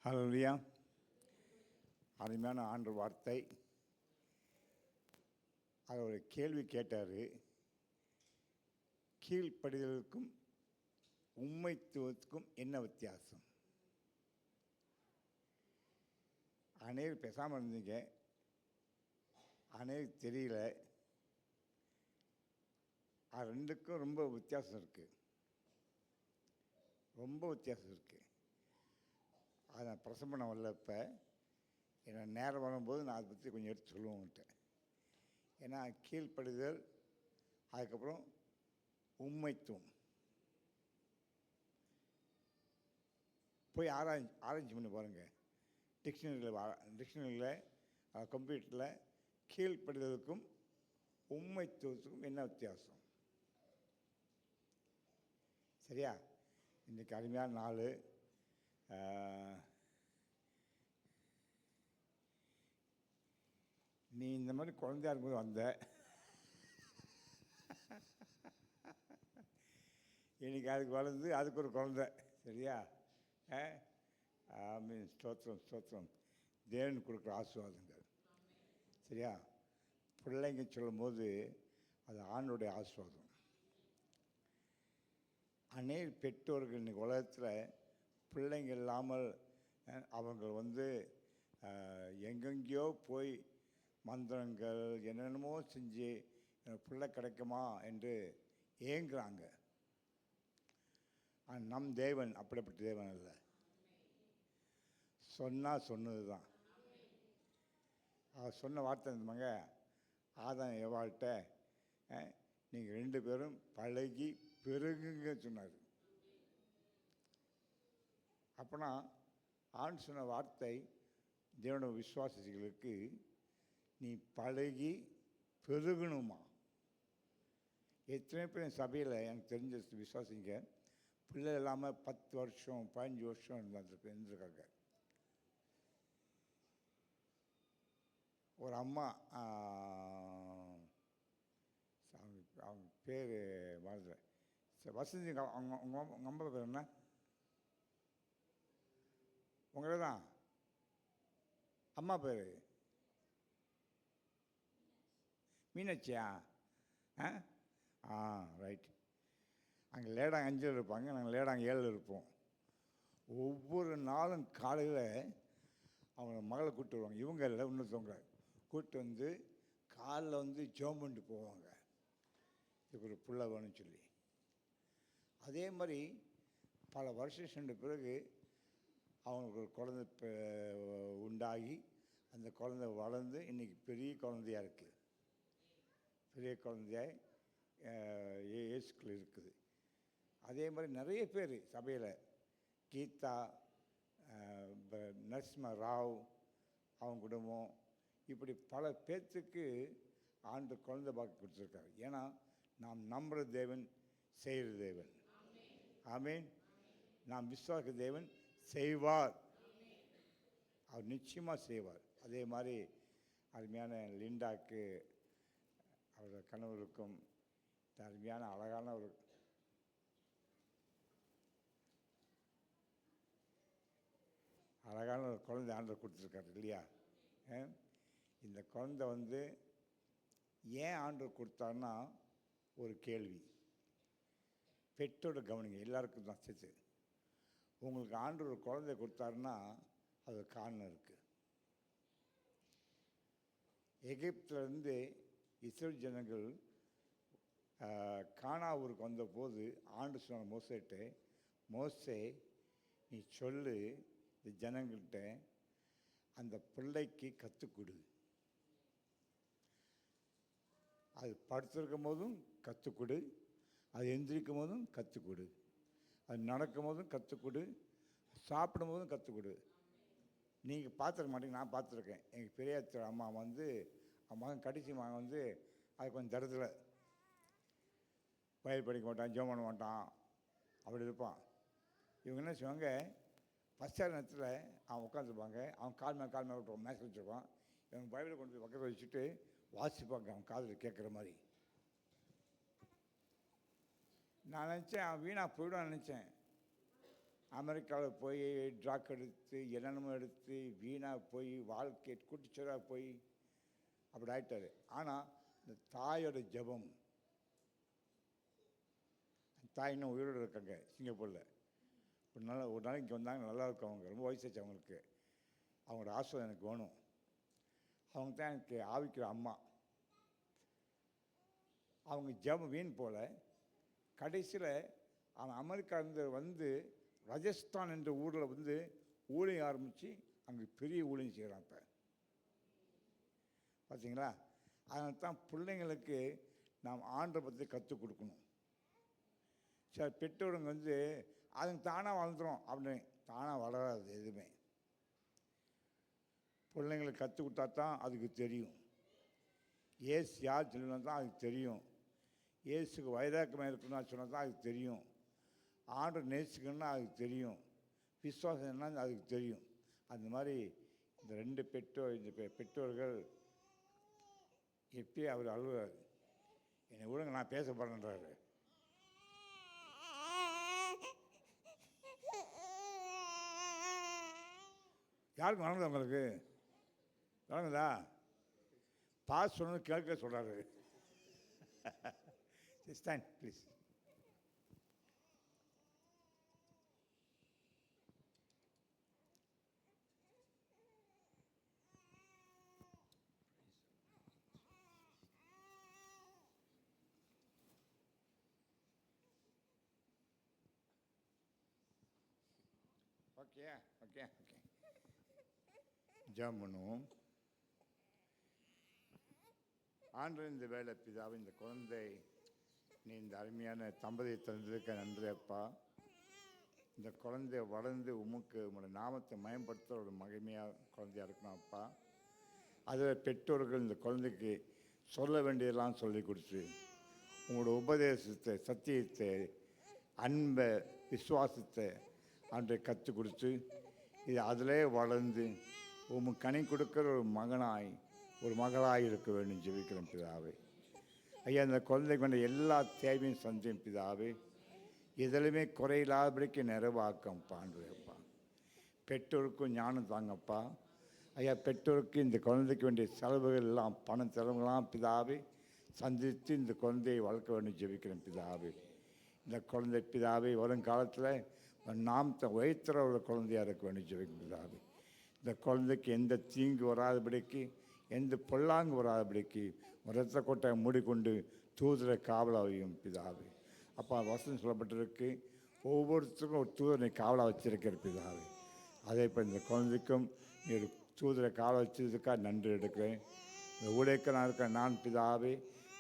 ஹல்லேலூயா. அருமையான ஆண்டவர் வார்த்தை. அவர் ஒரு கேள்வி கேட்டார், கீழ்ப்படிதலுக்கும் உண்மைத்துவத்துக்கும் என்ன வித்தியாசம்? அநேகர் பேசாமல் இருந்தீங்க, அநேகருக்கு தெரியல. அது ரெண்டுக்கும் ரொம்ப வித்தியாசம் இருக்குது, ரொம்ப வித்தியாசம் இருக்குது. அதை நான் பிரசவம் பண்ண வரல. இப்போ ஏன்னா நேரம் வரும்போது நான் அதை பற்றி கொஞ்சம் எடுத்து சொல்லுவேன்ட்டேன். ஏன்னா கீழ்ப்படுதல், அதுக்கப்புறம் உண்மைத்துவம். போய் ஆராய்ச்சி பண்ணி பாருங்கள். டிக்ஷனரியில் கம்ப்யூட்டரில் கீழ்ப்படுதலுக்கும் உண்மைத்துவத்துக்கும் என்ன வித்தியாசம்? சரியா? இன்றைக்கி அருமையான நாள். நீ இந்த மாதிரி குழந்தையா இருக்கும்போது வந்த, இன்னைக்கு அதுக்கு வளர்ந்து அதுக்கு ஒரு குழந்தை. சரியா? ஆமீன். ஸ்தோத்திரம் ஸ்தோத்திரம். தேவன் கொடுக்குற ஆசீர்வாதங்கள். சரியா? பிள்ளைங்க சொல்லும் போது அது ஆணுடைய ஆசீர்வாதம். அநேக பெற்றோர்கள் இன்றைக்கி உலகத்தில் பிள்ளைங்க இல்லாமல் அவங்க எங்கெங்கேயோ போய் மந்திரங்கள் என்னென்னமோ செஞ்சு பிள்ளை கிடைக்குமா என்று ஏங்குறாங்க. நம் தேவன் அப்படிப்பட்ட தேவன் அல்ல. சொன்னது தான். அவர் சொன்ன வார்த்தை இருந்தவங்க ஆதாம் எவாள்கிட்ட நீங்கள் 2 பேரும் பழகி பெருகுங்க சொன்னார். அப்போனா ஆண் சொன்ன வார்த்தை தேவனோட விசுவாசிகளுக்கு நீ பழகி பெருகணுமா. எத்தனை பேர் சபையில் எனக்கு தெரிஞ்ச விசுவாசிங்க பிள்ளை இல்லாமல் 10 வருஷம் 15 வருஷம் இருந்திருக்காங்க. ஒரு அம்மா, அவங்க பேர் மறந்துடுறேன், வசந்தி. உங்கள் அம்மா பேர் என்ன? உங்களே தான் அம்மா பேர் மீனாட்சியா? ரைட். அங்கே லேடாங்க 5 இருப்பாங்க, நாங்கள் லேடாங்க 7 இருப்போம். ஒவ்வொரு நாளும் காலையில் அவங்க மகளை கூப்பிட்டு வருவாங்க. இவங்க இல்லை, இன்னொருத்தவங்க கூப்பிட்டு வந்து காலில் ஜெபம் பண்ணிட்டு போவாங்க, இதுக்கு ஒரு பிள்ளை வேணும்னு சொல்லி. அதே மாதிரி பல வருஷம் சென்ற பிறகு அவங்களுக்கு ஒரு குழந்தை உண்டாகி அந்த குழந்தை வளர்ந்து இன்றைக்கி பெரிய குழந்தையாக இருக்குது. பெரிய குழந்தையாக இயேசுக்குள்ள இருக்குது. அதே மாதிரி நிறைய பேர் சபையில் கீதா, நரசிம்ம ராவ், அவங்க குடும்பம், இப்படி பல பேர்த்துக்கு ஆண்டு குழந்தை பாக்கி கொடுத்துருக்காரு. ஏன்னா நாம் நம்புகிற தேவன் செய்கிற தேவன். ஆமீன். நாம் விசுவாசிக்கிற தேவன் செய்வார். அவர் நிச்சயமாக செய்வார். அதே மாதிரி அருமையான லிண்டாக்கு அவரோட கணவருக்கும் அருமையான அழகான ஒரு குழந்தை ஆண்டவர் கொடுத்துருக்காரு இல்லையா? இந்த குழந்தை ஏன் ஆண்டவர் கொடுத்தாருன்னா ஒரு கேள்வி. பெற்றோட கவனிங்க, எல்லாருக்கும் தான் சேர்த்து. உங்களுக்கு ஆண்டவர் ஒரு குழந்தை கொடுத்தாருன்னா அது காரணம் இருக்குது. எகிப்திலேருந்து இஸ்ரேல் ஜனங்கள் கானா ஊருக்கு வந்தபோது ஆண்டு சொன்ன மோசேட்டு, மோசே நீ சொல்லு இந்த ஜனங்கள்கிட்ட அந்த பிள்ளைக்கு கற்றுக்கொடு. அது படுத்திருக்கும் போதும் கற்றுக்கொடு, அது எந்திரிக்கும் போதும் கற்றுக்கொடு, அது நடக்கும் போதும் கற்றுக்கொடு, சாப்பிடும் போதும் கற்றுக்கொடு. நீங்கள் பார்த்துருக்க மாட்டீங்க, நான் பார்த்துருக்கேன். எங்கள் பெரிய அம்மா மகன் கடைசி மகன் அது கொஞ்சம் தரத்தில் பயிர் படிக்க மாட்டான், ஜெபம் பண்ண மாட்டான், அப்படி இருப்பான். இவங்க என்ன செய்வாங்க, ஃபஸ்ட் நேரத்தில் அவன் உட்காந்துருப்பாங்க, அவன் கால் மேலே விட்டுருவான், மேட்ச் வச்சுருப்பான். இவங்க பைபிளை கொண்டு போய் பக்கத்தில் வச்சுட்டு வாசிப்பாங்க, அவன் காதில் கேட்குற மாதிரி. நான் நினச்சேன் அவன் வீணாக போய்டுவான்னு நினச்சேன். அமெரிக்காவில் போய் ட்ராக் எடுத்து என்னென்னமோ எடுத்து வீணாக போய் வாழ்க்கை குட்டிச்சராக போய் அப்படி ஆகிட்டார். ஆனால் இந்த தாயோட ஜெபம், தாய் இன்னும் உயிரோடு இருக்காங்க சிங்கப்பூரில். ஒரு நாளைக்கு இங்கே வந்தாங்க, நல்லா இருக்கும். அவங்க ரொம்ப வயசாச்சு அவங்களுக்கு. அவங்களோட ஆசீர்வாதம் எனக்கு வேணும். அவங்க தான் எனக்கு ஆவிக்கிற அம்மா. அவங்க ஜெபம் வீண் போல் கடைசியில் அவன் அமெரிக்காவிலேருந்து ராஜஸ்தான் என்ற ஊரில் ஊழியம் ஆரம்பித்து அங்கே பெரிய ஊழியம் செய்கிறான். இப்போ பார்த்தீங்களா? அதனால தான் பிள்ளைங்களுக்கு நாம் ஆண்டை பற்றி கற்றுக் கொடுக்கணும். சில பெற்றோருங்க வந்து அதுங்க தானாக வளர்ந்துடும் அப்படின்னு தானாக வளராது. எதுவுமே பிள்ளைங்களுக்கு கற்றுக் கொடுத்தா தான் அதுக்கு தெரியும். ஏசு யார் சொல்லினா தான் அதுக்கு தெரியும். ஏசுக்கு வைராக்கியமாக இருக்கணும்னு சொன்னால் தான் அதுக்கு தெரியும். ஆண்டை நேசிக்கணும்னா அதுக்கு தெரியும். விசுவாசம் என்னன்னு அதுக்கு தெரியும். அந்த மாதிரி இந்த ரெண்டு பெற்றோர்கள் எப்பயே அவர் அழுவார், என்னை விடுங்க நான் பேச போகிறேன்றாரு. யாருக்கும் வணங்குதா? உங்களுக்கு வணங்குதா? பாஸ் சொன்னது கேட்க சொல்கிறாரு. Stand please. Okay okay okay, ஜெபம் பண்ணுவோம். ஆண்டு இந்த வேலை பிதாவை, இந்த குழந்தை நீ இந்த அருமையான தம்பதியை தந்ததுக்கு நன்றி அப்பா. இந்த குழந்தை வளர்ந்து உம்முடைய நாமத்தை மயப்படுத்த ஒரு மகிமையாக குழந்தையாக இருக்கணும் அப்பா. அதில் பெற்றோர்கள் இந்த குழந்தைக்கு சொல்ல வேண்டியதெல்லாம் சொல்லி கொடுத்து உங்களோட உபதேசத்தை, சத்தியத்தை, அன்பை, விசுவாசத்தை அன்றை கற்றுக் கொடுத்து இது அதிலே வளர்ந்து கனி கொடுக்குற ஒரு மகளாய் இருக்க வேண்டும் ஜெபிக்கிறேன் பிதாவே. ஐயா, இந்த குழந்தைக்கு வேண்ட எல்லா தேவையும் சந்தியும் பிதாவே. எதிலுமே குறையில்லாதபடிக்கு நிறைவாக்கப்பா. ஆண்டவரேப்பா, பெற்றோருக்கும் ஞானம் தாங்கப்பா. ஐயா, பெற்றோருக்கு இந்த குழந்தைக்கு வேண்டிய செலவுகள் எல்லாம், பண செலவுகள்லாம் பிதாவே சந்தித்து இந்த குழந்தையை வளர்க்க வேண்டும் ஜெபிக்கிறேன் பிதாவே. இந்த குழந்தை பிதாவே வருங்காலத்தில் நாமத்தை வைத்திர ஒரு குழந்தையாக இருக்க வேண்டும் ஜெபிக்கிறேன் பிதாவே. இந்த குழந்தைக்கு எந்த தீங்கு வராதபடிக்கு, எந்த பொல்லாங்கு வராதபடிக்கு இரத்த கொட்டையை மூடிக்கொண்டு தூதரை காவலாவையும் பிதாவே. அப்பா, வசனம் சொல்லப்பட்டிருக்கு, ஒவ்வொருத்தருக்கும் ஒரு தூதரை காவலாக வச்சிருக்கிற பிதாவே. அதே இப்போ இந்த குழந்தைக்கும் நீ ஒரு தூதரை காவலாக வச்சதுக்காக நன்றி எடுக்கிறேன். இந்த ஊழியக்காரனாக இருக்கிற நான் பிதாவே,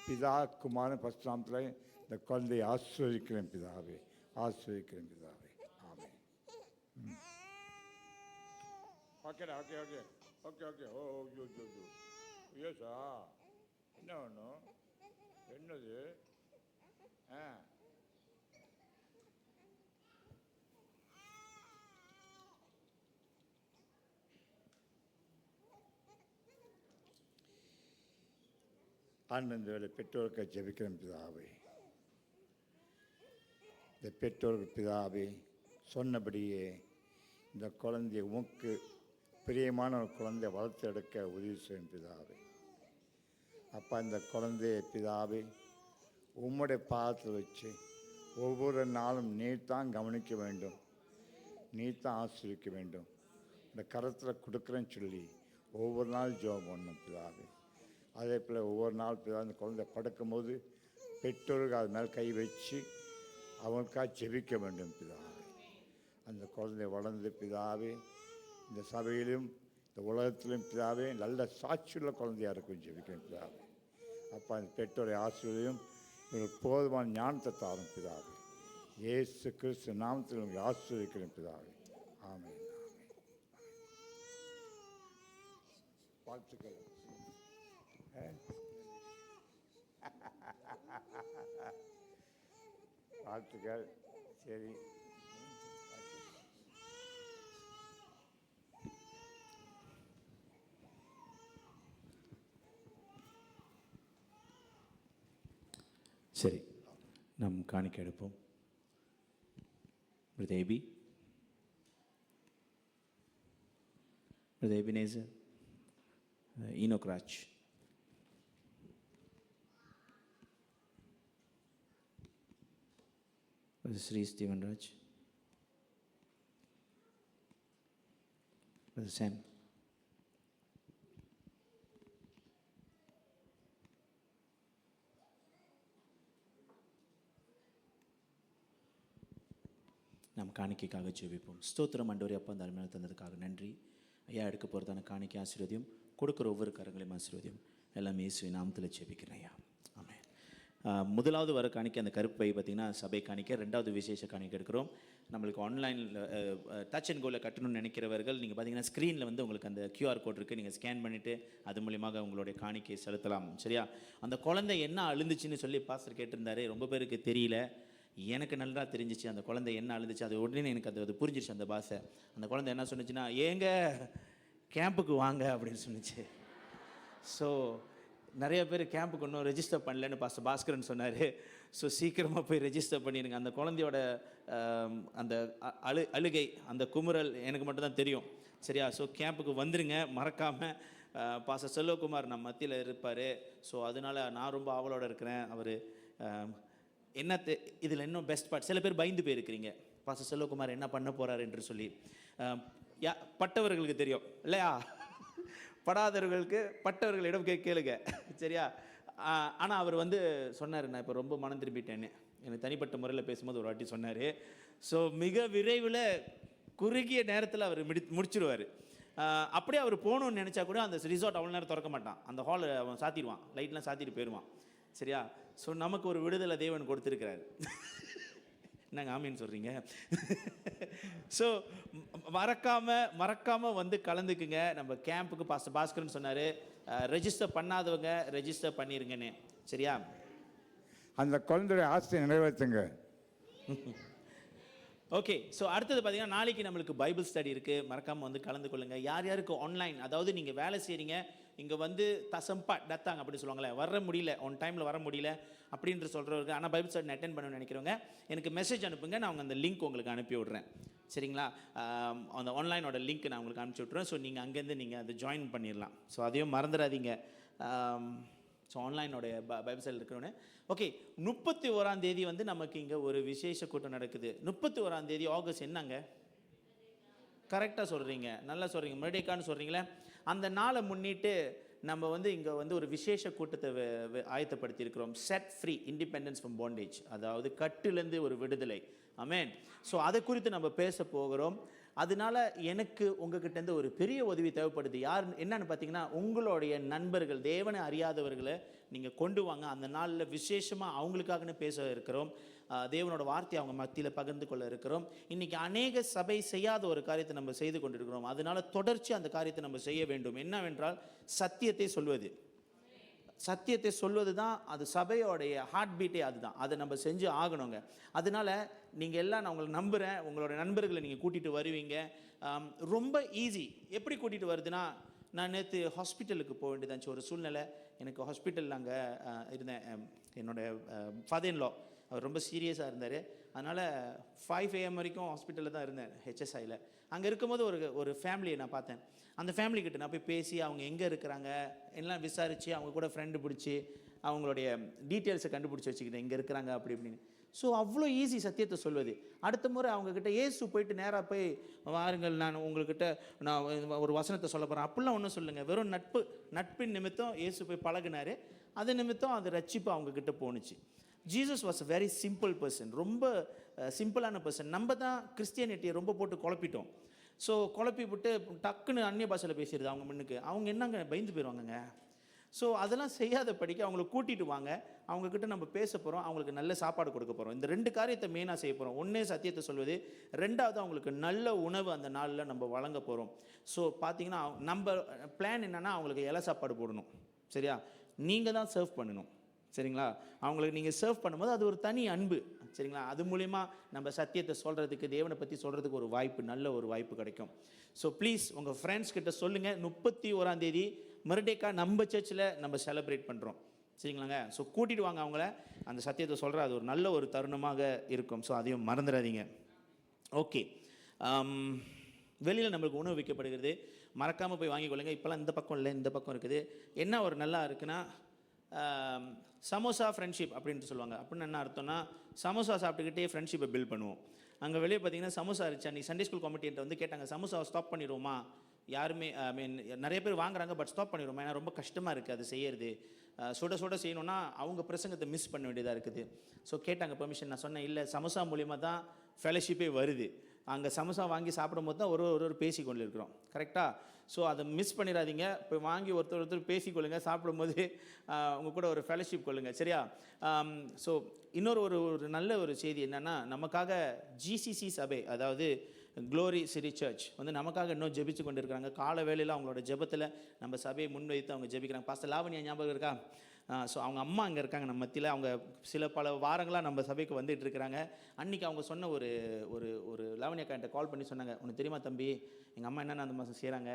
பிதா குமாரன் பரிசுத்தாமத்தில் இந்த குழந்தையை ஆசீர்வதிக்கிறேன் பிதாவே, ஆசீர்வதிக்கிறேன் பிதாவே. ஆமென். ஓகேடா, ஓகே ஓகே ஓகே ஓகே. ஓ ஓ யோசா என்ன வேணும்? என்னது? ஆனந்த வேலை பெற்றோருக்கு ஜெபிக்கிறேன் பிதாவே. இந்த பெற்றோர்கள் பிதாவே சொன்னபடியே இந்த குழந்தைய உமக்கு பிரியமான ஒரு குழந்தைய வளர்த்து எடுக்க உதவி செய்யும் பிதாவே. அப்பா, இந்த குழந்தைய பிதாவே உம்முடைய பாதத்தில் வச்சு ஒவ்வொரு நாளும் நீர் தான் கவனிக்க வேண்டும், நீர் தான் ஆசீர்வதிக்க வேண்டும். இந்த கரத்தில் கொடுக்குறேன்னு சொல்லி ஒவ்வொரு நாள் ஜெபம் பண்ணணும் பிதாவே. அதே போல் ஒவ்வொரு நாள் பிதாவே அந்த குழந்தை படுக்கும்போது பெற்றோர்கள் அது மேலே கை வச்சு அவங்களுக்காக ஜெபிக்க வேண்டும் பிதாவே. அந்த குழந்தை வளர்ந்து பிதாவே இந்த சபையிலும் இந்த உலகத்திலும் பிதாவே நல்ல சாட்சியுள்ள குழந்தையாக இருக்கும் ஜெபிக்கிறேன் பிதாவே. அப்பா, இந்த பெற்றோரை ஆசீர்வதியும் இவங்களுக்கு போதுமான ஞானத்தை தாரும் பிதாவே. இயேசு கிறிஸ்து நாமத்தில் உங்களுக்கு ஆசீர்வதிக்கிறேன் பிதாவே. ஆமென். வாழ்த்துக்கள். வாழ்த்துக்கள். சரி, சரி, நம் காணிக்கை எடுப்போம். Brother Abi, Brother Ebenezer, Enoch Raj, Brother Sri Stephen Raj, Brother Sam, நாம் காணிக்கைக்காக ஜெபிப்போம். ஸ்தோத்திரம் ஆண்டவரே. அப்பா, அந்த அருமையான தந்ததுக்காக நன்றி. ஐயா, எடுக்க போகிறதான காணிக்கை ஆசீர்வதியும், கொடுக்குற ஒவ்வொரு கரங்களையும் ஆசீர்வதியும். எல்லாமே இயேசுவின் நாமத்தில் ஜெபிக்கிறேன் ஐயா. ஆமென். முதலாவது வர காணிக்கை அந்த கருப்பை பார்த்திங்கன்னா சபை காணிக்கை, ரெண்டாவது விசேஷ காணிக்கை எடுக்கிறோம். நம்மளுக்கு ஆன்லைனில் டச் அண்ட் கோவில் கட்டணும்னு நினைக்கிறவர்கள் நீங்கள் பார்த்தீங்கன்னா ஸ்க்ரீனில் வந்து உங்களுக்கு அந்த QR கோட் இருக்குது, நீங்கள் ஸ்கேன் பண்ணிவிட்டு அது மூலியமாக உங்களுடைய காணிக்கை செலுத்தலாம். சரியா? அந்த குழந்தை என்ன அழுந்துச்சுன்னு சொல்லி பாஸ்டர் கேட்டிருந்தாரு. ரொம்ப பேருக்கு தெரியல, எனக்கு நல்லா தெரிஞ்சிச்சு அந்த குழந்தை என்ன அழுந்துச்சு. அது உடனே எனக்கு அது புரிஞ்சிருச்சு அந்த பாஷை. அந்த குழந்தை என்ன சொன்னிச்சுன்னா, ஏங்க கேம்புக்கு வாங்க அப்படின்னு சொன்னிச்சு. ஸோ நிறைய பேர் கேம்புக்கு இன்னும் ரெஜிஸ்டர் பண்ணலன்னு பாஸ்டர் பாஸ்கரன் சொன்னார். ஸோ சீக்கிரமாக போய் ரெஜிஸ்டர் பண்ணிடுங்க. அந்த குழந்தையோட அந்த அழுகை, அந்த குமுறல் எனக்கு மட்டும்தான் தெரியும். சரியா? ஸோ கேம்புக்கு வந்துடுங்க மறக்காமல். பாஸ்டர் செல்வகுமார் நம்ம மத்தியில் இருப்பார். ஸோ அதனால் நான் ரொம்ப ஆவலோடு இருக்கிறேன். அவர் என்ன இதில் இன்னும் பெஸ்ட் பார்ட், சில பேர் பயந்து போயிருக்கிறீங்க பாஸ்டர் செல்வகுமார் என்ன பண்ண போகிறார் என்று சொல்லி. பட்டவர்களுக்கு தெரியும் இல்லையா? படாதவர்களுக்கு பட்டவர்களிடம் கேளுங்க. சரியா? ஆனால் அவர் வந்து சொன்னார், நான் இப்போ ரொம்ப மனம் திரும்பிட்டேன்னு எனக்கு தனிப்பட்ட முறையில் பேசும்போது ஒரு வாட்டி சொன்னார். ஸோ மிக விரைவில் குறுகிய நேரத்தில் அவர் முடிச்சிடுவார். அப்படியே அவர் போகணுன்னு நினச்சா கூட அந்த ரிசார்ட் அவ்வளோ நேரம் திறக்க மாட்டான். அந்த ஹால் அவன் சாத்திடுவான், லைட்லாம் சாத்திட்டு போயிடுவான். சரியா? ஸோ நமக்கு ஒரு விடுதலை தேவன் கொடுத்துருக்கிறாரு. என்னங்க ஆமீன்னு சொல்கிறீங்க? ஸோ மறக்காமல் வந்து கலந்துக்குங்க. நம்ம கேம்புக்கு பாஸ்டர் பாஸ்கரன் சொன்னார், ரெஜிஸ்டர் பண்ணாதவங்க ரெஜிஸ்டர் பண்ணிடுங்கன்னு. சரியா? அந்த குழந்தைய ஆசையை நிறைவேற்றுங்க. ஓகே. ஸோ அடுத்தது பார்த்தீங்கன்னா நாளைக்கு நம்மளுக்கு பைபிள் ஸ்டடி இருக்குது. மறக்காமல் வந்து கலந்து கொள்ளுங்கள். யார் யாருக்கு ஆன்லைன், அதாவது நீங்கள் வேலை செய்கிறீங்க, இங்கே வந்து தசம்பா டத்தாங்க அப்படின்னு சொல்லுவாங்களே, வர முடியல, ஒன் டைமில் வர முடியல அப்படின்ற சொல்கிறவருக்கு, ஆனால் பைபிள் ஸ்டடி அட்டென்ட் பண்ணணும்னு நினைக்கிறவங்க எனக்கு மெசேஜ் அனுப்புங்க, நான் அந்த லிங்க் உங்களுக்கு அனுப்பி விட்றேன். சரிங்களா? அந்த ஆன்லைனோட லிங்க் நான் உங்களுக்கு அனுப்பிச்சி விட்றேன். ஸோ நீங்கள் அங்கேருந்து நீங்கள் அதை ஜாயின் பண்ணிடலாம். ஸோ அதையும் மறந்துடாதீங்க. ஸோ ஆன்லைனோடைய பைபிள் ஸ்டடி இருக்கிறோன்னு. ஓகே. 31 வந்து நமக்கு இங்கே ஒரு விசேஷ கூட்டம் நடக்குது. 31 ஆகஸ்ட் என்னங்க? கரெக்டாக சொல்கிறீங்க, நல்லா சொல்கிறீங்க, மறுடேக்கான்னு சொல்கிறீங்களே. அந்த நாளை முன்னிட்டு நம்ம வந்து இங்கே வந்து ஒரு விசேஷ கூட்டத்தை ஆயத்தப்படுத்தி இருக்கிறோம். Set free independence from bondage, அதாவது கட்டிலேருந்து ஒரு விடுதலை. ஆமென். ஸோ அதை குறித்து நம்ம பேச போகிறோம். அதனால எனக்கு உங்ககிட்டேருந்து ஒரு பெரிய உதவி தேவைப்படுது. யார் என்னன்னு பார்த்தீங்கன்னா, உங்களுடைய நண்பர்கள், தேவனை அறியாதவர்களை நீங்கள் கொண்டு வாங்க. அந்த நாளில் விசேஷமாக அவங்களுக்காகன்னு பேச இருக்கிறோம். தேவனோட வார்த்தையை அவங்க மத்தியில் பகிர்ந்து கொள்ள இருக்கிறோம். இன்றைக்கி அநேக சபை செய்யாத ஒரு காரியத்தை நம்ம செய்து கொண்டிருக்கிறோம். அதனால் தொடர்ச்சி அந்த காரியத்தை நம்ம செய்ய வேண்டும். என்னவென்றால் சத்தியத்தை சொல்வது. சத்தியத்தை சொல்வது தான் அது சபையோடைய ஹார்ட் பீட்டே அதுதான். அதை நம்ம செஞ்சு ஆகணுங்க. அதனால் நீங்கள் எல்லாம் நான் உங்களை நம்புகிறேன். உங்களோட நண்பர்களை நீங்கள் கூட்டிகிட்டு வருவீங்க. ரொம்ப ஈஸி. எப்படி கூட்டிகிட்டு வருதுன்னா, நான் நேற்று ஹாஸ்பிட்டலுக்கு போக வேண்டியதாச்சு. ஒரு சூழ்நிலை, எனக்கு ஹாஸ்பிட்டலில் அங்கே இருந்தேன். என்னோடய ஃபாதர் இன் லா அவர் ரொம்ப சீரியஸாக இருந்தார். அதனால் 5 AM வரைக்கும் ஹாஸ்பிட்டலில் தான் இருந்தேன், HSIயில். அங்கே இருக்கும்போது ஒரு ஃபேமிலியை நான் பார்த்தேன். அந்த ஃபேமிலிக்கிட்ட நான் போய் பேசி அவங்க எங்கே இருக்கிறாங்க எல்லாம் விசாரித்து அவங்க கூட ஃப்ரெண்டு பிடிச்சி அவங்களுடைய டீட்டெயில்ஸை கண்டுபிடிச்சி வச்சுக்கிட்டேன், இங்கே இருக்கிறாங்க அப்படி இப்படின்னு. ஸோ அவ்வளோ ஈஸி சத்தியத்தை சொல்வது. அடுத்த முறை அவங்கக்கிட்ட ஏசு போயிட்டு நேராக போய் வாருங்கள், நான் உங்கள்கிட்ட நான் ஒரு வசனத்தை சொல்ல போகிறேன் அப்படிலாம் ஒன்றும் சொல்லுங்கள். வெறும் நட்பின் நிமித்தம் ஏசு போய் பழகினார். அது நிமித்தம் அது ரட்சிப்பு அவங்கக்கிட்ட போணுச்சு. Jesus was a very simple person, ரொம்ப சிம்பிளான பர்சன். நம்ம தான் கிறிஸ்டியானிட்டியை ரொம்ப போட்டு குழப்பிட்டோம். ஸோ குழப்பி விட்டு டக்குன்னு அந்நிய பாஷையில் பேசிடுது அவங்க முன்னுக்கு. அவங்க என்னங்க பயந்து போயிடுவாங்கங்க. ஸோ அதெல்லாம் செய்யாத படிக்க அவங்கள கூட்டிகிட்டு வாங்க. அவங்கக்கிட்ட நம்ம பேச போகிறோம், அவங்களுக்கு நல்ல சாப்பாடு கொடுக்க போகிறோம். இந்த 2 காரியத்தை மெயினாக செய்ய போகிறோம். ஒன்றே சத்தியத்தை சொல்வது, 2வது அவங்களுக்கு நல்ல உணவு அந்த நாளில் நம்ம வழங்க போகிறோம். ஸோ பார்த்தீங்கன்னா நம்ம பிளான் என்னென்னா, அவங்களுக்கு இலை சாப்பாடு போடணும். சரியா? நீங்கள் தான் சர்வ் பண்ணணும். சரிங்களா? அவங்களுக்கு நீங்கள் சர்வ் பண்ணும்போது அது ஒரு தனி அன்பு. சரிங்களா? அது மூலிமா நம்ம சத்தியத்தை சொல்கிறதுக்கு, தேவனை பற்றி சொல்கிறதுக்கு ஒரு வாய்ப்பு, நல்ல ஒரு வாய்ப்பு கிடைக்கும். ஸோ ப்ளீஸ் உங்கள் ஃப்ரெண்ட்ஸ் கிட்ட சொல்லுங்கள். 31 மறுடேக்கா நம்ம சர்ச்சில் நம்ம செலிப்ரேட் பண்ணுறோம். சரிங்களாங்க? ஸோ கூட்டிகிட்டு வாங்க அவங்கள. அந்த சத்தியத்தை சொல்கிற அது ஒரு நல்ல ஒரு தருணமாக இருக்கும். ஸோ அதையும் மறந்துடாதீங்க. ஓகே. வெளியில் நம்மளுக்கு உணவு விற்கப்படுகிறது, மறக்காமல் போய் வாங்கிக்கொள்ளுங்க. இப்போலாம் இந்த பக்கம் இல்லை, இந்த பக்கம் இருக்குது. என்ன ஒரு நல்லா இருக்குன்னா, சமோசா ஃப்ரெண்ட்ஷிப் அப்படின்ட்டு சொல்லுவாங்க. அப்படின்னு என்ன அர்த்தம்னா, சமோசா சாப்பிட்டுக்கிட்டே ஃப்ரெண்ட்ஷிப்பை பில்ட் பண்ணுவோம். அங்கே வெளியே பார்த்தீங்கன்னா சமோசா இருந்துச்சு. அன்றைக்கி சண்டே ஸ்கூல் கமிட்டிகிட்ட வந்து கேட்டாங்க, சமோசாவை ஸ்டாப் பண்ணிடுவோமா? யாருமே நிறைய பேர் வாங்குறாங்க, பட் ஸ்டாப் பண்ணிடுவோமா? ஏன்னா ரொம்ப கஷ்டமாக இருக்குது அது செய்யறது. சுட சுட செய்யணுன்னா அவங்க பிரசங்கத்தை மிஸ் பண்ண வேண்டியதாக இருக்குது. ஸோ கேட்டாங்க பெர்மிஷன். நான் சொன்னேன், இல்லை, சமோசா மூலிமா தான் ஃபெலோஷிப்பே வருது. அங்கே சமோசா வாங்கி சாப்பிடும்போது தான் ஒரு பேசி கொண்டு இருக்கிறோம். கரெக்டாக? ஸோ அதை மிஸ் பண்ணிடாதீங்க. இப்போ வாங்கி ஒருத்தர் பேசிக்கொள்ளுங்க, சாப்பிடும்போது உங்கள் கூட ஒரு ஃபெலோஷிப் கொள்ளுங்கள். சரியா? ஸோ இன்னொரு ஒரு நல்ல ஒரு செய்தி என்னென்னா, நமக்காக ஜிசிசி சபை, அதாவது க்ளோரி சிட்டி சர்ச் வந்து நமக்காக இன்னும் ஜெபிச்சு கொண்டு இருக்கிறாங்க. கால வேளையில் அவங்களோட ஜெபத்தில் நம்ம சபையை முன்வைத்து அவங்க ஜெபிக்கிறாங்க. பாஸ்டர் லாவண்யா ஞாபகம் இருக்கா? ஸோ அவங்க அம்மா அங்கே இருக்காங்க நம்ம மத்தியில். அவங்க பல வாரங்களாக நம்ம சபைக்கு வந்துட்டு இருக்கிறாங்க. அன்றைக்கி அவங்க சொன்ன ஒரு லாவண்யாக்கா என்கிட்ட கால் பண்ணி சொன்னாங்க, உனக்கு தெரியுமா தம்பி, எங்கள் அம்மா என்னென்ன அந்த மாதம் செய்கிறாங்க,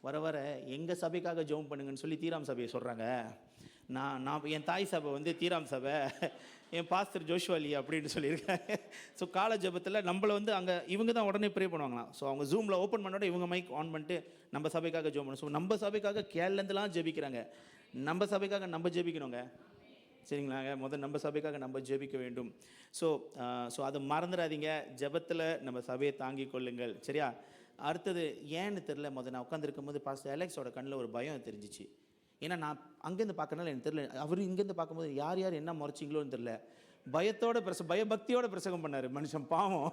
வர எங்கள் சபைக்காக ஜெபம் பண்ணுங்கன்னு சொல்லி தீராம் சபையை சொல்கிறாங்க. நான் என் தாய் சபை வந்து தீராம் சபை, என் பாஸ்டர் ஜோஷ்வாலி அப்படின்னு சொல்லியிருக்காங்க. ஸோ கால ஜபத்தில் நம்மளை வந்து அங்கே இவங்க தான் உடனே ப்ரே பண்ணுவாங்களாம். ஸோ அவங்க ஜூமில் ஓப்பன் பண்ணோட இவங்க மைக் ஆன் பண்ணிட்டு நம்ம சபைக்காக ஜெபம் பண்ணணும். ஸோ நம்ம சபைக்காக கேரளந்துலாம் ஜெபிக்கிறாங்க. நம்ம சபைக்காக நம்ம ஜெபிக்கணுங்க. சரிங்களாங்க? முதல் நம்ம சபைக்காக நம்ம ஜெபிக்க வேண்டும். ஸோ அதை மறந்துடாதீங்க. ஜெபத்தில் நம்ம சபையை தாங்கி கொள்ளுங்கள். சரியா? அடுத்தது ஏன்னு தெரில, நான் உட்காந்துருக்கும் போது பாஸ்டர் அலெக்ஸோட கண்ணில் ஒரு பயம் தெரிஞ்சிச்சு. ஏன்னா நான் அங்கேருந்து பார்க்கறனால எனக்கு தெரியல, அவர் இங்கேருந்து பார்க்கும்போது யார் என்ன முறைச்சிங்களோன்னு தெரில, பயபக்தியோட பிரசங்கம் பண்ணார் மனுஷன். பாவம்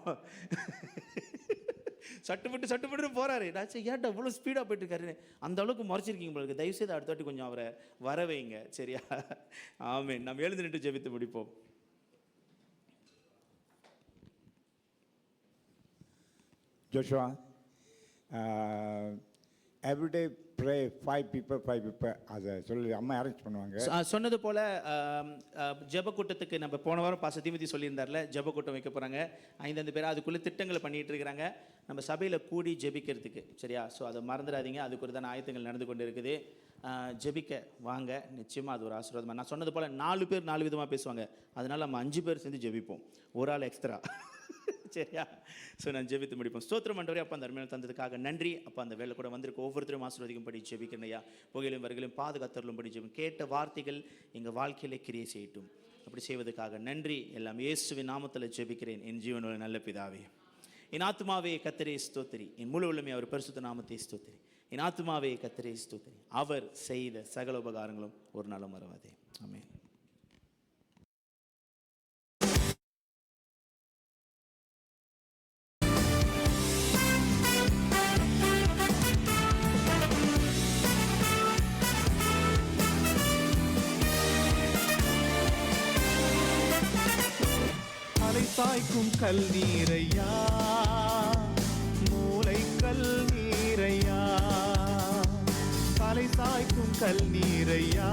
சட்டுப்பட்டு போகிறாரு. நான் ஏன்டா இவ்வளோ ஸ்பீடாக போயிட்டு இருக்காரு, அந்த அளவுக்கு முறைச்சிருக்கீங்க உங்களுக்கு. தயவுசெய்து அடுத்த வாட்டி கொஞ்சம் அவரை வர வைங்க. சரியா? ஆமென். நம்ம எழுந்து நின்று ஜெபித்து முடிப்போம். ஜோஷுவா, எவ்ரிடே ப்ரே 5 people அதை சொல்லி அம்மா அரேஞ்ச் பண்ணுவாங்க. சொன்னது போல் ஜெப கூட்டத்துக்கு நம்ம போன வாரம் பாஸ்டர் தீமோத்தி சொல்லியிருந்தார்ல, ஜெப கூட்டம் வைக்க போகிறாங்க. 5 பேர் அதுக்குள்ளே திட்டங்களை பண்ணிகிட்டு இருக்கிறாங்க நம்ம சபையில் கூடி ஜெபிக்கிறதுக்கு. சரியா? ஸோ அதை மறந்துடாதீங்க. அதுக்குறதான ஆயத்தங்கள் நடந்து கொண்டு இருக்குது. ஜெபிக்க வாங்க, நிச்சயமாக அது ஒரு ஆசீர்வாதமாக. நான் சொன்னது போல் 4 பேர் 4 விதமாக பேசுவாங்க. அதனால் நம்ம 5 பேர் சேர்ந்து ஜெபிப்போம், ஒரு ஆள் எக்ஸ்ட்ரா. சரியா? ஸோ நான் ஜெபித்து முடிப்போம். ஸ்தோத்திரம் ஆண்டவரே, அப்பா அந்த அருமையான தந்ததுக்காக நன்றி. அப்பா அந்த வேலை கூட வந்திருக்க ஒவ்வொருத்தரும் ஆசீர்வதிக்கும் படி ஜெபிக்கிறேன். புகையிலும் வருகளையும் பாதுகாத்தருளும் படி ஜெபம். கேட்ட வார்த்தைகள் எங்கள் வாழ்க்கையிலே கிரியை செய்யட்டும். அப்படி செய்வதற்காக நன்றி. எல்லாம் இயேசுவின் நாமத்தில் ஜெபிக்கிறேன் என் ஜீவனுள்ள நல்ல பிதாவே. என் ஆத்துமாவே கர்த்தரை ஸ்தோத்திரி, என் முழு உள்ளமே அவர் பரிசுத்த நாமத்தை ஸ்தோத்திரி. என் ஆத்துமாவே கர்த்தரை ஸ்தோத்திரி, அவர் செய்த சகல உபகாரங்களும் ஒரு நாளும் மறவாதே. ஆமென். சாய்க்கும் கல்நீரையா, மூளை கல்நீரையா, தலை சாய்க்கும் கல்நீரையா.